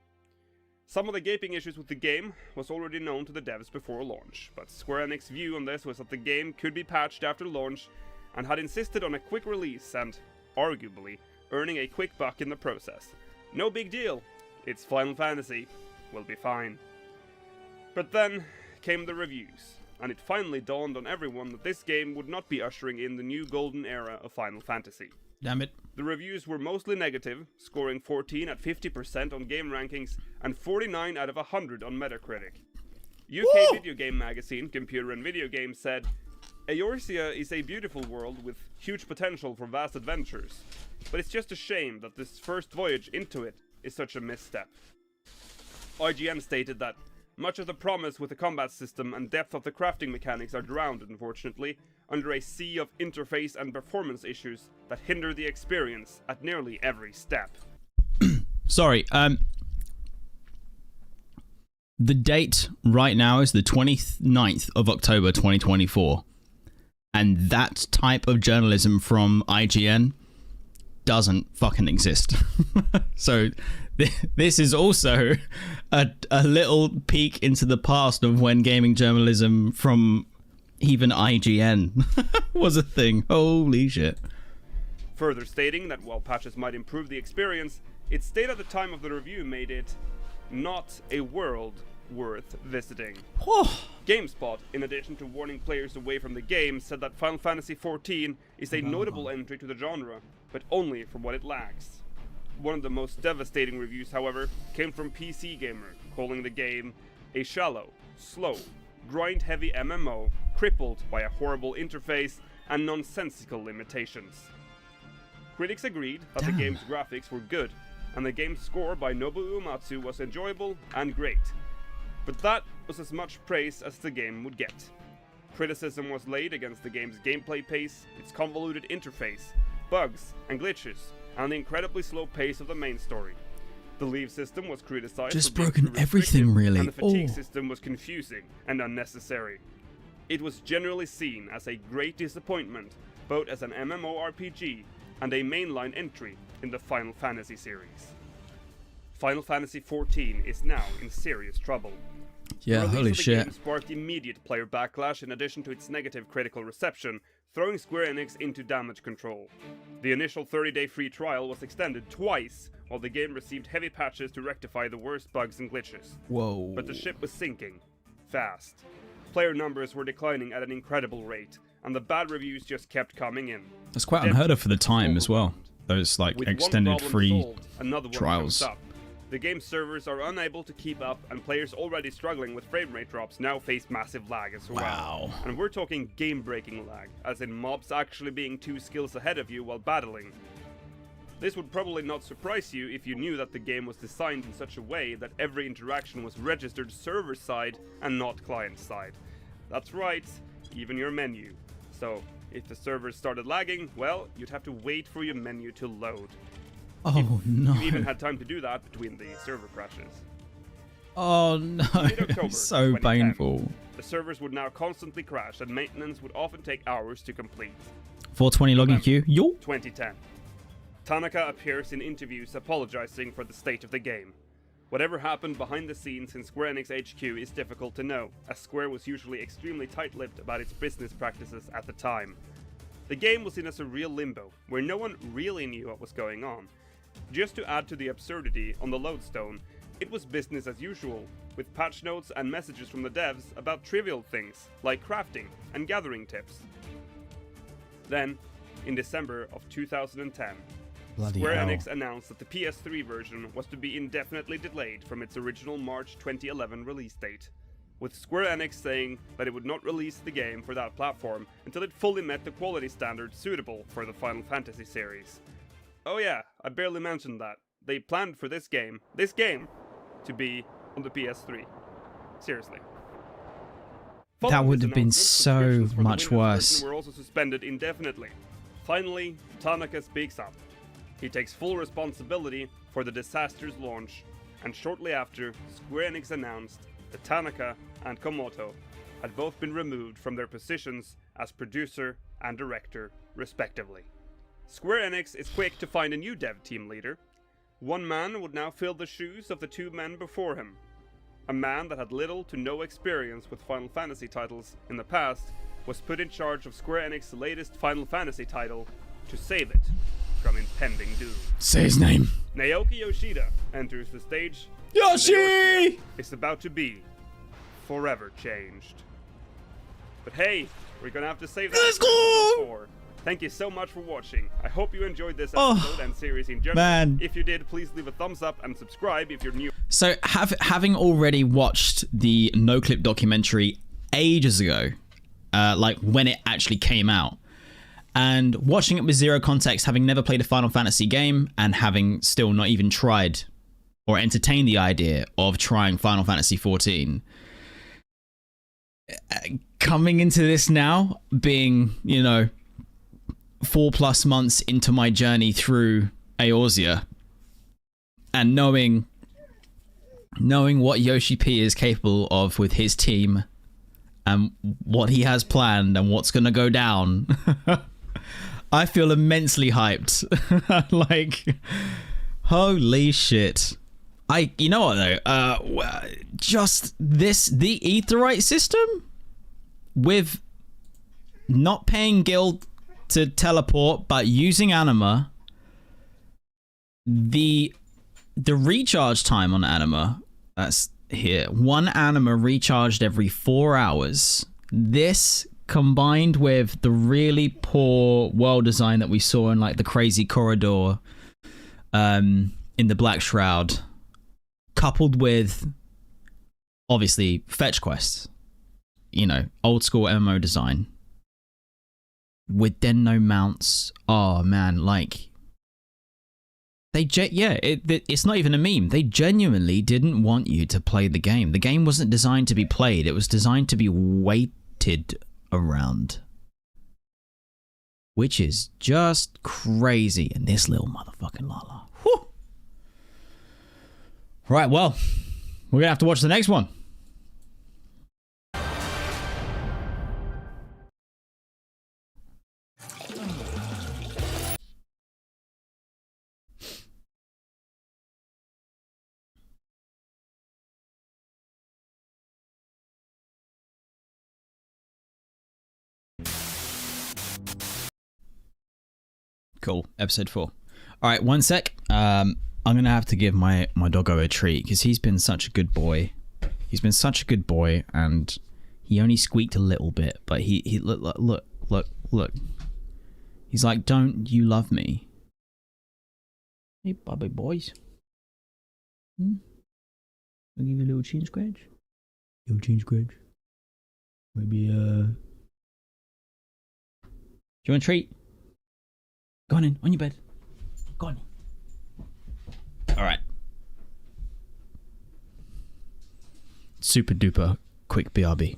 Some of the gaping issues with the game was already known to the devs before launch, but Square Enix's view on this was that the game could be patched after launch and had insisted on a quick release and, arguably, earning a quick buck in the process. No big deal. It's Final Fantasy. We'll be fine. But then came the reviews, and it finally dawned on everyone that this game would not be ushering in the new golden era of Final Fantasy. Damn it. The reviews were mostly negative, scoring 14 at 50% on game rankings and 49 out of 100 on Metacritic. UK Video Game Magazine, Computer and Video Games said, Eorzean is a beautiful world with huge potential for vast adventures, but it's just a shame that this first voyage into it is such a misstep. IGN stated that much of the promise with the combat system and depth of the crafting mechanics are drowned, unfortunately, under a sea of interface and performance issues that hinder the experience at nearly every step. Sorry, the date right now is the 29th of October 2024. And that type of journalism from IGN doesn't fucking exist. So this is also a little peek into the past of when gaming journalism from even IGN was a thing. Holy shit. Further stating that while patches might improve the experience, its state at the time of the review made it not a world, worth visiting. Oh, GameSpot, in addition to warning players away from the game, said that Final Fantasy XIV is a notable entry to the genre, but only for what it lacks. One of the most devastating reviews, however, came from PC Gamer, calling the game a shallow, slow, grind-heavy MMO crippled by a horrible interface and nonsensical limitations. Critics agreed that the game's graphics were good, and the game's score by Nobuo Uematsu was enjoyable and great. But that was as much praise as the game would get. Criticism was laid against the game's gameplay pace, its convoluted interface, bugs and glitches, and the incredibly slow pace of the main story. The leave system was criticized just for being broken too everything, restrictive, really. and the fatigue system was confusing and unnecessary. It was generally seen as a great disappointment, both as an MMORPG and a mainline entry in the Final Fantasy series. Final Fantasy XIV is now in serious trouble. yeah, The release holy of the shit. game sparked immediate player backlash in addition to its negative critical reception, throwing Square Enix into damage control. The initial 30-day free trial was extended twice, while the game received heavy patches to rectify the worst bugs and glitches. Whoa. But the ship was sinking. Fast. Player numbers were declining at an incredible rate, and the bad reviews just kept coming in. That's quite unheard of for the time as well. Those like With one extended problem free solved, another one trials. comes up. The game's servers are unable to keep up, and players already struggling with frame rate drops now face massive lag as well. Wow. And we're talking game-breaking lag, as in mobs actually being 2 skills ahead of you while battling. This would probably not surprise you if you knew that the game was designed in such a way that every interaction was registered server-side and not client-side. That's right, even your menu. So, if the servers started lagging, well, you'd have to wait for your menu to load. Oh no. You even had time to do that between the server crashes. Oh no. Mid-October So 2010, painful. The servers would now constantly crash and maintenance would often take hours to complete. 420 login queue. Yo. 2010. Tanaka appears in interviews apologizing for the state of the game. Whatever happened behind the scenes in Square Enix HQ is difficult to know, as Square was usually extremely tight-lipped about its business practices at the time. The game was in a surreal limbo, where no one really knew what was going on. Just to add to the absurdity on the lodestone, it was business as usual, with patch notes and messages from the devs about trivial things, like crafting and gathering tips. Then, in December of 2010, Bloody Square hell. Enix announced that the PS3 version was to be indefinitely delayed from its original March 2011 release date, with Square Enix saying that it would not release the game for that platform until it fully met the quality standards suitable for the Final Fantasy series. Oh yeah, I barely mentioned that. They planned for this game, to be on the PS3. Seriously. That Following would this have been announcement, so subscriptions for the much Windows worse. version were also suspended indefinitely. Finally, Tanaka speaks up. He takes full responsibility for the disaster's launch, and shortly after, Square Enix announced that Tanaka and Komoto had both been removed from their positions as producer and director, respectively. Square Enix is quick to find a new dev team leader. One man would now fill the shoes of the 2 men before him. A man that had little to no experience with Final Fantasy titles in the past was put in charge of Square Enix's latest Final Fantasy title to save it from impending doom. Say his name. Naoki Yoshida enters the stage. Yoshi! And Eorzean is about to be forever changed. But hey, we're gonna have to save that Let's for go! episode 4. Thank you so much for watching. I hope you enjoyed this Oh, episode and series in general. man. If you did, please leave a thumbs up and subscribe if you're new. So having already watched the No Clip documentary ages ago, like when it actually came out, and watching it with zero context, having never played a Final Fantasy game and having still not even tried or entertained the idea of trying Final Fantasy XIV, coming into this now, being, 4+ months into my journey through Eorzean, and knowing what Yoshi P is capable of with his team and what he has planned and what's going to go down, I feel immensely hyped. Like, holy shit. You know what though? Just the Aetheryte system with not paying guild to teleport, but using anima, the recharge time on anima, that's here. One anima recharged every 4 hours. This combined with the really poor world design that we saw in like the crazy corridor in the Black Shroud, coupled with obviously fetch quests, you know, old school MMO design with then no mounts. Oh man, like it's not even a meme. They genuinely didn't want you to play the game. The game wasn't designed to be played. It was designed to be waited around, which is just crazy. And this little motherfucking Lala. Whew. Right, well, we're gonna have to watch the next one. Cool. Episode 4. All right, one sec. I'm gonna have to give my doggo a treat because he's been such a good boy. He's been such a good boy, and he only squeaked a little bit, but he look. He's like, "Don't you love me?" Hey, Bobby boys. I'll give you a little chin scratch. Little chin scratch. Maybe do you want a treat? Go on in, on your bed. Go on in. Alright. Super duper quick BRB.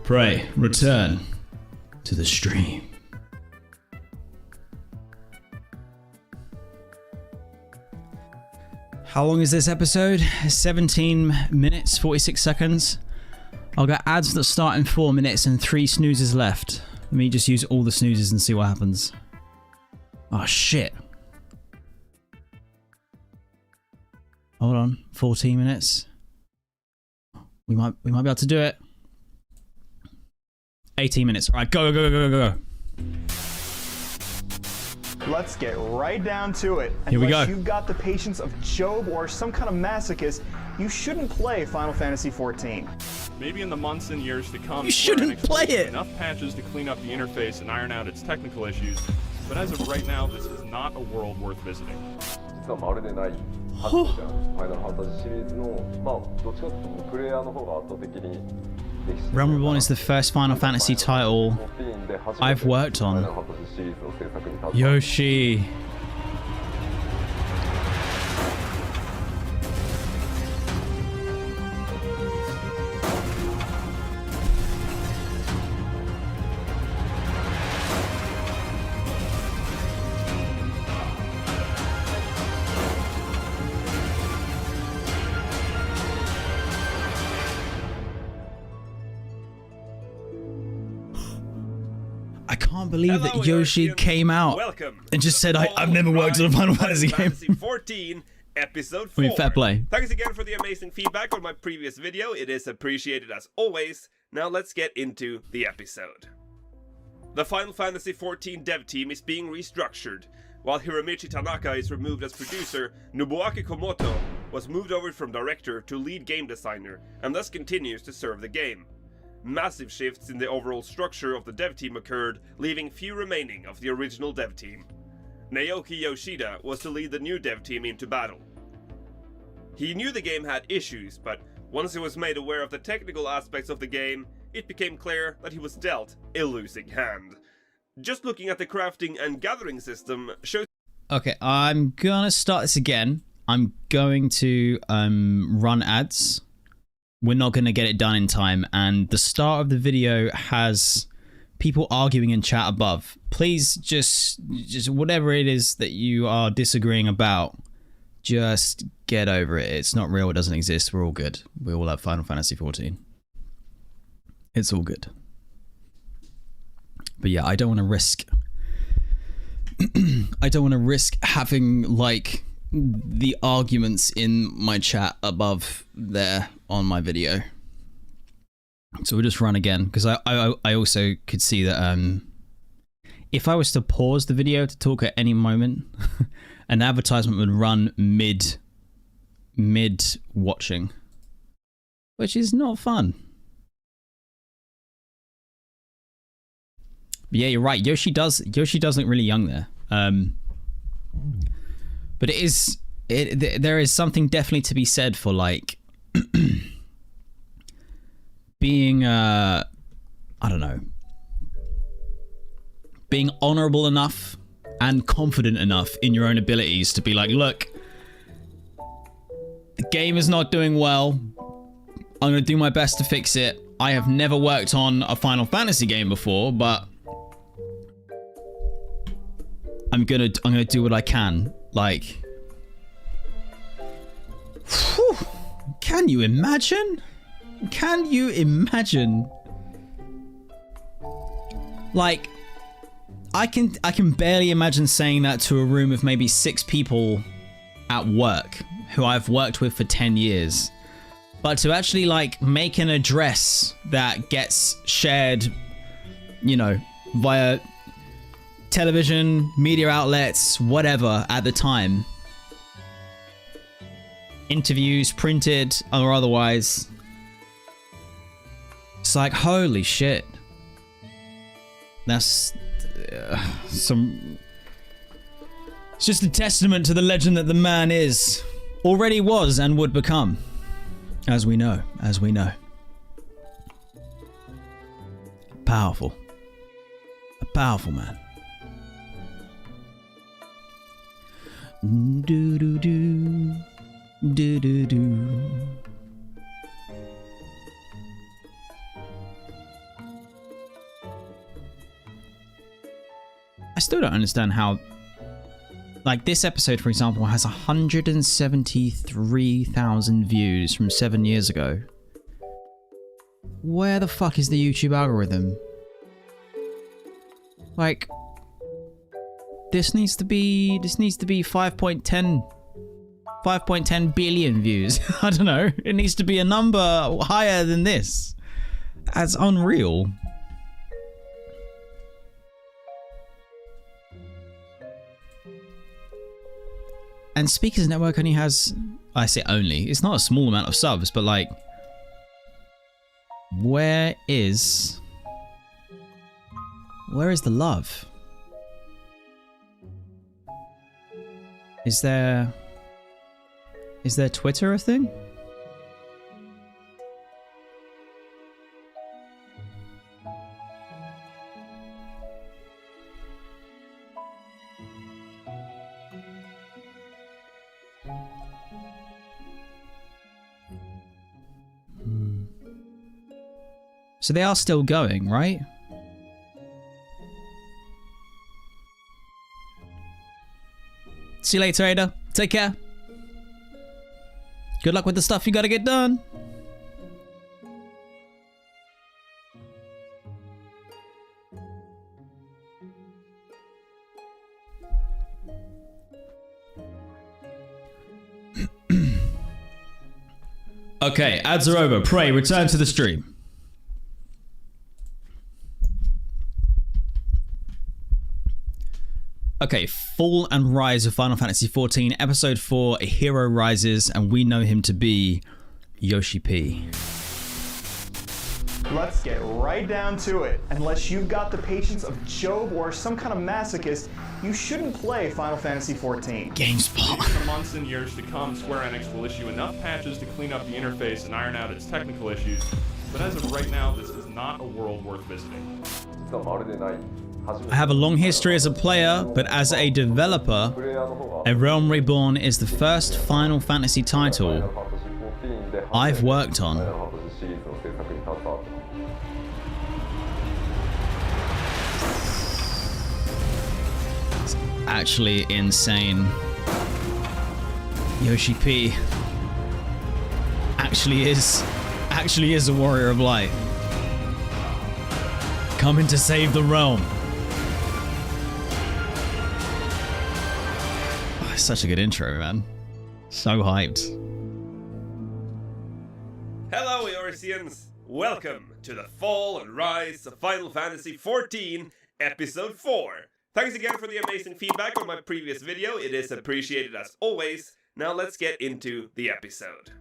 Pray, return to the stream. How long is this episode? 17 minutes, 46 seconds. I'll get ads that start in 4 minutes and 3 snoozes left. Let me just use all the snoozes and see what happens. Oh shit. Hold on, 14 minutes. We might be able to do it. 18 minutes. All right, go. Let's get right down to it. Here we go. Unless you've got the patience of Job or some kind of masochist, you shouldn't play Final Fantasy XIV. Maybe in the months and years to come, You shouldn't play it. Enough patches to clean up the interface and iron out its technical issues. But as of right now, this is not a world worth visiting. 実はまるでないハットじゃん。ファイナルファンタジーシリーズのどっちかというとプレイヤーの方が圧倒的に Realm Reborn is the first Final Fantasy title I've worked on. Yoshi. I can't believe that Yoshi came out Welcome and just said, I've never worked on a Final Fantasy game. Fantasy XIV Episode 4. I mean, fair play. Thanks again for the amazing feedback on my previous video. It is appreciated as always. Now let's get into the episode. The Final Fantasy XIV dev team is being restructured. While Hiromichi Tanaka is removed as producer, Nobuaki Komoto was moved over from director to lead game designer, and thus continues to serve the game. Massive shifts in the overall structure of the dev team occurred, leaving few remaining of the original dev team. Naoki Yoshida was to lead the new dev team into battle. He knew the game had issues, but once he was made aware of the technical aspects of the game, it became clear that he was dealt a losing hand. Just looking at the crafting and gathering system shows... Okay, I'm gonna start this again. I'm going to run ads. We're not gonna get it done in time, and the start of the video has people arguing in chat above. Please just whatever it is that you are disagreeing about, just get over it. It's not real, it doesn't exist, we're all good. We all have Final Fantasy XIV. It's all good. But yeah, I don't want to risk I don't want to risk having like the arguments in my chat above there on my video. So we'll just run again, because I also could see that if I was to pause the video to talk at any moment, an advertisement would run mid watching, which is not fun. But yeah, you're right. Yoshi does look really young there. But there is something definitely to be said for like being I don't know, being honorable enough and confident enough in your own abilities to be like, look, the game is not doing well. I'm gonna do my best to fix it. I have never worked on a Final Fantasy game before, but I'm gonna do what I can. Like, whew, can you imagine? Can you imagine? Like, I can barely imagine saying that to a room of maybe 6 people at work who I've worked with for 10 years. But to actually like make an address that gets shared, you know, via television, media outlets, whatever at the time, interviews, printed or otherwise, it's like, holy shit. That's some... It's just a testament to the legend that the man is, already was, and would become. As we know, as we know. Powerful. A powerful man. Do do do. Do do do. I still don't understand how, like, this episode, for example, has 173,000 views from 7 years ago. Where the fuck is the YouTube algorithm? Like, this needs to be 5.10 billion views. I don't know. It needs to be a number higher than this. That's unreal. And Speakers Network only has, I say only, it's not a small amount of subs, but like, where is the love? Is there Twitter a thing? So they are still going, right? See you later, Ada. Take care. Good luck with the stuff you gotta get done. Okay, ads are over. Pray, return to the stream. Okay, Fall and Rise of Final Fantasy XIV, Episode 4, A Hero Rises, and we know him to be Yoshi P. Let's get right down to it. Unless you've got the patience of Job or some kind of masochist, you shouldn't play Final Fantasy XIV. GameSpot. In the months and years to come, Square Enix will issue enough patches to clean up the interface and iron out its technical issues, but as of right now, this is not a world worth visiting. 実はまるでない。 I have a long history as a player, but as a developer, プレイヤーの方が A Realm Reborn is the first Final Fantasy title Final Fantasy XIV で I've worked on. Final Fantasy シリーズの制作に携わった。 Actually insane. Yoshi P actually is a warrior of light. Coming to save the realm. Oh, it's such a good intro, man. So hyped. Hello, Eorzeans! Welcome to the Fall and Rise of Final Fantasy XIV, Episode 4. Thanks again for the amazing feedback on my previous video, it is appreciated as always. Now let's get into the episode.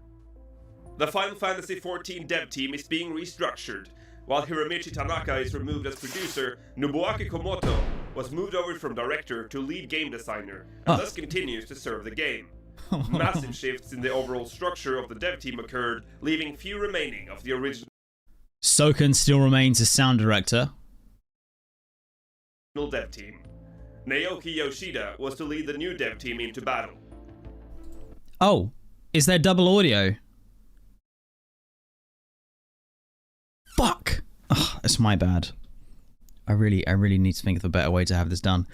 The Final Fantasy XIV dev team is being restructured. While Hiromichi Tanaka is removed as producer, Nobuaki Komoto was moved over from director to lead game designer, and thus continues to serve the game. Massive shifts in the overall structure of the dev team occurred, leaving few remaining of the original Soken still remains as sound director. dev team. Naoki Yoshida was to lead the new dev team into battle. Oh, is there double audio? Fuck! Ugh, it's my bad. I really need to think of a better way to have this done.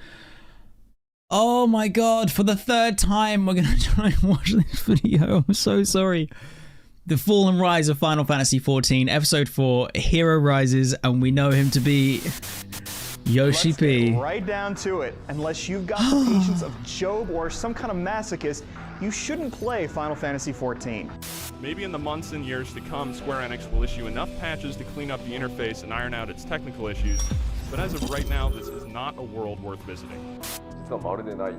Oh my god, for the third time we're gonna try and watch this video. I'm so sorry. The Fall and Rise of Final Fantasy XIV, Episode 4, Hero Rises, and we know him to be Yoshi Let's P. get right down to it. Unless you've got the patience of Job or some kind of masochist, you shouldn't play Final Fantasy XIV. Maybe in the months and years to come, Square Enix will issue enough patches to clean up the interface and iron out its technical issues, but as of right now, this is not a world worth visiting. 実はまるでない。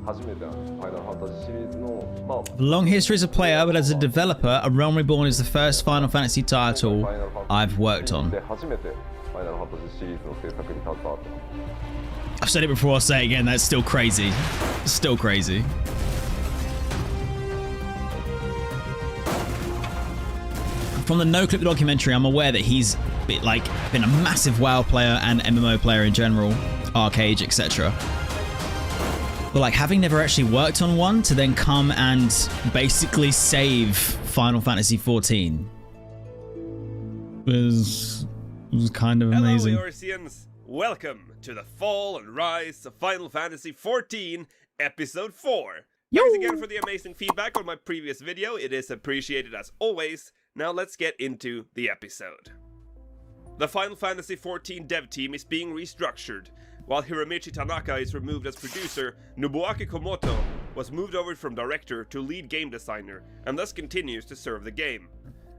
初めてファイナルファンタジーシリーズのまあ Long history as a player, but as a developer, A Realm Reborn is the first Final Fantasy title I've worked on. で初めてファイナルファンタジーシリーズの制作に携わった。 I've said it before, I'll say it again, that's still crazy. Still crazy. From the No Clip documentary, I'm aware that he's been a massive WoW player and MMO player in general, Arcade, etc. But having never actually worked on one to then come and basically save Final Fantasy XIV was kind of amazing. Hello, Eorzeans! Welcome to the Fall and Rise of Final Fantasy XIV, Episode 4. Thanks again for the amazing feedback on my previous video, it is appreciated as always. Now let's get into the episode. The Final Fantasy XIV dev team is being restructured. While Hiromichi Tanaka is removed as producer, Nobuaki Komoto was moved over from director to lead game designer, and thus continues to serve the game.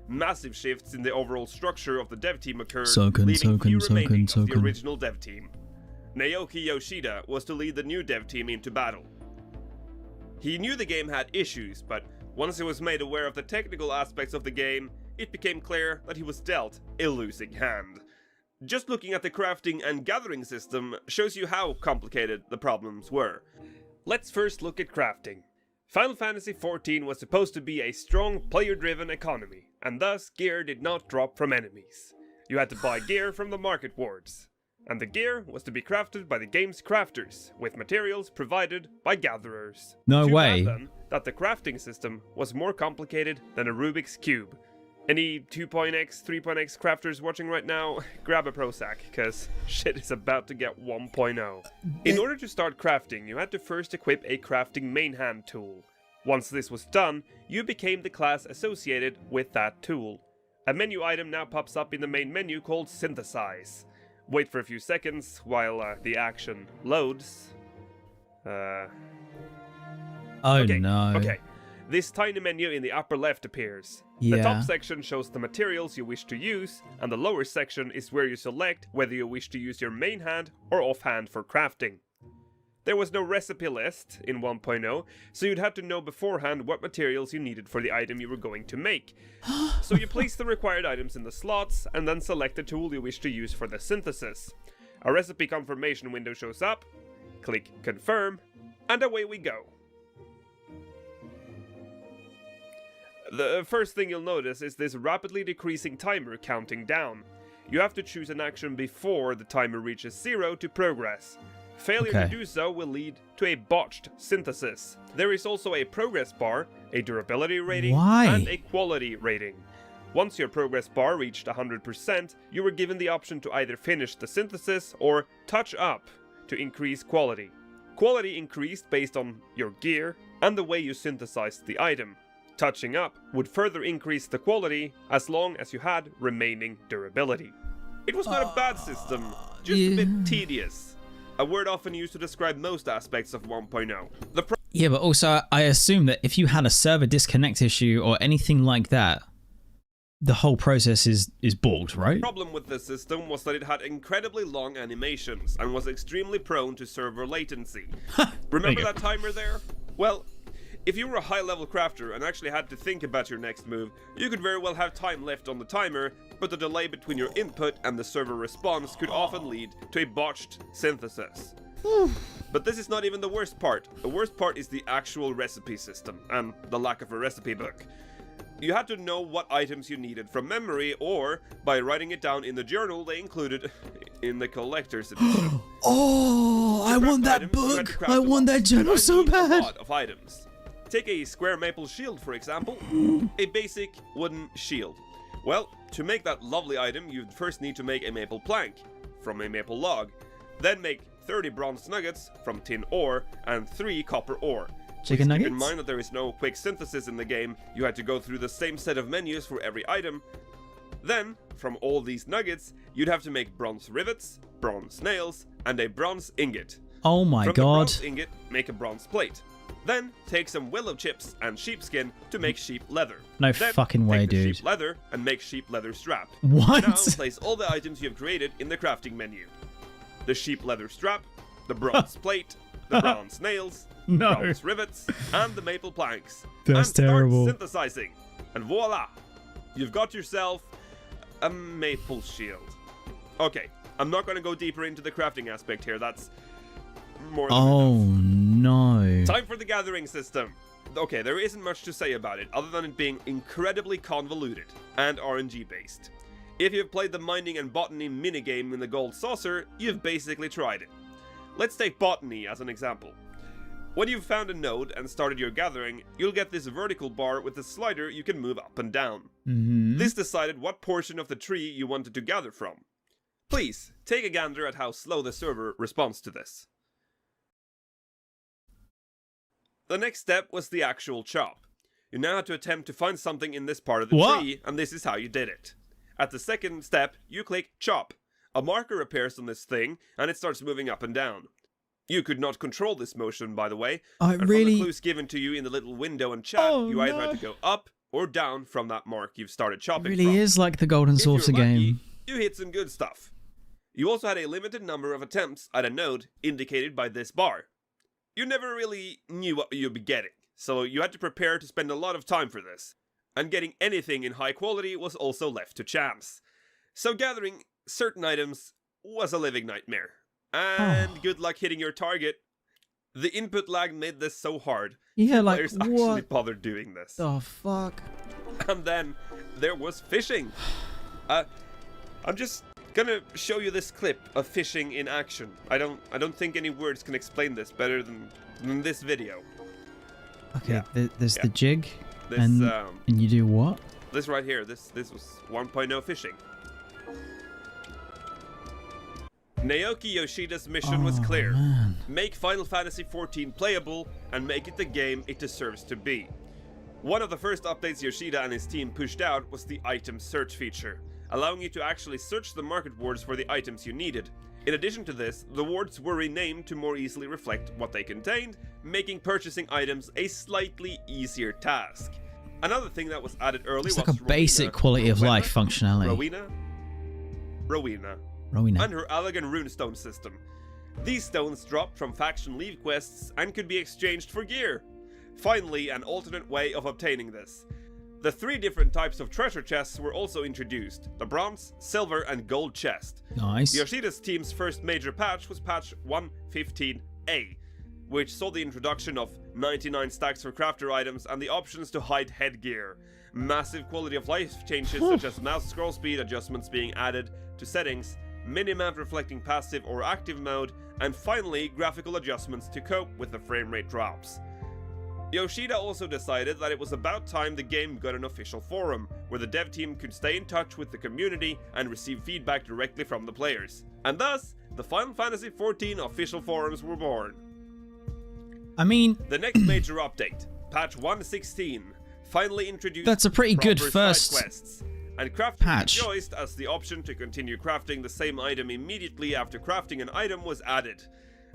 Massive shifts in the overall structure of the dev team occurred, leaving few remaining of the original dev team. Naoki Yoshida was to lead the new dev team into battle. He knew the game had issues, but once he was made aware of the technical aspects of the game, it became clear that he was dealt a losing hand. Just looking at the crafting and gathering system shows you how complicated the problems were. Let's first look at crafting. Final Fantasy XIV was supposed to be a strong player-driven economy, and thus gear did not drop from enemies. You had to buy gear from the market wards, and the gear was to be crafted by the game's crafters, with materials provided by gatherers. No Too way. bad, then, that the crafting system was more complicated than a Rubik's Cube. Any 2.x, 3.x crafters watching right now, grab a Prozac, cause shit is about to get 1.0. In order to start crafting, you had to first equip a crafting main hand tool. Once this was done, you became the class associated with that tool. A menu item now pops up in the main menu called Synthesize. Wait for a few seconds while the action loads. Oh no. Okay. This tiny menu in the upper left appears. Yeah. The top section shows the materials you wish to use, and the lower section is where you select whether you wish to use your main hand or offhand for crafting. There was no recipe list in 1.0, so you'd have to know beforehand what materials you needed for the item you were going to make. So you place the required items in the slots, and then select the tool you wish to use for the synthesis. A recipe confirmation window shows up, click confirm, and away we go. The first thing you'll notice is this rapidly decreasing timer counting down. You have to choose an action before the timer reaches 0 to progress. Failure to do so will lead to a botched synthesis. There is also a progress bar, a durability rating, and a quality rating. Once your progress bar reached 100%, you were given the option to either finish the synthesis or touch up to increase quality. Quality increased based on your gear and the way you synthesized the item. Touching up would further increase the quality as long as you had remaining durability. It was not a bad system, just a bit tedious. A word often used to describe most aspects of 1.0. Yeah, but also I assume that if you had a server disconnect issue or anything like that, the whole process is bugged, right? The problem with this system was that it had incredibly long animations and was extremely prone to server latency. Remember that timer there? Well, if you were a high-level crafter and actually had to think about your next move, you could very well have time left on the timer, but the delay between your input and the server response could often lead to a botched synthesis. But this is not even the worst part. The worst part is the actual recipe system, and the lack of a recipe book. You had to know what items you needed from memory, or by writing it down in the journal they included in the collector's edition. Oh, I want that book! I want that journal so bad! A lot of items. Take a square maple shield, for example. A basic wooden shield. Well, to make that lovely item, you'd first need to make a maple plank from a maple log. Then make 30 bronze nuggets from tin ore and 3 copper ore. Chicken nuggets? Keep in mind that there is no quick synthesis in the game. You had to go through the same set of menus for every item. Then, from all these nuggets, you'd have to make bronze rivets, bronze nails, and a bronze ingot. Oh my From god. the bronze ingot, make a bronze plate. Then, take some willow chips and sheepskin to make sheep leather. No then, fucking way, take the dude. sheep leather and make sheep leather strap. What? Now, place all the items you have created in the crafting menu. The sheep leather strap, the bronze plate, the bronze nails, bronze rivets, and the maple planks. That's and terrible. Start synthesizing. And voila! You've got yourself a maple shield. Okay, I'm not going to go deeper into the crafting aspect here. That's more than enough. No. Time for the gathering system. Okay, there isn't much to say about it, other than it being incredibly convoluted and RNG based. If you've played the mining and botany minigame in the gold saucer, you've basically tried it. Let's take botany as an example. When you've found a node and started your gathering, you'll get this vertical bar with a slider you can move up and down. This decided what portion of the tree you wanted to gather from. Please, take a gander at how slow the server responds to this. The next step was the actual chop. You now had to attempt to find something in this part of the tree, and this is how you did it. At the second step, you click chop. A marker appears on this thing, and it starts moving up and down. You could not control this motion, by the way, and from the clues given to you in the little window and chat, you either had to go up or down from that mark you've started chopping from. It really is like the Golden Saucer game. You hit some good stuff. You also had a limited number of attempts at a node, indicated by this bar. You never really knew what you'd be getting, so you had to prepare to spend a lot of time for this. And getting anything in high quality was also left to chance. So gathering certain items was a living nightmare. And good luck hitting your target. The input lag made this so hard. Yeah, like players actually bothered doing this. The fuck? And then there was fishing. I'm just gonna show you this clip of fishing in action. I don't think any words can explain this better than this video. Okay, there's the jig, This, and you do what? This right here, this was 1.0 fishing. Naoki Yoshida's mission was clear. Man. Make Final Fantasy XIV playable and make it the game it deserves to be. One of the first updates Yoshida and his team pushed out was the item search feature, allowing you to actually search the market boards for the items you needed. In addition to this, the wards were renamed to more easily reflect what they contained, making purchasing items a slightly easier task. Another thing that was added early It's was like a basic quality of life functionality. Rowena, and her elegant runestone system. These stones dropped from faction leave quests and could be exchanged for gear. Finally, an alternate way of obtaining this. The 3 different types of treasure chests were also introduced: the bronze, silver, and gold chest. Nice. Yoshida's team's first major patch was patch 1.15a, which saw the introduction of 99 stacks for crafter items and the options to hide headgear. Massive quality of life changes such as mouse scroll speed adjustments being added to settings, minimap reflecting passive or active mode, and finally graphical adjustments to cope with the frame rate drops. Yoshida also decided that it was about time the game got an official forum, where the dev team could stay in touch with the community and receive feedback directly from the players. And thus, the Final Fantasy XIV official forums were born. I mean, the next major update, patch 1.16, finally introduced that's a pretty good first quests, and crafting patch. rejoiced as the option to continue crafting the same item immediately after crafting an item was added.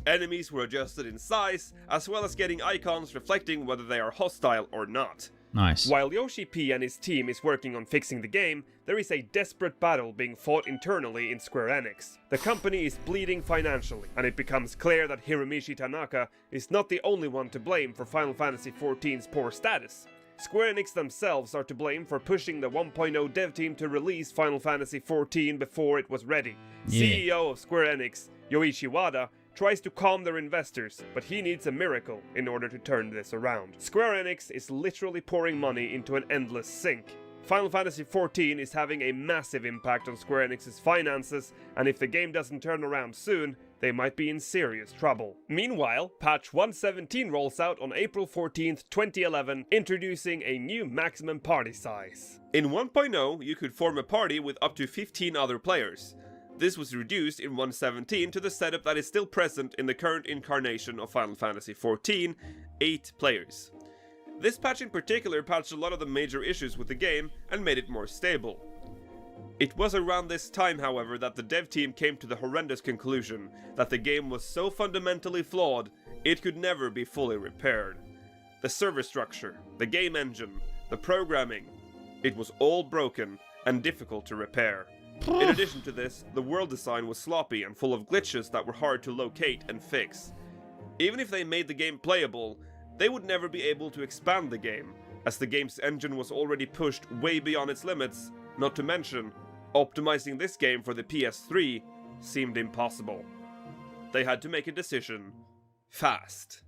Enemies were adjusted in size, as well as getting icons reflecting whether they are hostile or not. Nice. While Yoshi P and his team is working on fixing the game, there is a desperate battle being fought internally in Square Enix. The company is bleeding financially, and it becomes clear that Hiromichi Tanaka is not the only one to blame for Final Fantasy XIV's poor status. Square Enix themselves are to blame for pushing the 1.0 dev team to release Final Fantasy XIV before it was ready. CEO of Square Enix, Yoichi Wada, tries to calm their investors, but he needs a miracle in order to turn this around. Square Enix is literally pouring money into an endless sink. Final Fantasy XIV is having a massive impact on Square Enix's finances, and if the game doesn't turn around soon, they might be in serious trouble. Meanwhile, patch 1.17 rolls out on April 14th, 2011, introducing a new maximum party size. In 1.0, you could form a party with up to 15 other players. This was reduced in 1.17 to the setup that is still present in the current incarnation of Final Fantasy XIV, 8 players. This patch in particular patched a lot of the major issues with the game and made it more stable. It was around this time, however, that the dev team came to the horrendous conclusion that the game was so fundamentally flawed, it could never be fully repaired. The server structure, the game engine, the programming, it was all broken and difficult to repair. In addition to this, the world design was sloppy and full of glitches that were hard to locate and fix. Even if they made the game playable, they would never be able to expand the game, as the game's engine was already pushed way beyond its limits, not to mention, optimizing this game for the PS3 seemed impossible. They had to make a decision, fast.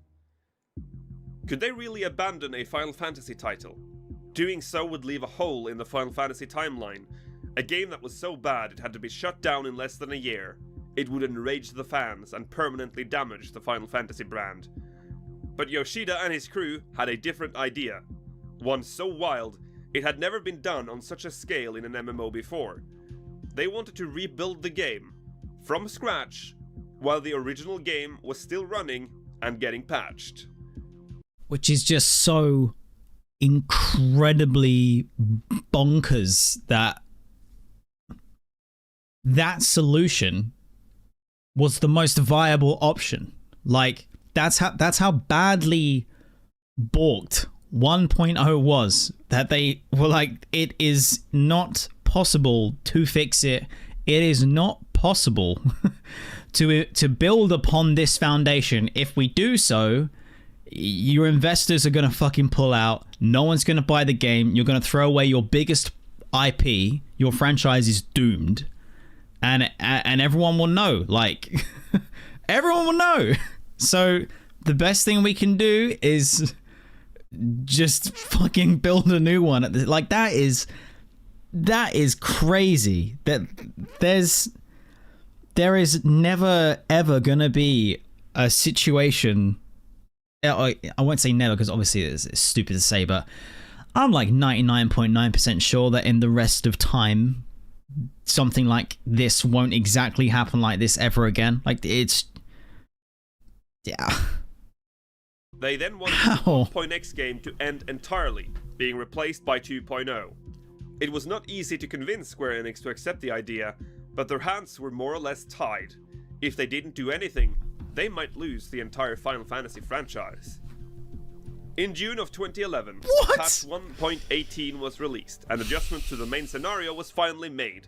Could they really abandon a Final Fantasy title? Doing so would leave a hole in the Final Fantasy timeline. A game that was so bad it had to be shut down in less than a year. It would enrage the fans and permanently damage the Final Fantasy brand. But Yoshida and his crew had a different idea. One so wild, it had never been done on such a scale in an MMO before. They wanted to rebuild the game, from scratch, while the original game was still running and getting patched. Which is just so incredibly bonkers that that solution was the most viable option. Like, that's how badly balked 1.0 was, that they were like, it is not possible to fix it. It is not possible to build upon this foundation. If we do so, your investors are going to fucking pull out. No one's going to buy the game. You're going to throw away your biggest IP. Your franchise is doomed. And everyone will know, like, everyone will know. So the best thing we can do is just fucking build a new one. Like, that is crazy. That there is never ever gonna be a situation. I won't say never, because obviously it's stupid to say, but I'm like 99.9% sure that in the rest of time, something like this won't exactly happen like this ever again. Like, it's... yeah. They then wanted the 1.x game to end entirely, being replaced by 2.0. It was not easy to convince Square Enix to accept the idea, but their hands were more or less tied. If they didn't do anything, they might lose the entire Final Fantasy franchise. In June of 2011, patch 1.18 was released, and adjustment to the main scenario was finally made.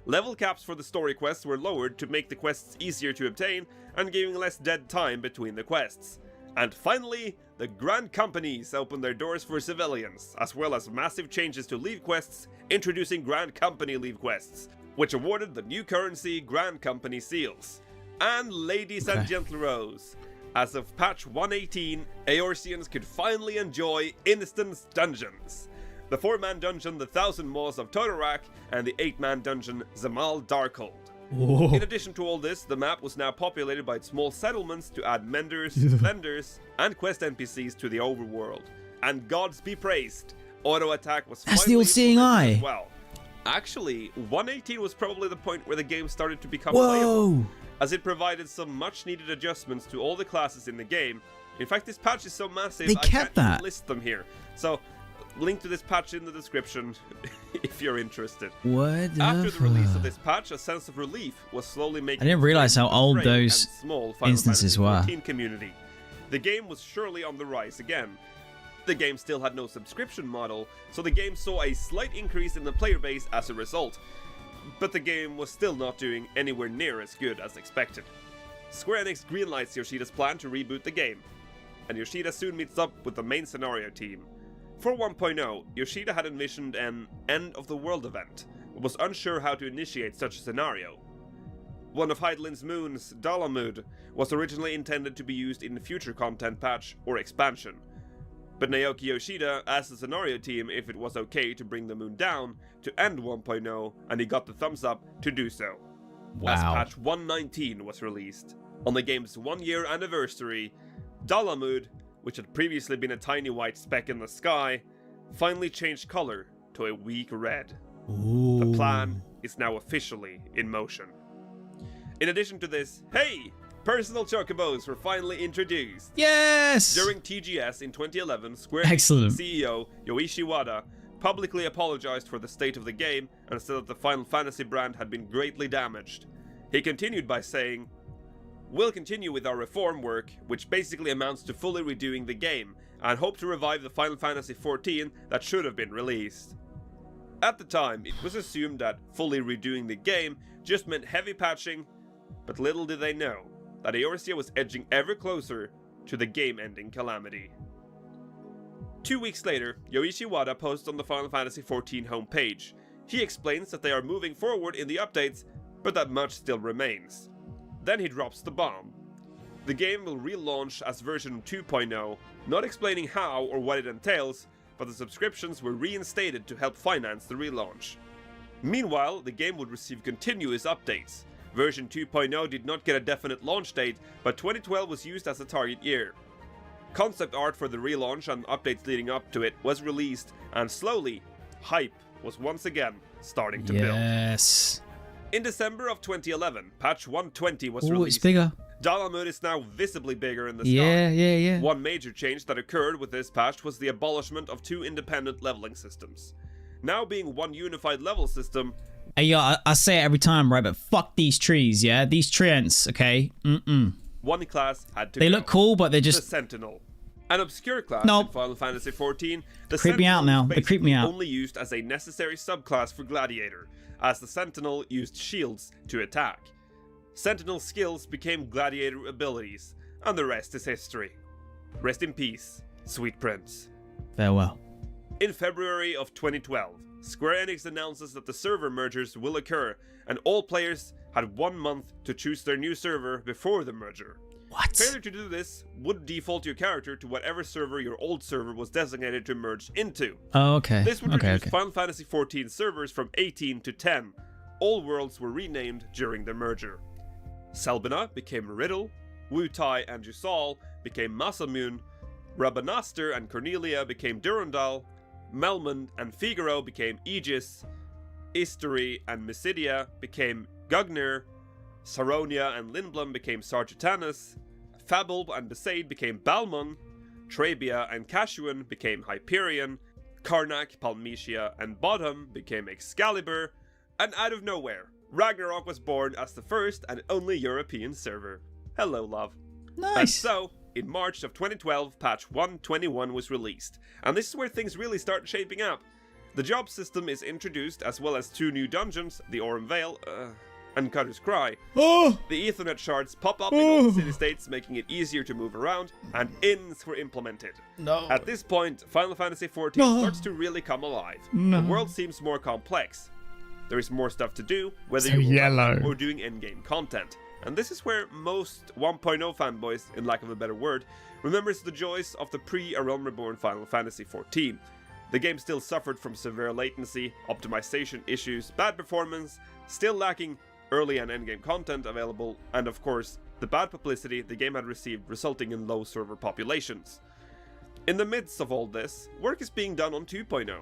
Level caps for the story quests were lowered to make the quests easier to obtain and giving less dead time between the quests. And finally, the Grand Companies opened their doors for civilians, as well as massive changes to leave quests, introducing Grand Company leave quests, which awarded the new currency Grand Company seals. And ladies and gentleros, as of patch 118, Eorzeans could finally enjoy Instance Dungeons. The 4-man dungeon The Thousand Maws of Totorak, and the 8-man dungeon Zamal Darkhold. Whoa. In addition to all this, the map was now populated by small settlements to add menders, vendors, and quest NPCs to the overworld. And gods be praised, auto attack was That's finally the old seeing eye. as well. Actually, 118 was probably the point where the game started to become playable, as it provided some much needed adjustments to all the classes in the game. In fact, this patch is so massive They I kept can't even that. list them here. So, link to this patch in the description if you're interested. What the After the release of fuck? this patch, a sense of relief was slowly making I didn't realize how old those instances were. Community. The game was surely on the rise again. The game still had no subscription model, so the game saw a slight increase in the player base as a result. But the game was still not doing anywhere near as good as expected. Square Enix greenlights Yoshida's plan to reboot the game, and Yoshida soon meets up with the main scenario team. For 1.0, Yoshida had envisioned an end-of-the-world event, but was unsure how to initiate such a scenario. One of Heidelin's moons, Dalamud, was originally intended to be used in a future content patch or expansion, but Naoki Yoshida asked the scenario team if it was okay to bring the moon down to end 1.0, and he got the thumbs up to do so. As patch 119 was released. On the game's 1-year anniversary, Dalamud, which had previously been a tiny white speck in the sky, finally changed color to a weak red. Ooh. The plan is now officially in motion. In addition to this, hey! Personal chocobos were finally introduced. Yes! During TGS in 2011, Square Excellent. CEO Yoichi Wada publicly apologized for the state of the game and said that the Final Fantasy brand had been greatly damaged. He continued by saying, "We'll continue with our reform work, which basically amounts to fully redoing the game, and hope to revive the Final Fantasy XIV that should have been released." At the time, it was assumed that fully redoing the game just meant heavy patching, but little did they know that Eorzea was edging ever closer to the game-ending calamity. 2 weeks later, Yoichi Wada posts on the Final Fantasy XIV homepage. He explains that they are moving forward in the updates, but that much still remains. Then he drops the bomb. The game will relaunch as version 2.0, not explaining how or what it entails, but the subscriptions were reinstated to help finance the relaunch. Meanwhile, the game would receive continuous updates. Version 2.0 did not get a definite launch date, but 2012 was used as a target year. Concept art for the relaunch and updates leading up to it was released, and slowly, hype was once again starting to build. Yes. In December of 2011, patch 120 was Ooh, released. it's bigger. Dalamud is now visibly bigger in the sky. Yeah. One major change that occurred with this patch was the abolishment of 2 independent leveling systems. Now being one unified level system. Hey, yo, I say it every time, right? But fuck these trees, yeah? These treants, okay? One class had to They go. look cool, but they're The just... Sentinel. An obscure class Nope. in Final Fantasy XIV, the Creep me out Sentinel now. was They creep me basically out. only used as a necessary subclass for Gladiator, as the Sentinel used shields to attack. Sentinel skills became Gladiator abilities, and the rest is history. Rest in peace, sweet prince. Farewell. In February of 2012, Square Enix announces that the server mergers will occur, and all players had 1 month to choose their new server before the merger. What? Failure to do this would default your character to whatever server your old server was designated to merge into. Oh, okay. This would Okay. reduce Final Fantasy XIV servers from 18 to 10. All worlds were renamed during the merger. Selbina became Riddle, Wutai and Jusal became Masamune, Rabanaster and Cornelia became Durandal, Melmond and Figaro became Aegis, Istory and Mysidia became Gugnir, Saronia and Lindblom became Sargetanus, Fabulb and Besaid became Balmung, Trebia and Cashuan became Hyperion, Karnak, Palmetia and Bodham became Excalibur, and out of nowhere, Ragnarok was born as the first and only European server. Hello, love. Nice. And so, in March of 2012, patch 121 was released, and this is where things really start shaping up. The job system is introduced, as well as 2 new dungeons, the Aurum Vale, and Cutter's Cry. Oh! The Ethernet shards pop up in all the city-states, making it easier to move around, and inns were implemented. No. At this point, Final Fantasy XIV starts to really come alive. No. The world seems more complex. There is more stuff to do, whether So you're yellow. or doing endgame content. And this is where most 1.0 fanboys, in lack of a better word, remembers the joys of the pre-Realm Reborn Final Fantasy XIV. The game still suffered from severe latency, optimization issues, bad performance, still lacking early and endgame content available, and of course, the bad publicity the game had received, resulting in low server populations. In the midst of all this, work is being done on 2.0.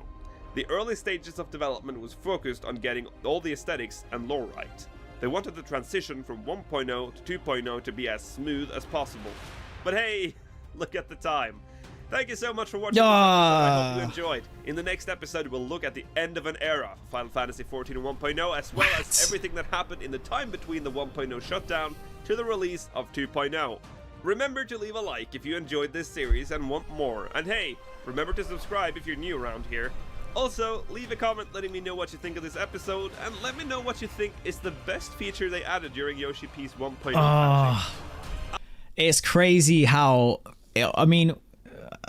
The early stages of development was focused on getting all the aesthetics and lore right. They wanted the transition from 1.0 to 2.0 to be as smooth as possible. But hey, look at the time. Thank you so much for watching this episode. I hope you enjoyed. In the next episode, we'll look at the end of an era for Final Fantasy XIV and 1.0, as well as everything that happened in the time between the 1.0 shutdown to the release of 2.0. Remember to leave a like if you enjoyed this series and want more. And hey, remember to subscribe if you're new around here. Also, leave a comment letting me know what you think of this episode, and let me know what you think is the best feature they added during Yoshi P's 1.0 patching. It's crazy how, I mean,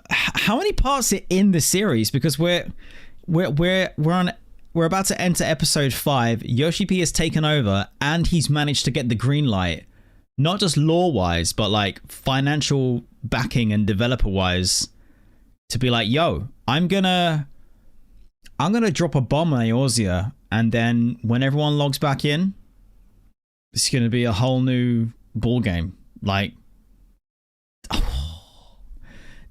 how many parts are in the series? Because we're about to enter episode 5. Yoshi P has taken over, and he's managed to get the green light, not just lore wise, but like financial backing and developer wise, to be like, yo, I'm gonna drop a bomb on Eorzean, and then when everyone logs back in, it's gonna be a whole new ball game. Like,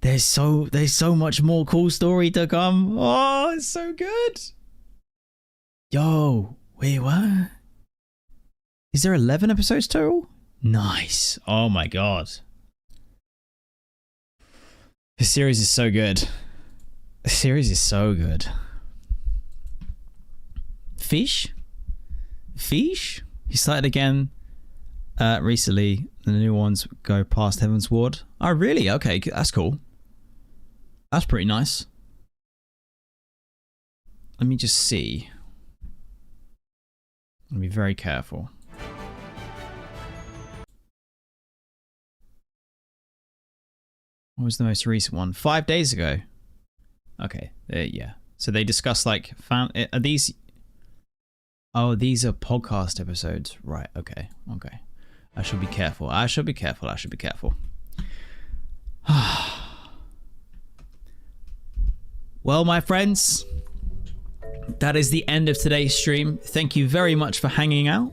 there's so much more cool story to come. Oh, it's so good. Yo, wait, what? Is there 11 episodes total? Nice. Oh my god. This series is so good. The series is so good. Fish? He started again recently. The new ones go past Heavensward. Oh, really? Okay, that's cool. That's pretty nice. Let me just see. I'll be very careful. What was the most recent one? 5 days ago. Okay, yeah. So they discussed like, are these... Oh, these are podcast episodes. Right, okay. I should be careful. Well, my friends, that is the end of today's stream. Thank you very much for hanging out.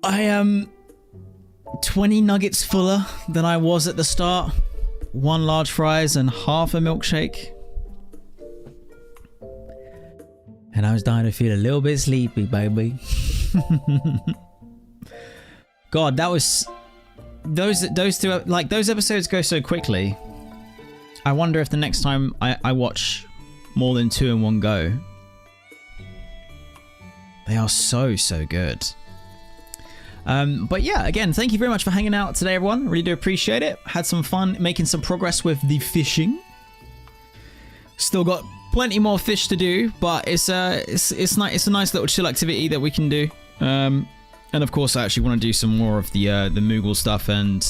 I am 20 nuggets fuller than I was at the start. 1 large fries and half a milkshake. And I was starting to feel a little bit sleepy, baby. God, that was... Those two... Like, those episodes go so quickly. I wonder if the next time I watch more than 2 in one go. They are so good. But yeah, again, thank you very much for hanging out today, everyone. Really do appreciate it. Had some fun making some progress with the fishing. Still got plenty more fish to do, but it's a nice little chill activity that we can do. And of course, I actually want to do some more of the Moogle stuff and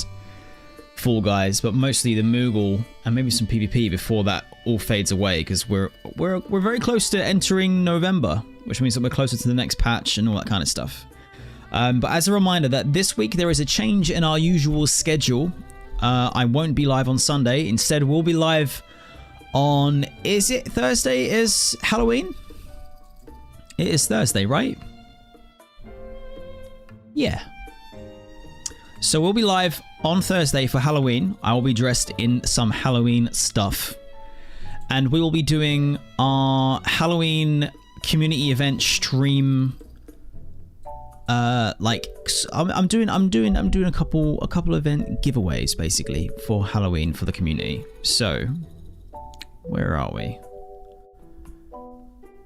Fall Guys, but mostly the Moogle and maybe some PvP before that all fades away, because we're very close to entering November, which means that we're closer to the next patch and all that kind of stuff. But as a reminder that this week there is a change in our usual schedule. I won't be live on Sunday. Instead, we'll be live on... Is it Thursday is Halloween? It is Thursday, right? Yeah. So we'll be live on Thursday for Halloween. I will be dressed in some Halloween stuff. And we will be doing our Halloween community event stream. Like I'm doing a couple event giveaways basically for Halloween for the community. So where are we?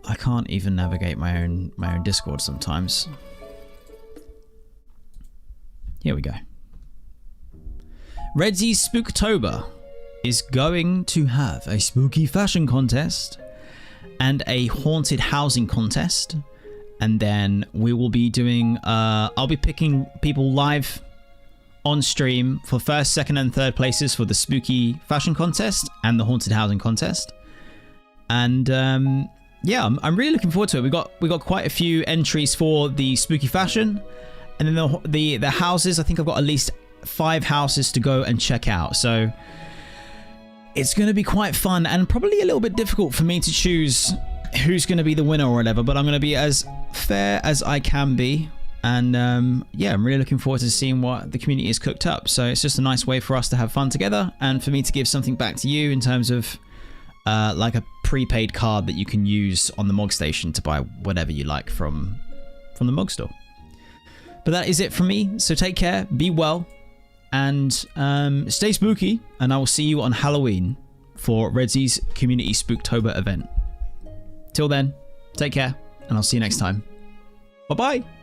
I can't even navigate my own Discord sometimes. Here we go. Redzy Spooktober is going to have a spooky fashion contest and a haunted housing contest. And then we will be doing, I'll be picking people live on stream for first, second, and third places for the spooky fashion contest and the haunted housing contest. And yeah, I'm really looking forward to it. We got quite a few entries for the spooky fashion, and then the houses. I think I've got at least 5 houses to go and check out. So it's going to be quite fun and probably a little bit difficult for me to choose who's going to be the winner or whatever. But I'm going to be as fair as I can be. And yeah, I'm really looking forward to seeing what the community has cooked up. So it's just a nice way for us to have fun together and for me to give something back to you in terms of like a prepaid card that you can use on the Mog Station to buy whatever you like from the Mog Store. But that is it from me. So take care, be well, and stay spooky. And I will see you on Halloween for Redzy's Community Spooktober event. Till then, take care, and I'll see you next time. Bye-bye.